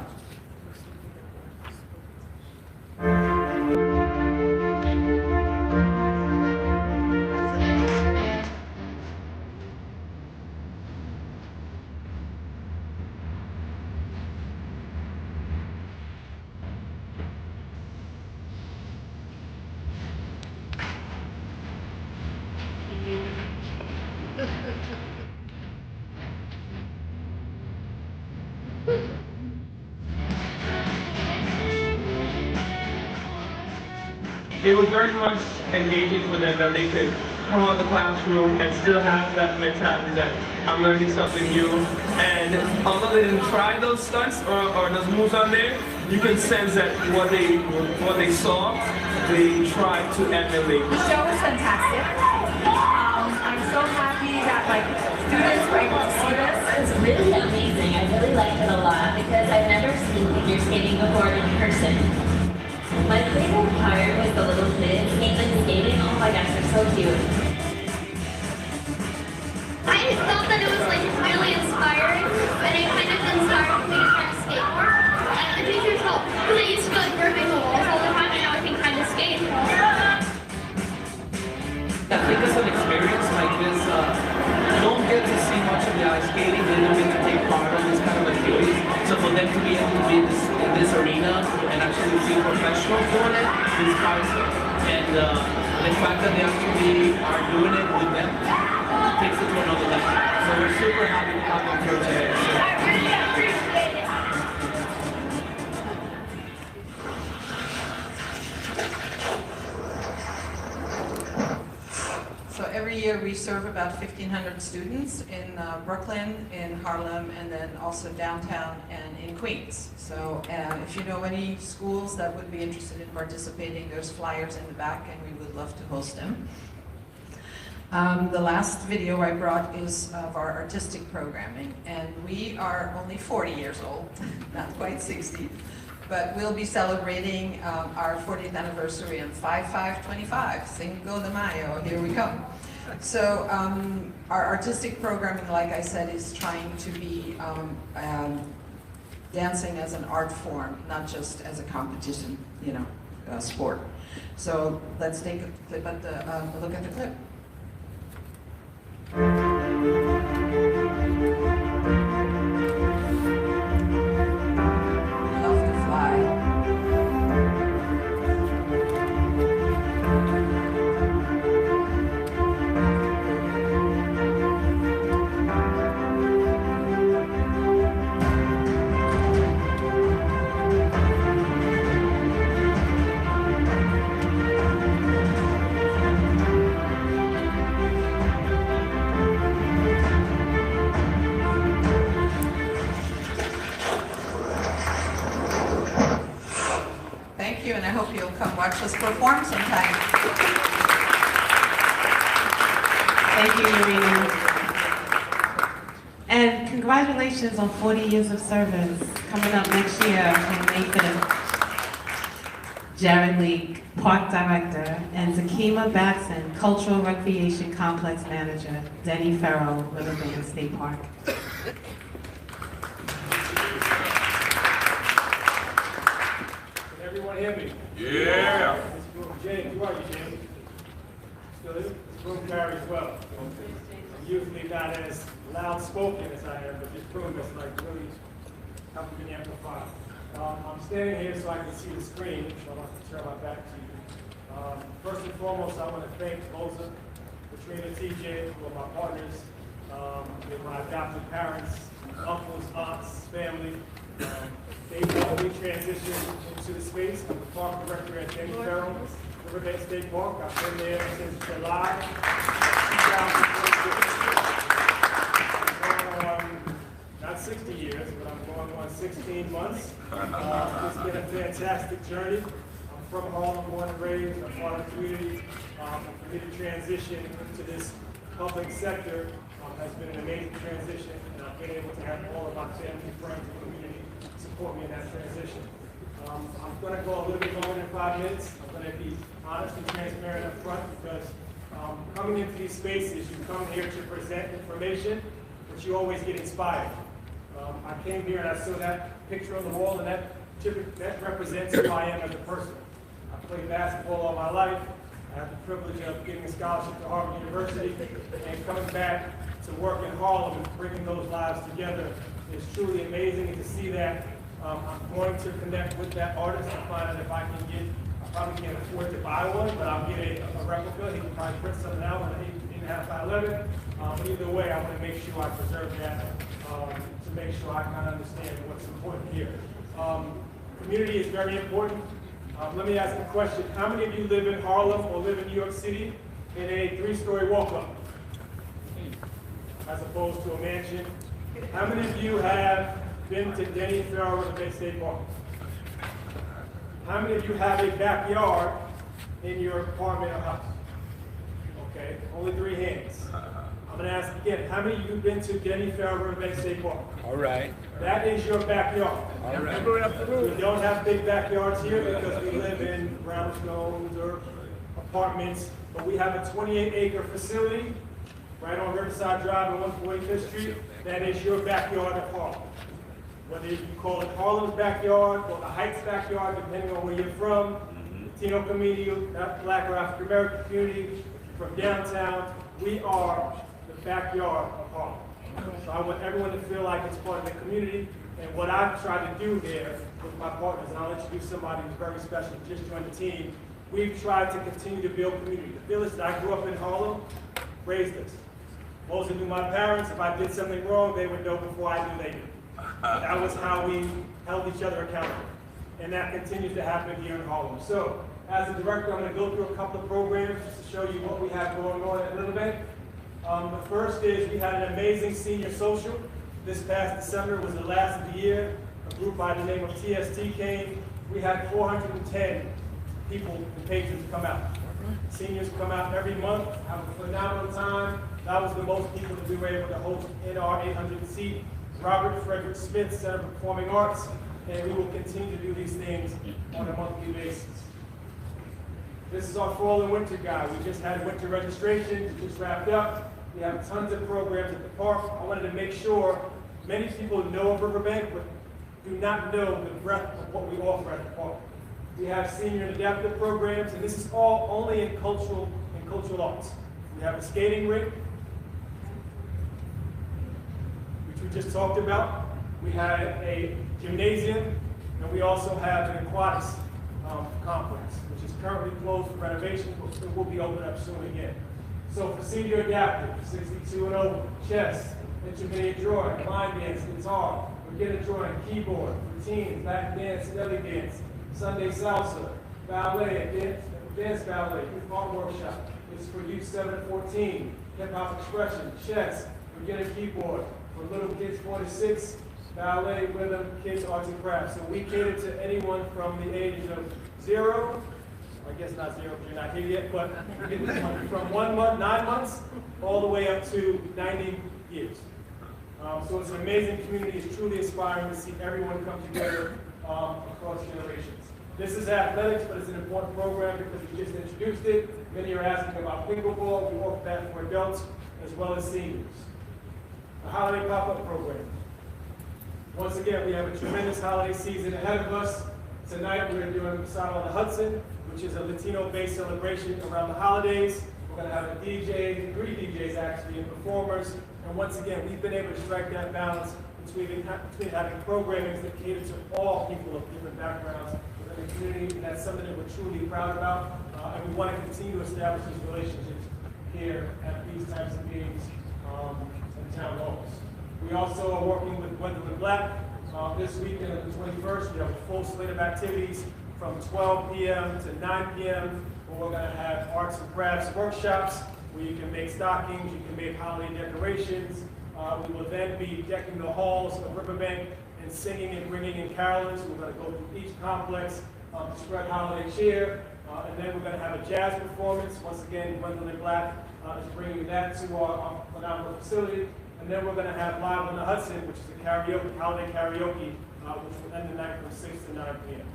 It was very much engaging for them that they could come out of the classroom and still have that mentality that I'm learning something new. And although they didn't try those stunts or those moves on there, you can sense that what they saw, they tried to emulate. The show was fantastic. I'm so happy that students were able to see this. It was really amazing. I really liked it a lot because I've never seen figure skating before in person. My favorite part was the little kids came and skating. Oh my gosh, they're so cute. I thought that it was really inspiring, and it kind of inspired me to try to skate more. And the teachers helped, because I used to burping the walls all the time, and now I can kind of skate. I think it's an experience like this. You don't get to see much of the ice skating. They don't get to take part in this kind of activities. So for them to be able to be in this arena and actually see professionals doing it inspires them. And the fact that they actually are doing it with them takes it to another level. So we're super happy to have them here today. So every year we serve about 1,500 students in Brooklyn, in Harlem, and then also downtown and in Queens. So if you know any schools that would be interested in participating, there's flyers in the back and we would love to host them. The last video I brought is of our artistic programming, and we are only 40 years old, not quite 60. But we'll be celebrating our 40th anniversary on 5/5/25, Cinco de Mayo, here we come. So our artistic programming, like I said, is trying to be dancing as an art form, not just as a competition, sport. So let's take a clip at a look at the clip. Thank you, and I hope you'll come watch us perform sometime. Thank you, Irina. And congratulations on 40 years of service coming up next year on May 5th. Jared Leak, Park Director, and Zakima Batson, Cultural Recreation Complex Manager, Denny Farrell, Riverbank State Park. Can everyone hear me? Yeah. This room, James, who are you, James? Still is? This room carries well. I'm usually not as loud spoken as I am, but this room is like really helping me amplify. I'm standing here so I can see the screen, so I want to turn my back to you. First and foremost, I want to thank Voza, Katrina, TJ, who are my partners, with my adopted parents, uncles, aunts, family. They helped me transition into the space. I'm the park director at Denny Farrell, Riverbank State Park. I've been there since July 2006. Not 60 years, but I'm going on 16 months. It's been a fantastic journey. I'm from Harlem, born and raised. I'm part of the community. For me to transition into this public sector has been an amazing transition, and I've been able to have all of my family, friends, and community support me in that transition. I'm going to go a little bit longer than 5 minutes. I'm going to be honest and transparent up front because coming into these spaces, you come here to present information, but you always get inspired. I came here and I saw that picture on the wall, and that represents who I am as a person. I played basketball all my life. I had the privilege of getting a scholarship to Harvard University, and coming back to work in Harlem and bringing those lives together is truly amazing. And to see that, I'm going to connect with that artist and find out if I can get, I probably can't afford to buy one, but I'll get a replica. He can probably print something out with an 8.5 by 11. But either way, I want to make sure I preserve that to make sure I kind of understand what's important here. Community is very important. Let me ask a question. How many of you live in Harlem or live in New York City in a 3-story walk-up, as opposed to a mansion? How many of you have been to Denny Farrell Riverbank State Park? How many of you have a backyard in your apartment or house? Okay, only 3 hands. I'm going to ask again, how many of you have been to Denny Farrell Riverbank State Park? All right. That is your backyard. All right. We don't have big backyards here because we live in brownstones or apartments, but we have a 28-acre facility right on Riverside Drive and 145th Street. That is your backyard of Harlem. Whether you call it Harlem's backyard or the Heights backyard, depending on where you're from, Latino community, Black or African American community, from downtown, we are the backyard of Harlem. So I want everyone to feel like it's part of the community. And what I've tried to do here with my partners, and I'll introduce somebody who's very special, just joined the team, we've tried to continue to build community. The village that I grew up in Harlem raised us. Most of my parents, if I did something wrong, they would know before I knew they knew. That was how we held each other accountable. And that continues to happen here in Harlem. So, as a director, I'm going to go through a couple of programs just to show you what we have going on at Little Bank. The first is we had an amazing senior social. This past December was the last of the year. A group by the name of TST came. We had 410 people and patrons come out. Seniors come out every month, have a phenomenal time. That was the most people that we were able to host in our 800-seat Robert Frederick Smith Center for Performing Arts, and we will continue to do these things on a monthly basis. This is our fall and winter guide. We just had winter registration, just wrapped up. We have tons of programs at the park. I wanted to make sure many people know of Riverbank, but do not know the breadth of what we offer at the park. We have senior and adaptive programs, and this is all only in cultural arts. We have a skating rink, which we just talked about. We have a gymnasium, and we also have an aquatics complex, which is currently closed for renovation, but will be open up soon again. So for senior adaptive, 62 and over, chess, intermediate drawing, line dance, guitar, beginner drawing, keyboard, routines, Latin dance, belly dance, Sunday salsa, ballet, dance ballet, youth art workshop. It's for youth 7 to 14, hip hop expression, chess, beginner keyboard, for little kids 4 to 6, ballet, rhythm, kids, arts and crafts. So we cater to anyone from the age of 0, I guess not 0 because you're not here yet, but from 1 month, 9 months, all the way up to 90 years. So it's an amazing community. It's truly inspiring to see everyone come together across generations. This is athletics, but it's an important program because we just introduced it. Many are asking about pickleball. We offer that for adults as well as seniors. A holiday pop-up program. Once again, we have a tremendous holiday season ahead of us. Tonight, we're doing Pasado on the Hudson, which is a Latino-based celebration around the holidays. We're going to have a DJ, 3 DJs actually, and performers. And once again, we've been able to strike that balance between having programming that cater to all people of different backgrounds within the community, and that's something that we're truly proud about. And we want to continue to establish these relationships here at these types of meetings in town halls. We also are working with Gwendolyn Black. This weekend on the 21st, we have a full slate of activities from 12 p.m. to 9 p.m. where we're going to have arts and crafts workshops where you can make stockings, you can make holiday decorations. We will then be decking the halls of Riverbank and singing and bringing in carolers. We're going to go through each complex to spread holiday cheer. And then we're going to have a jazz performance. Once again, Gwendolyn Black is bringing that to our phenomenal facility. And then we're going to have Live on the Hudson, which is a karaoke, holiday karaoke, which will end the night from 6 to 9 p.m.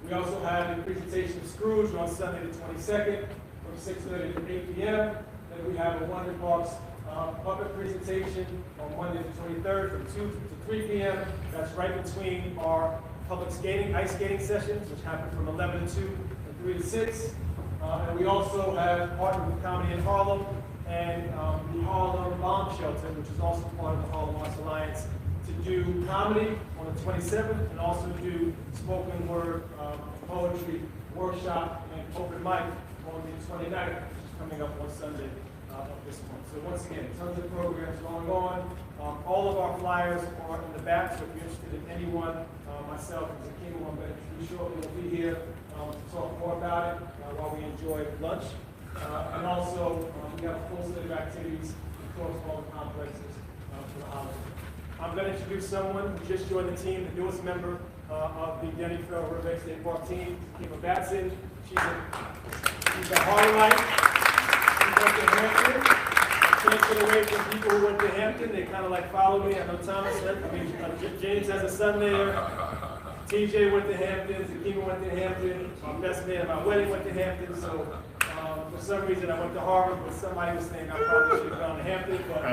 We also have a presentation of Scrooge on Sunday the 22nd from 6:30 to 8 p.m. Then we have a Wonder Parks puppet presentation on Monday the 23rd from 2 to 3 p.m. That's right between our public skating, ice skating sessions, which happen from 11 to 2 and 3 to 6. And we also have partnered with Comedy in Harlem and the Harlem Bomb Shelter, which is also part of the Harlem Arts Alliance, to do comedy on the 27th and also do spoken word poetry workshop and open mic on the 29th, which is coming up on Sunday of this month. So once again, tons of programs going on. All of our flyers are in the back, so if you're interested in anyone, myself and Zakimu, I'm going to introduce shortly, will be here to talk more about it while we enjoy lunch. And also, we have a full set of activities across all the complexes for the holiday. I'm going to introduce someone who just joined the team, the newest member of the Denny Farrell Riverbank State Park team, Kima Batson. She's a Harlemite. She went to Hampton. I can't get away from people who went to Hampton. They kind of like follow me. I know Thomas, James has a son there. TJ went to Hampton. Zakima went to Hampton. My best man at my wedding went to Hampton. So for some reason I went to Harvard, but somebody was saying I probably should have gone to Hampton. But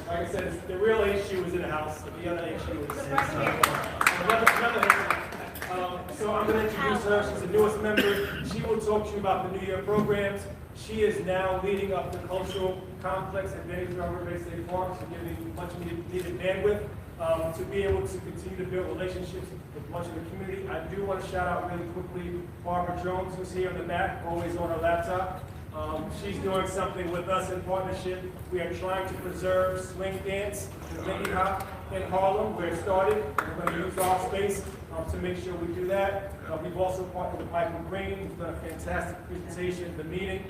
like I said, the real issue is in the house. The other issue is another so I'm going to introduce her. She's the newest member. She will talk to you about the New Year programs. She is now leading up the cultural complex at Denny Farrell Riverbank State Park, so giving much needed bandwidth to be able to continue to build relationships with much of the community. I do want to shout out really quickly Barbara Jones, who's here in the back, always on her laptop. She's doing something with us in partnership. We are trying to preserve swing dance, the Lindy Hop in Harlem, where it started. We're going to use our space to make sure we do that. We've also partnered with Michael Green, who's done a fantastic presentation at the meeting.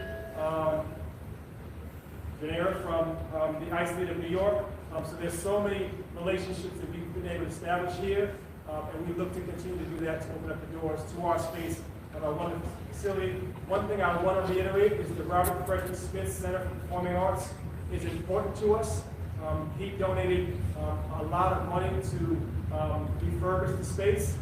Janera from the Ice State of New York. So there's so many relationships that we've been able to establish here, and we look to continue to do that to open up the doors to our space of our wonderful facility. One thing I want to reiterate is the Robert Frederick Smith Center for Performing Arts is important to us. He donated a lot of money to refurbish the space.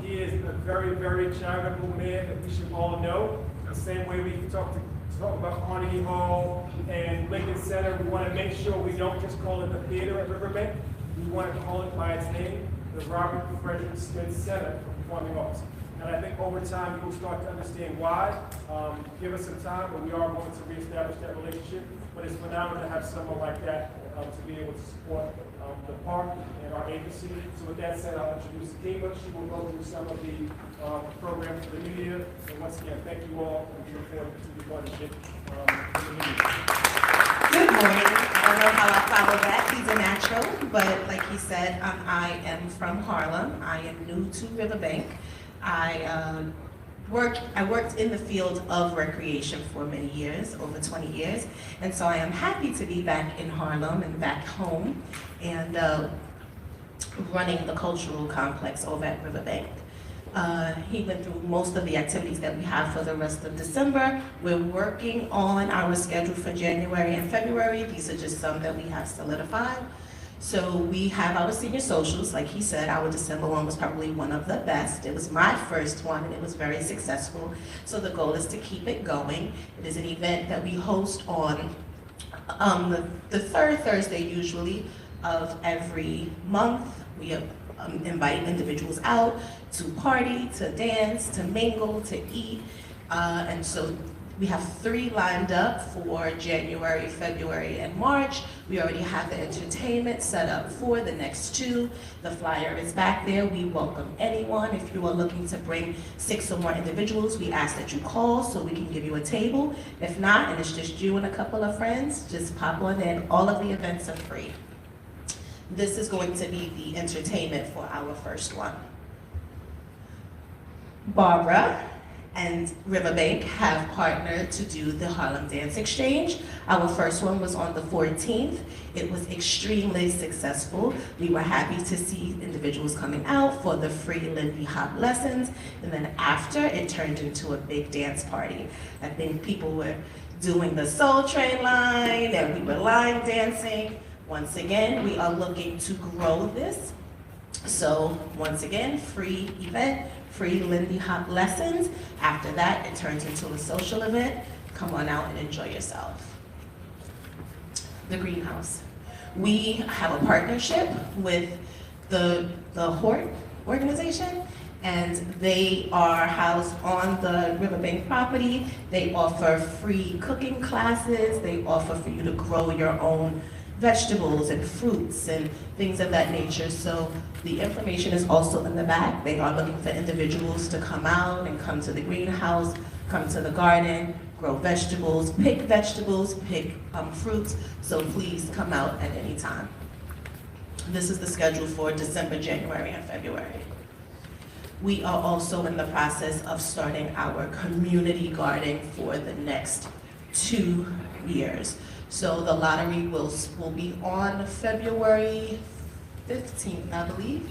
He is a very, very charitable man that we should all know. The same way we talk about Carnegie Hall and Lincoln Center, we want to make sure we don't just call it the theater at Riverbank. We want to call it by its name, the Robert Frederick Smith Center for Performing Arts. And I think over time you'll start to understand why. Give us some time, but we are going to reestablish that relationship. But it's phenomenal to have someone like that to be able to support the park and our agency. So with that said, I'll introduce Kima. She will go through some of the programs for the new year. And once again, thank you all, and we look forward to the partnership for the new year. Good morning. I don't know how I follow that. He's a natural, but like he said, I am from Harlem. I am new to Riverbank. I I worked in the field of recreation for many years, over 20 years, and so I am happy to be back in Harlem and back home and running the cultural complex over at Riverbank. He went through most of the activities that we have for the rest of December. We're working on our schedule for January and February. These are just some that we have solidified. So we have our senior socials. Like he said, our December one was probably one of the best. It was my first one and it was very successful. So the goal is to keep it going. It is an event that we host on the third Thursday usually of every month. We invite individuals out to party, to dance, to mingle, to eat. And so we have 3 lined up for January, February, and March. We already have the entertainment set up for the next 2. The flyer is back there. We welcome anyone. If you are looking to bring 6 or more individuals, we ask that you call so we can give you a table. If not, and it's just you and a couple of friends, just pop on in. All of the events are free. This is going to be the entertainment for our first one. Barbara and Riverbank have partnered to do the Harlem Dance Exchange. Our first one was on the 14th. It was extremely successful. We were happy to see individuals coming out for the free Lindy Hop lessons, and then after, it turned into a big dance party. I think people were doing the Soul Train line, and we were line dancing. Once again, we are looking to grow this. So once again, free event, free Lindy Hop lessons. After that, it turns into a social event. Come on out and enjoy yourself. The greenhouse. We have a partnership with the Hort organization, and they are housed on the Riverbank property. They offer free cooking classes. They offer for you to grow your own vegetables and fruits and things of that nature. So the information is also in the back. They are looking for individuals to come out and come to the greenhouse, come to the garden, grow vegetables, pick fruits. So please come out at any time. This is the schedule for December, January, and February. We are also in the process of starting our community garden for the next 2 years. So the lottery will be on February 15th, I believe.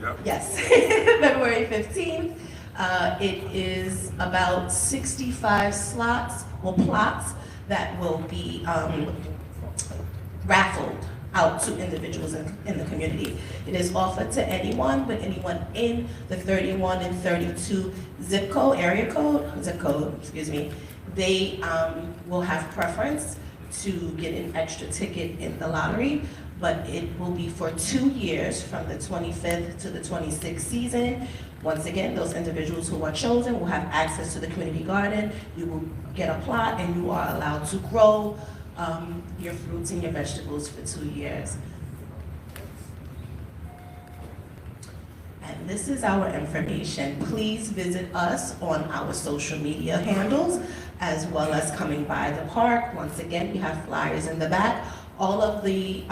Yep. Yes, February 15th. It is about 65 slots or plots that will be raffled out to individuals in the community. It is offered to anyone, but anyone in the 31 and 32 zip code, excuse me, they will have preference to get an extra ticket in the lottery, but it will be for 2 years from the 25th to the 26th season. Once again, those individuals who are chosen will have access to the community garden. You will get a plot and you are allowed to grow your fruits and your vegetables for 2 years. And this is our information. Please visit us on our social media handles, as well as coming by the park. Once again, we have flyers in the back. All of the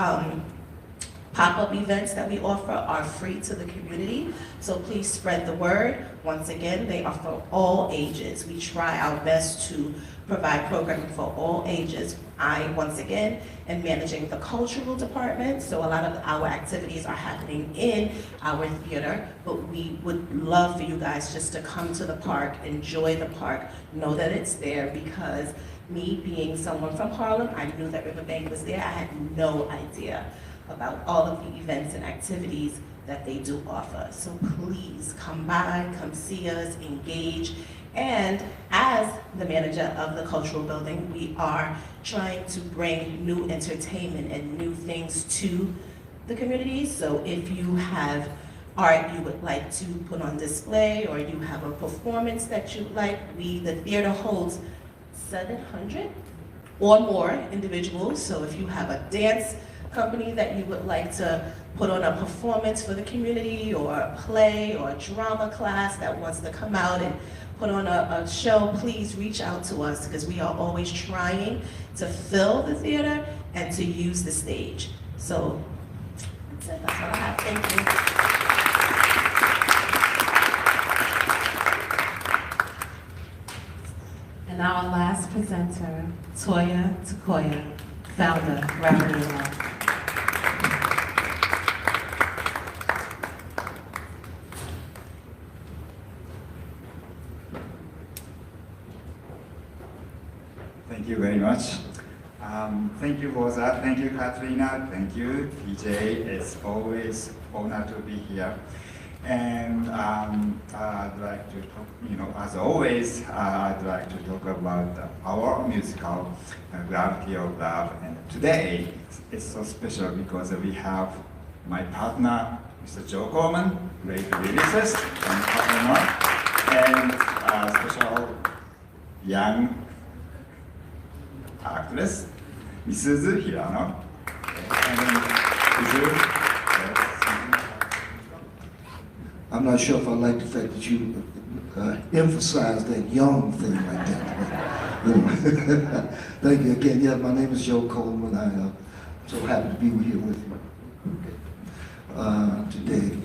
pop-up events that we offer are free to the community, so please spread the word. Once again, they are for all ages. We try our best to provide programming for all ages. I, once again, am managing the cultural department, so a lot of our activities are happening in our theater, but we would love for you guys just to come to the park, enjoy the park, know that it's there, because me being someone from Harlem, I knew that Riverbank was there. I had no idea about all of the events and activities that they do offer. So please come by, come see us, engage. And as the manager of the cultural building, we are trying to bring new entertainment and new things to the community. So if you have art you would like to put on display, or you have a performance that you'd like, the theater holds 700 or more individuals. So if you have a dance company that you would like to put on a performance for the community, or a play or a drama class that wants to come out and put on a show, please reach out to us, because we are always trying to fill the theater and to use the stage. So that's it, that's all I have. Thank you. center, Toya Takoya, founder, Gravity of Love. Thank you very much. Thank you, Voza. Thank you, Katrina. Thank you, PJ. It's always honor to be here. And I'd like to talk, as always, I'd like to talk about our musical, Gravity of Love. And today, it's so special because we have my partner, Mr. Joe Coleman, great lyricist and performer, and a special young actress, Mrs. Hirano. I'm not sure if I like the fact that you emphasize that young thing like that. But, you know. Thank you again. Yeah, my name is Joe Coleman. I'm so happy to be here with you today.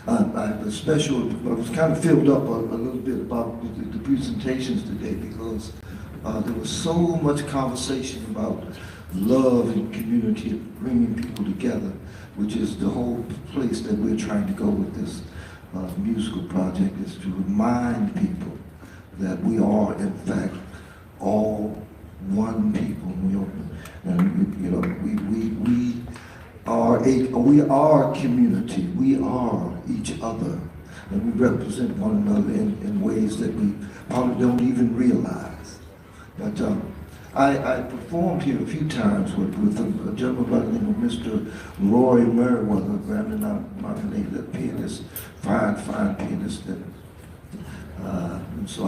I was special, I was kind of filled up a little bit about the presentations today because there was so much conversation about love and community, bringing people together, which is the whole place that we're trying to go with this musical project, is to remind people that we are, in fact, all one people. And you know, we are community. We are each other, and we represent one another in ways that we probably don't even realize. But I performed here a few times with a gentleman by the name of Mr. Roy Merriweather, Grammy-nominated pianist, fine pianist. And so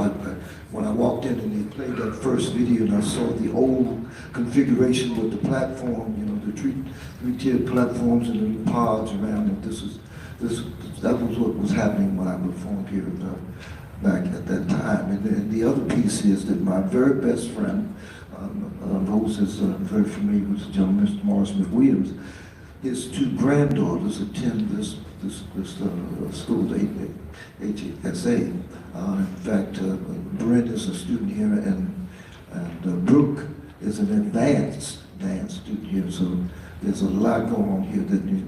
when I walked in and they played that first video and I saw the old configuration with the platform, you know, the three-tiered platforms and the pods around it, that was what was happening when I performed here back at that time. And the other piece is that my very best friend, Rose is very familiar with the gentleman, Mr. Morris McWilliams. His two granddaughters attend this school, the HAA. In fact, Brent is a student here, and Brooke is an advanced dance student here. So there's a lot going on here that we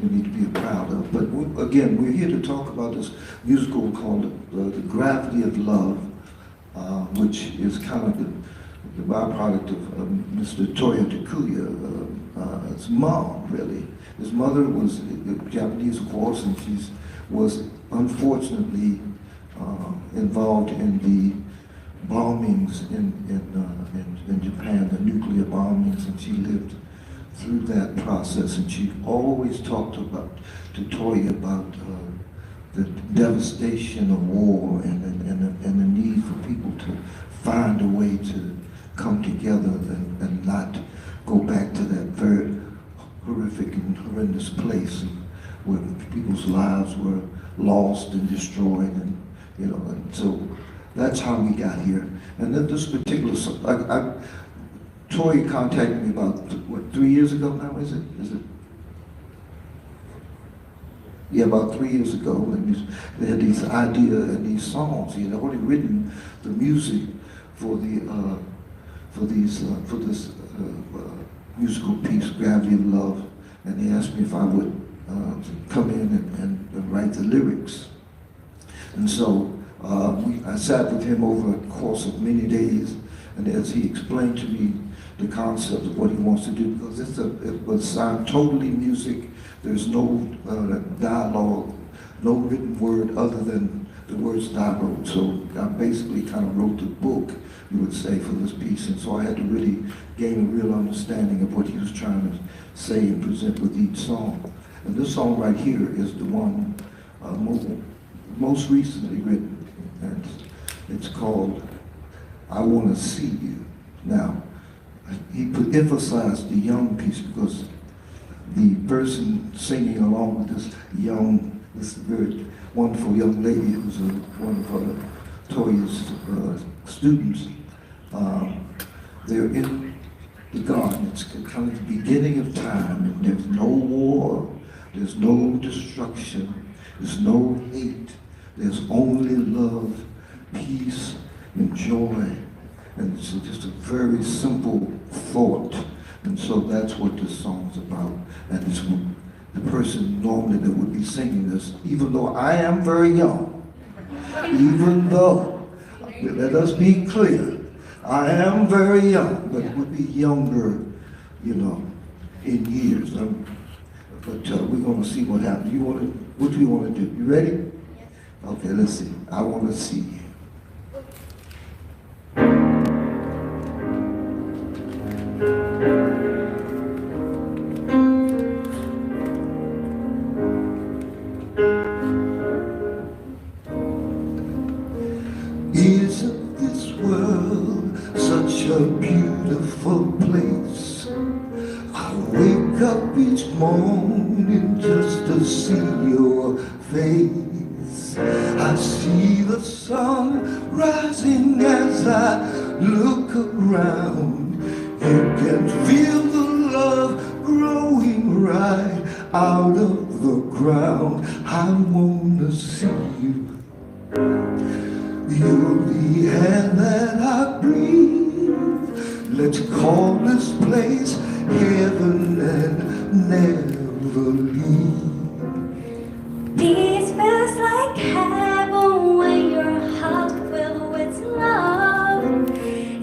need to be proud of. But again, we're here to talk about this musical called The Gravity of Love, which is kind of the byproduct of Mr. Toya Takoya, his mom, really. His mother was Japanese, of course, and she was unfortunately involved in the bombings in Japan, the nuclear bombings, and she lived through that process. And she always talked to Toya about the devastation of war and the need for people to find a way to come together and not go back to that very horrific and horrendous place where people's lives were lost and destroyed, and you know, and so that's how we got here. And then this particular, Toya contacted me about, what, 3 years ago now, is it? Yeah, about 3 years ago, and they had these ideas and these songs. He had already written the music for this musical piece, Gravity of Love, and they asked me if I would come in and write the lyrics. And so I sat with him over a course of many days, and as he explained to me the concept of what he wants to do, because it was sound totally music. There's no dialogue, no written word other than the words that I wrote. So I basically kind of wrote the book, you would say, for this piece. And so I had to really gain a real understanding of what he was trying to say and present with each song. And this song right here is the one most recently written, and it's called I Want to See You. Now, he emphasized the young piece because the person singing along with this very wonderful young lady who's one of Toya's students, they're in the garden. It's kind of the beginning of time, and there's no war, there's no destruction, there's no hate, there's only love, peace, and joy And it's just a very simple thought. And so that's what this song's about. And it's the person normally that would be singing this, even though I am very young, even though, let us be clear, I am very young, but would be younger, you know, in years. But we're going to see what happens. What do you want to do? You ready? Okay, let's see. I want to see you. Isn't this world such a beautiful place? I wake up each morning just to see your face. I see the sun rising as I look around. You can feel the love growing right out of the ground. I wanna see you. You're the air that I breathe. Let's call this place heaven and never leave. This feels like heaven when your heart filled with love.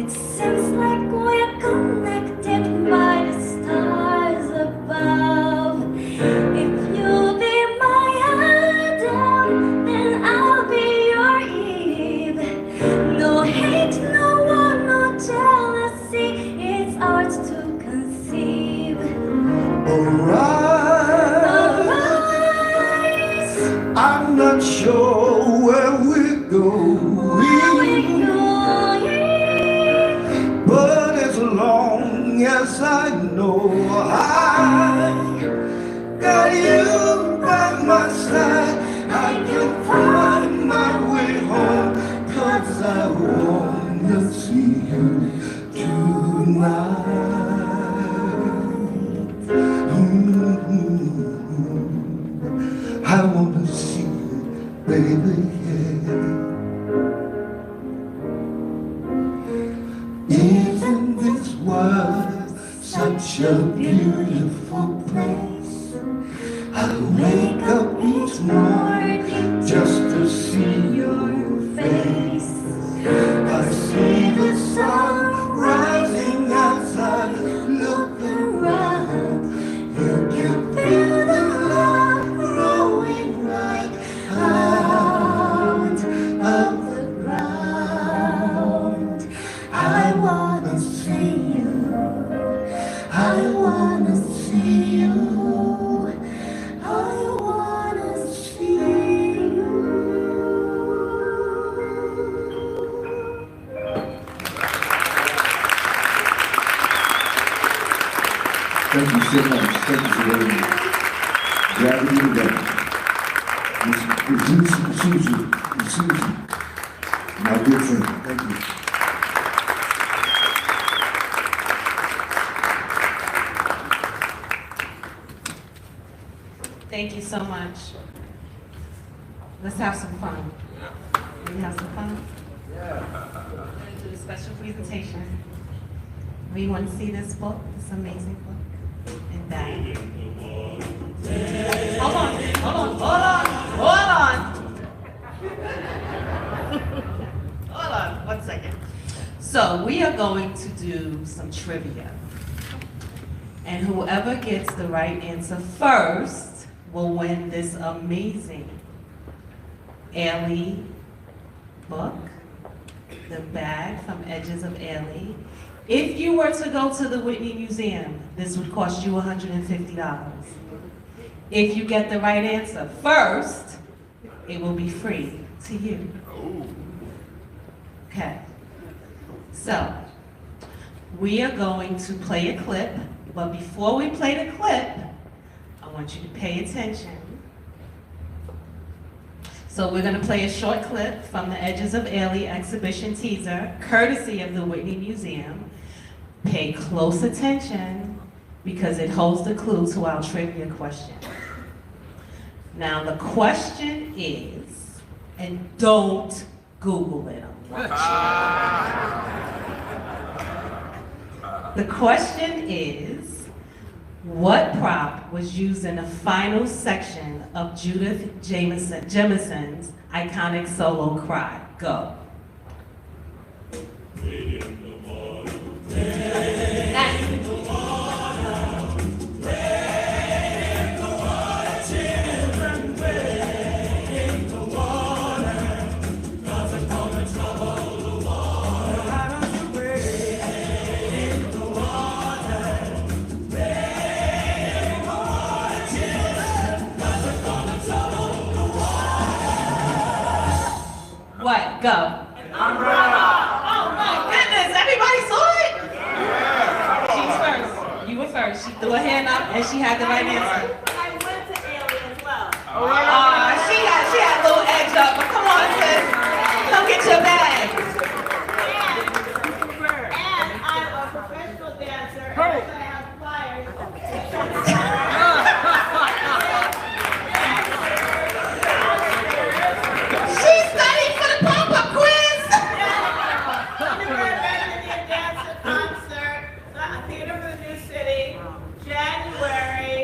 It seems like we're connected by the stars above. If you'll be my Adam, then I'll be your Eve. No hate, no war, no jealousy, it's ours to conceive. Alright. I'm not sure where we're going, but as long as I know I got you by my side, I can find my way home, 'cause I wanna see you tonight. I wanna see you, baby, yeah. Isn't this world such a beautiful place? I wake up each morning just to see your face. I see the sun rising as I look around. You can feel the love growing right out of the ground. I wanna see you. I wanna see you. I wanna see you. Thank you so much. Thank you very much. Glad to be together. Susie, my good friend. Thank you. Thank you so much. Let's have some fun. Can we have some fun? Yeah. We're going to do a special presentation. We want to see this book, this amazing book. And that. Hold on, 1 second. So we are going to do some trivia. And whoever gets the right answer first will win this amazing Ailey book, the bag from Edges of Ailey. If you were to go to the Whitney Museum, this would cost you $150. If you get the right answer first, it will be free to you. Okay. So, we are going to play a clip, but before we play the clip, I want you to pay attention. So we're going to play a short clip from the Edges of Ailey exhibition teaser, courtesy of the Whitney Museum. Pay close attention because it holds the clue to our trivia question. Now the question is, and don't Google it, I'm watching. The question is, what prop was used in the final section of Judith Jamison's iconic solo cry? Go. What? Go. Oh my goodness, everybody saw it? She's first. You were first. She threw her hand up and she had the right answer. I went to Alien as well. She had a little edge up, but come on, sis. Come get your bag. And I'm a professional dancer. And I have flyers. She studied for the pop-up quiz. Indian Dancer Concert, Theater for the New City, January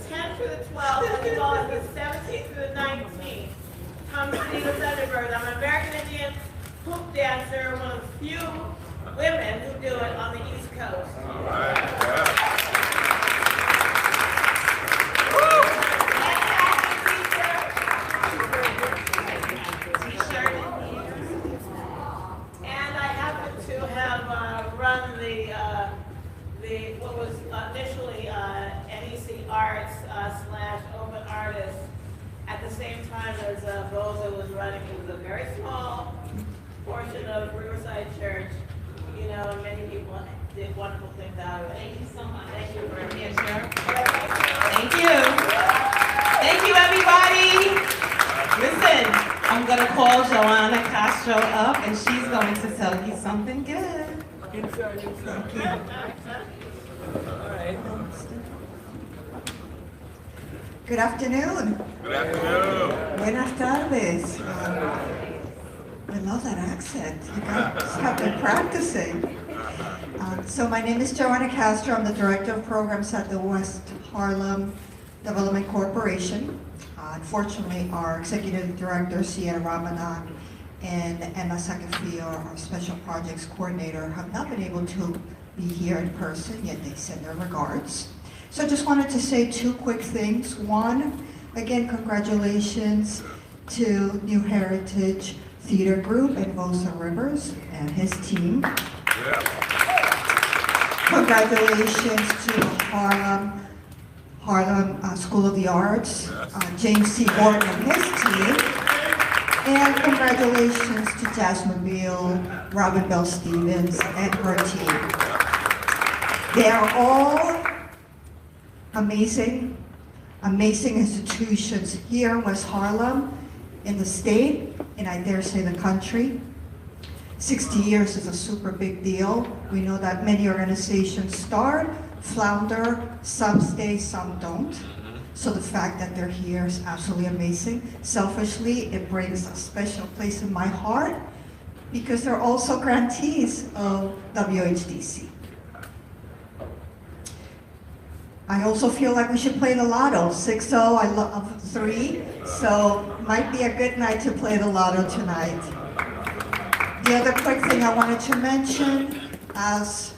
10th through the 12th, as well as the 17th through the 19th. Come see the Thunderbird. I'm an American Indian hoop dancer, one of the few women who do it on the East Coast. And I happen to have run what was initially NEC Arts / Open Artists at the same time as Voza was running. It was a very small portion of Riverside Church, you know, and many people did wonderful things out of it. Thank you so much. Thank you for being here. Thank you. Thank you, everybody. Listen, I'm going to call Joanna Castro up, and she's going to tell you something good. Thank you. Good afternoon. Good afternoon. Buenas tardes. I love that accent. You guys have been practicing. So my name is Joanna Castro. I'm the Director of Programs at the West Harlem Development Corporation. Unfortunately, our Executive Director, Sierra Ramadan, and Emma Sakafio, our Special Projects Coordinator, have not been able to be here in person, yet they send their regards. So I just wanted to say two quick things. One, again, congratulations to New Heritage Theater Group and Voza Rivers and his team. Congratulations to Harlem School of the Arts, James C. Gordon and his team. And congratulations to Jasmine Beal, Robin Bell Stevens, and her team. They are all amazing institutions here in West Harlem, in the state, and I dare say the country. 60 years is a super big deal. We know that many organizations start, flounder, some stay, some don't. So the fact that they're here is absolutely amazing. Selfishly, it brings a special place in my heart because they're also grantees of WHDC. I also feel like we should play the lotto, 6-0, I love 3, so might be a good night to play the lotto tonight. The other quick thing I wanted to mention, as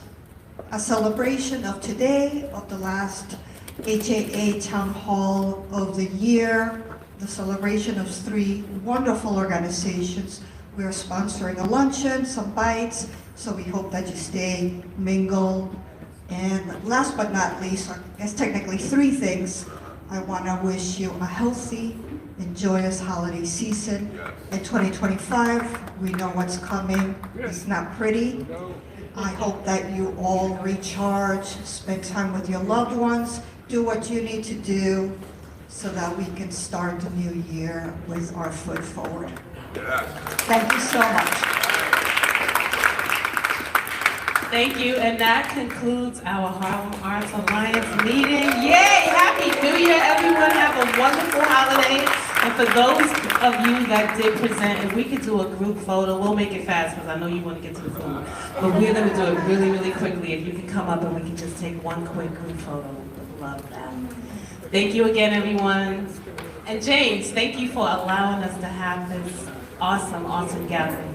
a celebration of today, of the last HAA Town Hall of the year, the celebration of 3 wonderful organizations. We are sponsoring a luncheon, some bites, so we hope that you stay, mingle, and last but not least, I guess technically 3 things. I want to wish you a healthy and joyous holiday season. In 2025, we know what's coming. It's not pretty. I hope that you all recharge, spend time with your loved ones, do what you need to do so that we can start the new year with our foot forward. Thank you so much. Thank you, and that concludes our Harlem Arts Alliance meeting. Yay! Happy New Year, everyone. Have a wonderful holiday. And for those of you that did present, if we could do a group photo, we'll make it fast because I know you want to get to the food. But we're going to do it really, really quickly. If you can come up and we can just take one quick group photo. Love that. Thank you again, everyone. And James, thank you for allowing us to have this awesome, awesome gathering.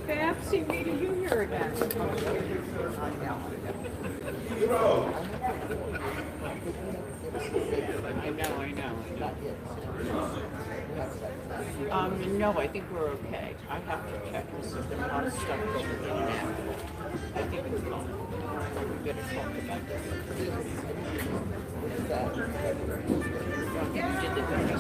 Fancy meeting you here again. No, I think we're okay. I have to check and see if there's a lot of stuff going in and out. I think it's fine. We better talk about that. You did the 1 day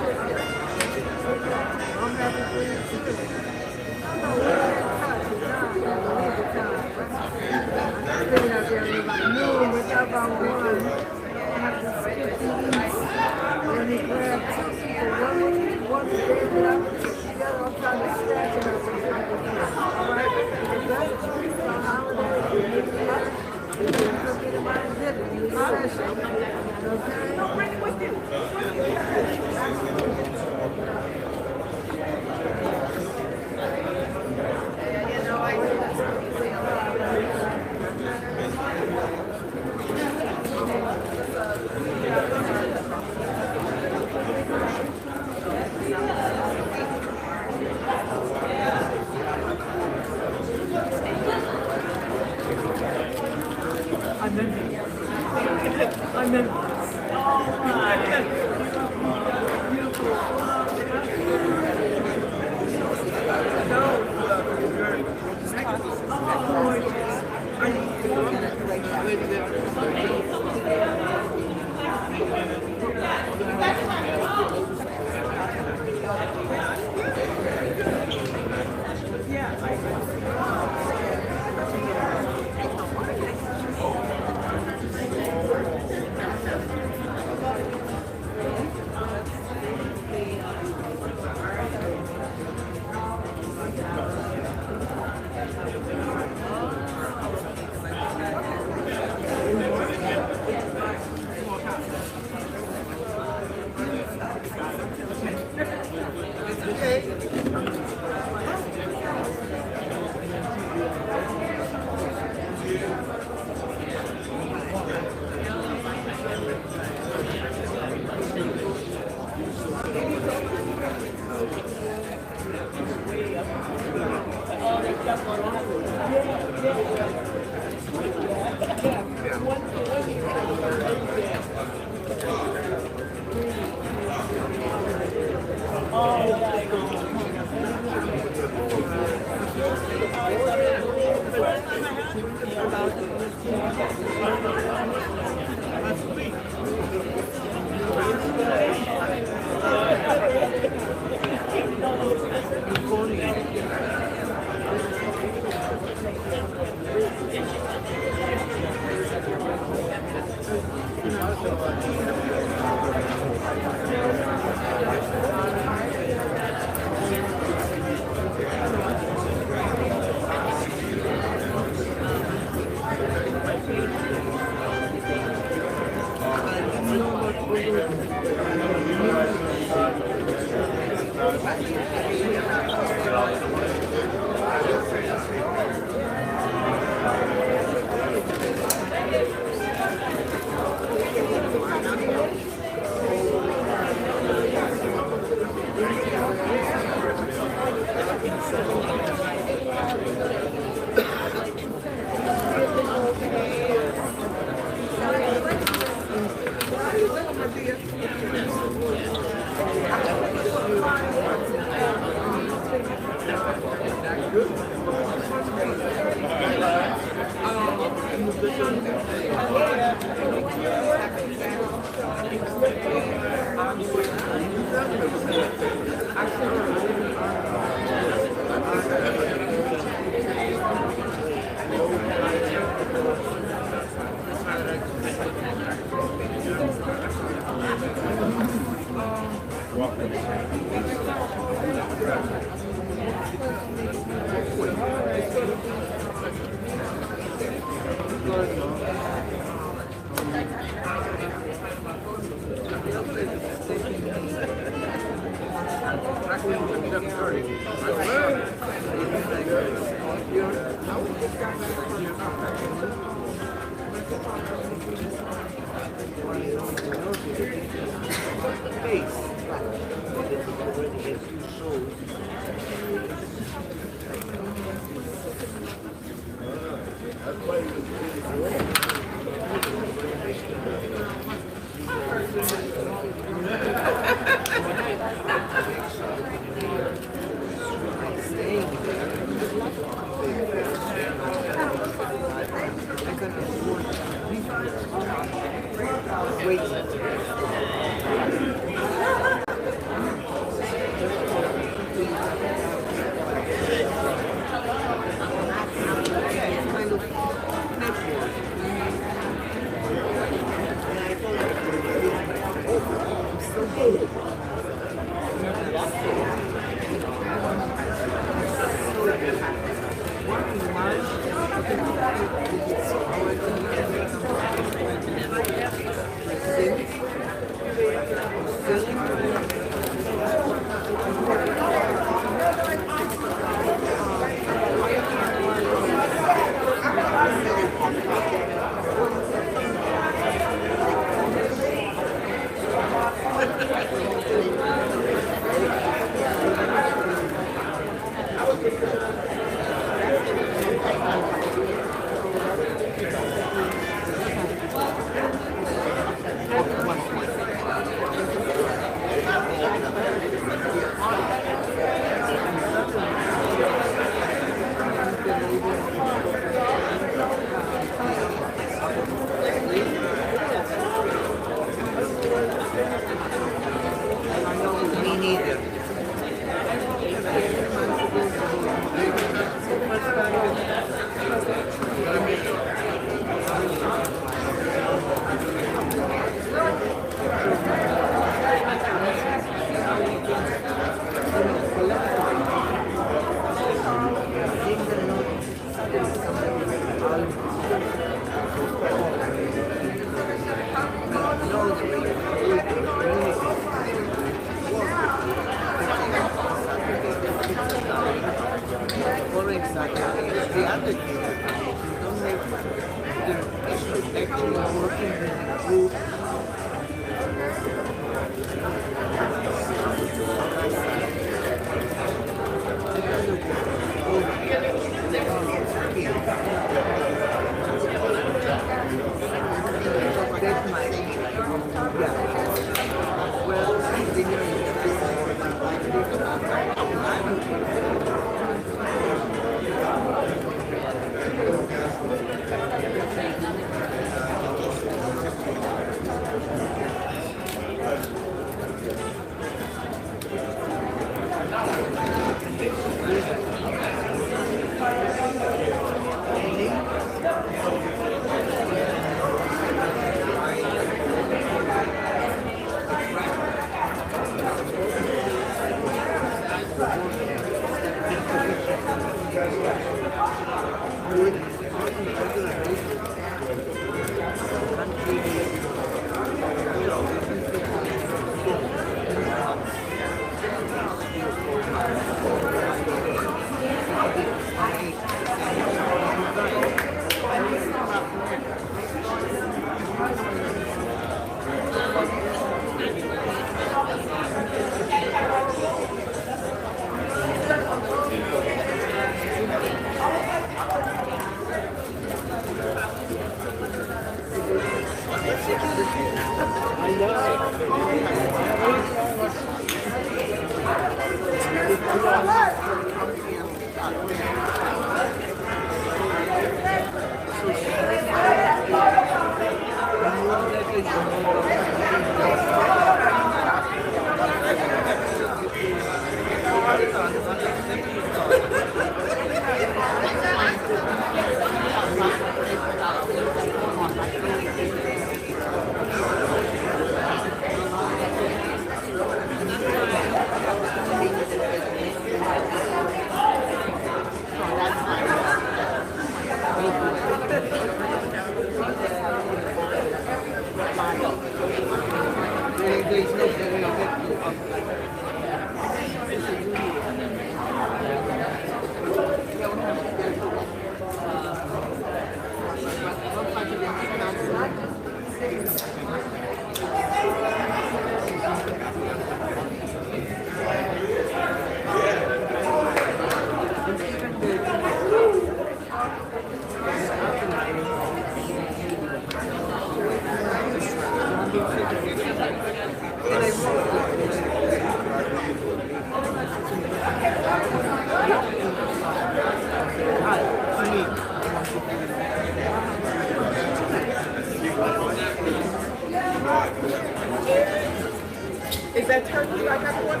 Is that turkey? I got one.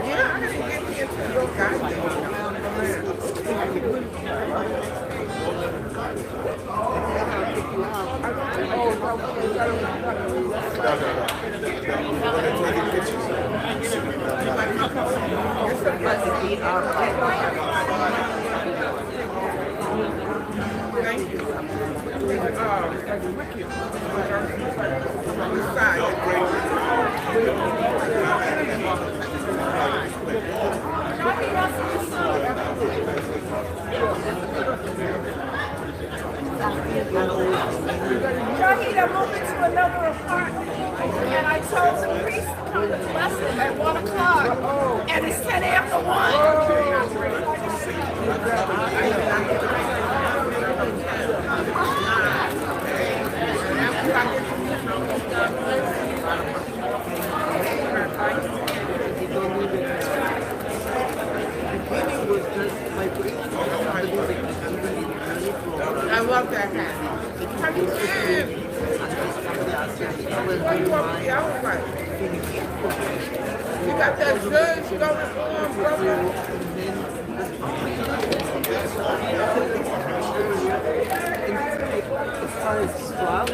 Yeah, I gotta get here to your Thank you. Shahid, I'm moving to another apartment, and I told the priest to come to bless it at 1 o'clock, and it's 10 after I love that hat. How do you feel? What do you want with the outfit? You got that good going on, brother? As far as swab,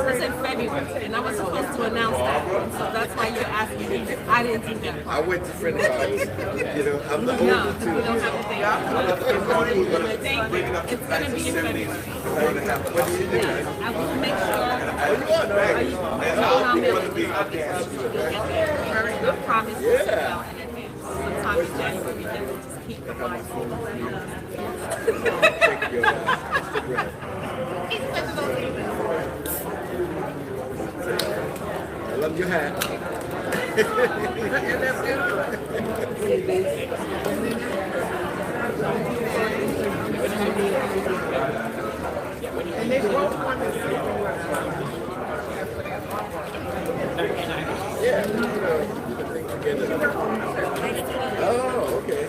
It's in February, and I was supposed to announce that, so that's why you're asking me. I didn't do that. I went to friend of ours. You know, I'm the older No, too. you don't have to think. It's going to be in February. What do you do? I will make sure. Very good promise to sit down in advance. Sometime in January, then we'll just keep the flights. I love your hat. And they both want to see Yeah, oh, okay.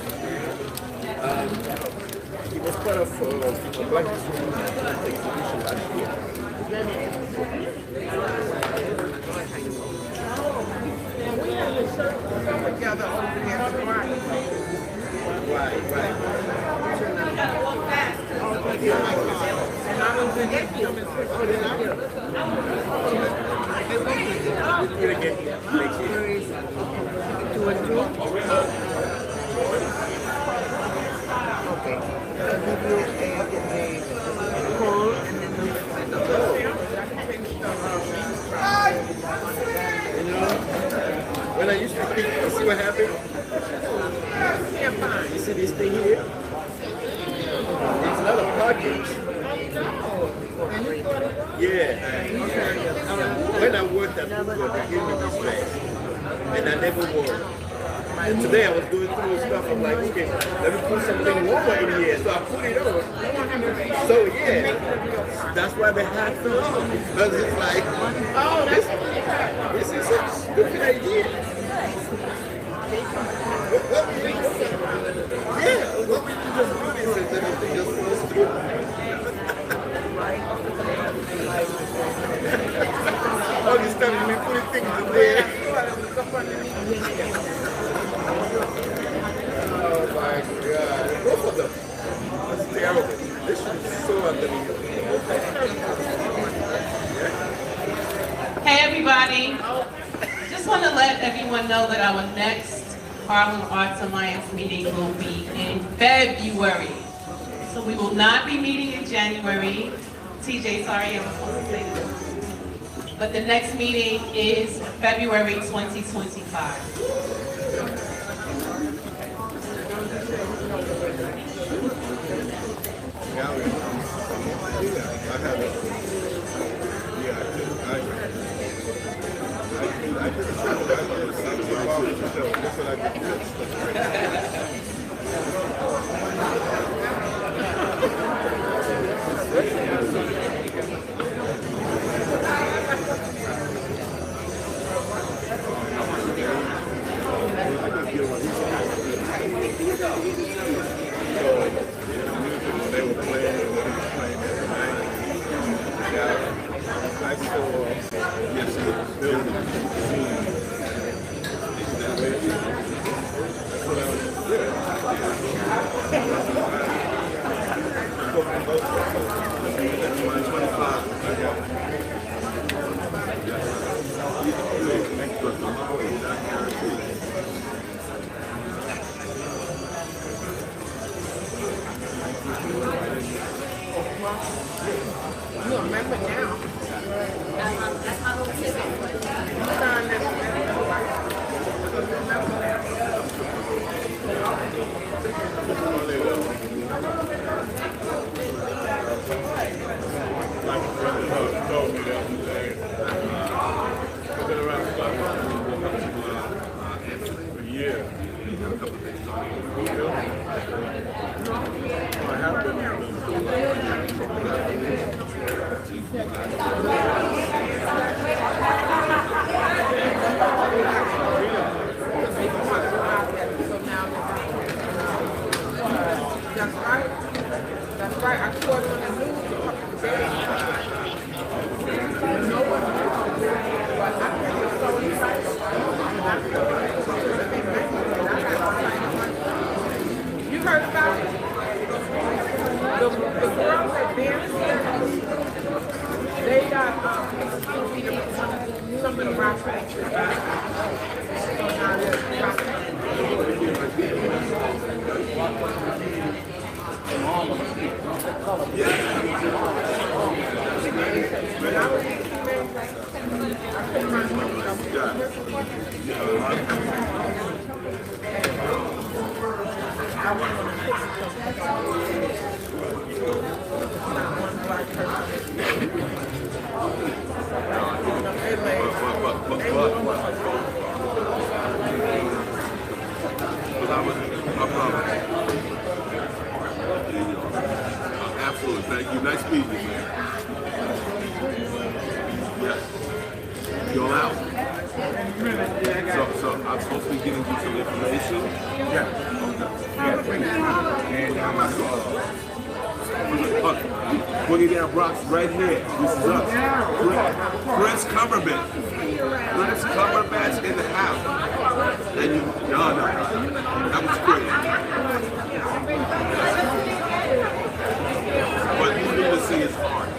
He was part of a Black History exhibition last year. we had a show together over here tomorrow. Right. I gotta walk fast. And I was in that film and when I used to speak, you see what happened? You see this thing here? It's not a package. Yeah. When I worked at Google, they gave me this bag. And I never wore it. And today I was going through stuff. I'm like, okay, let me put something warmer in here. So I put it on. So yeah, that's why they had to on. Because it's like, oh, this is a stupid idea. Yeah, what we can just do this and then everything just goes through. All this time we put things in there. Oh my God. Both of them. That's terrible. This is so unbelievable. Hey everybody. Just want to let everyone know that our next Harlem Arts Alliance meeting will be in February. So we will not be meeting in January. TJ, sorry, I was supposed to say this. But the next meeting is February 2025. you remember now. That's my little That's right. right, I saw it on the news a couple of days ago. No one knows, but I think it's so exciting. You heard about it? The girls that dance here, they got some of the rock factory. So now they're rock Absolutely, thank you. Nice meeting you, man. Yes. You all out? So I'm supposed to be giving you some information? Yeah. And Boogie Down Bronx right here. This is us. Chris Cumberbatch. Chris Cumberbatch in the house. And you, no. That was great. But you need to see his heart.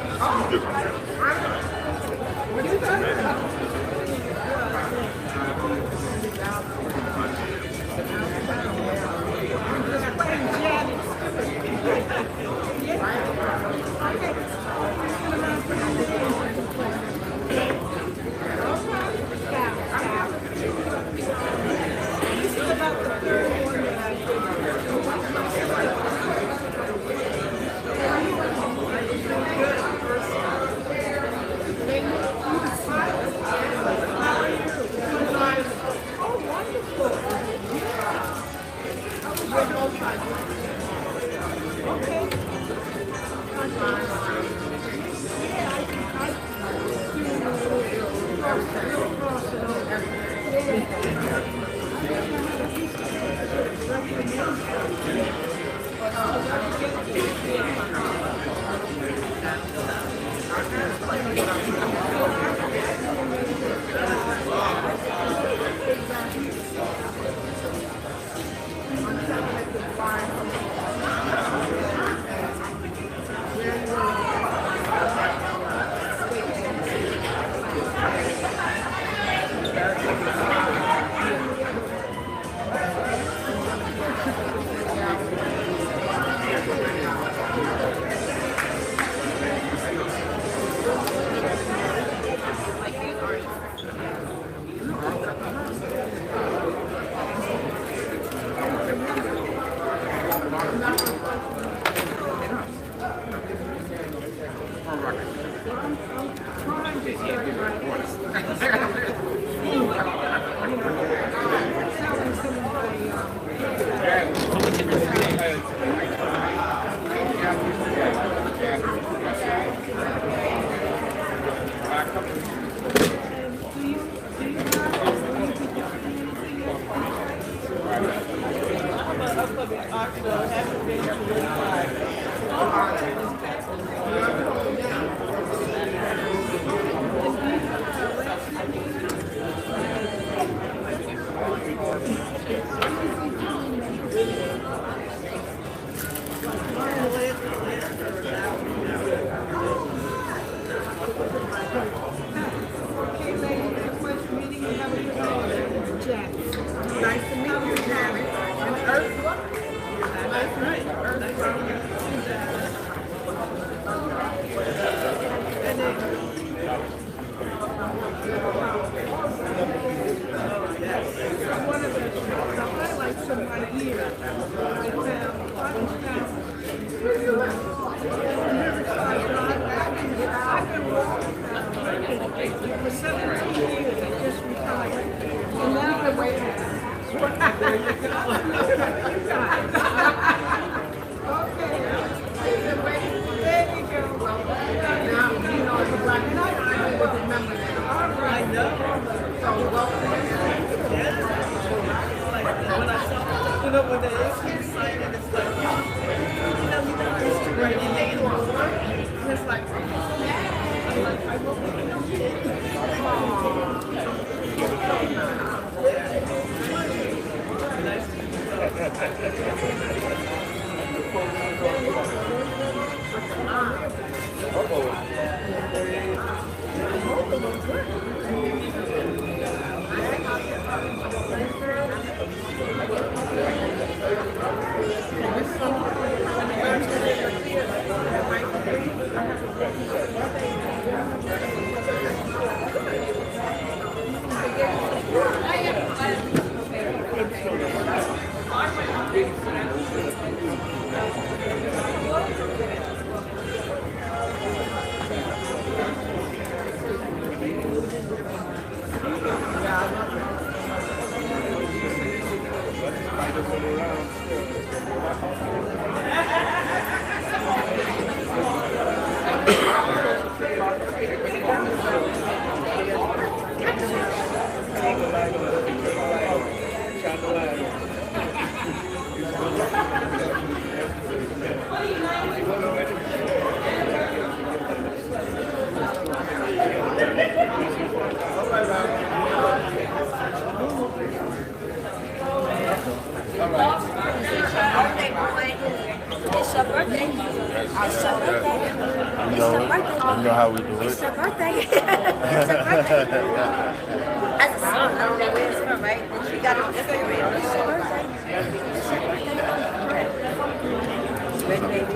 When they excited, it's like, you know, It's your birthday. It's your birthday. You know how we do it. It's your birthday. It's your birthday. That's a song. I don't know where it's from, right? You got it. It's your birthday. Ready, baby?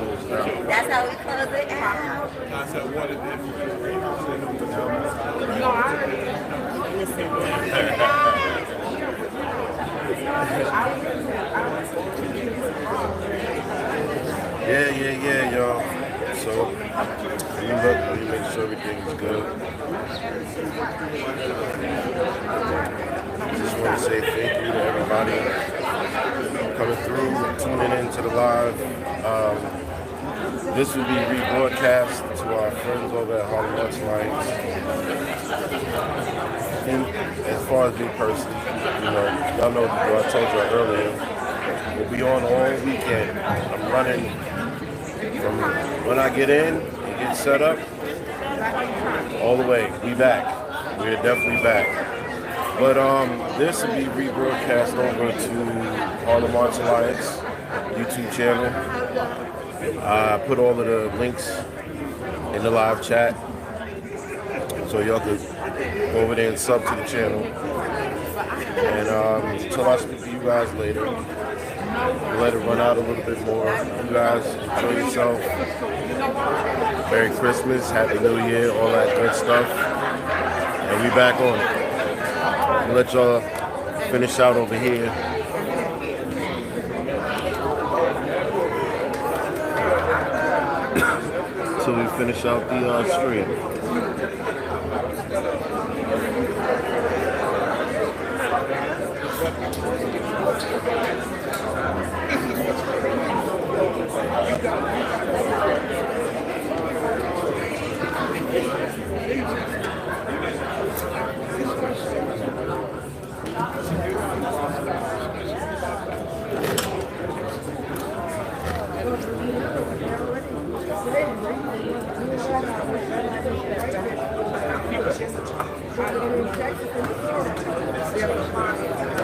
That's how we close it out. That's how what it is. No, I already. Yeah, y'all. So, we look, we make sure everything's good. Just want to say thank you to everybody coming through, tuning into the live. This will be rebroadcast to our friends over at Harlem Arts Alliance. And as far as me personally, y'all know, I told you earlier, we'll be on all weekend. I'm running from when I get in and get set up, all the way. We back. We're definitely back. But this will be rebroadcast over to Harlem Arts Alliance YouTube channel. I put all of the links in the live chat, so y'all could go over there and sub to the channel. And until I speak to you guys later, let it run out a little bit more. You guys enjoy yourself. Merry Christmas, Happy New Year, all that good stuff. And we back on it. I'll let y'all finish out over here. So we finish out the stream. Texas.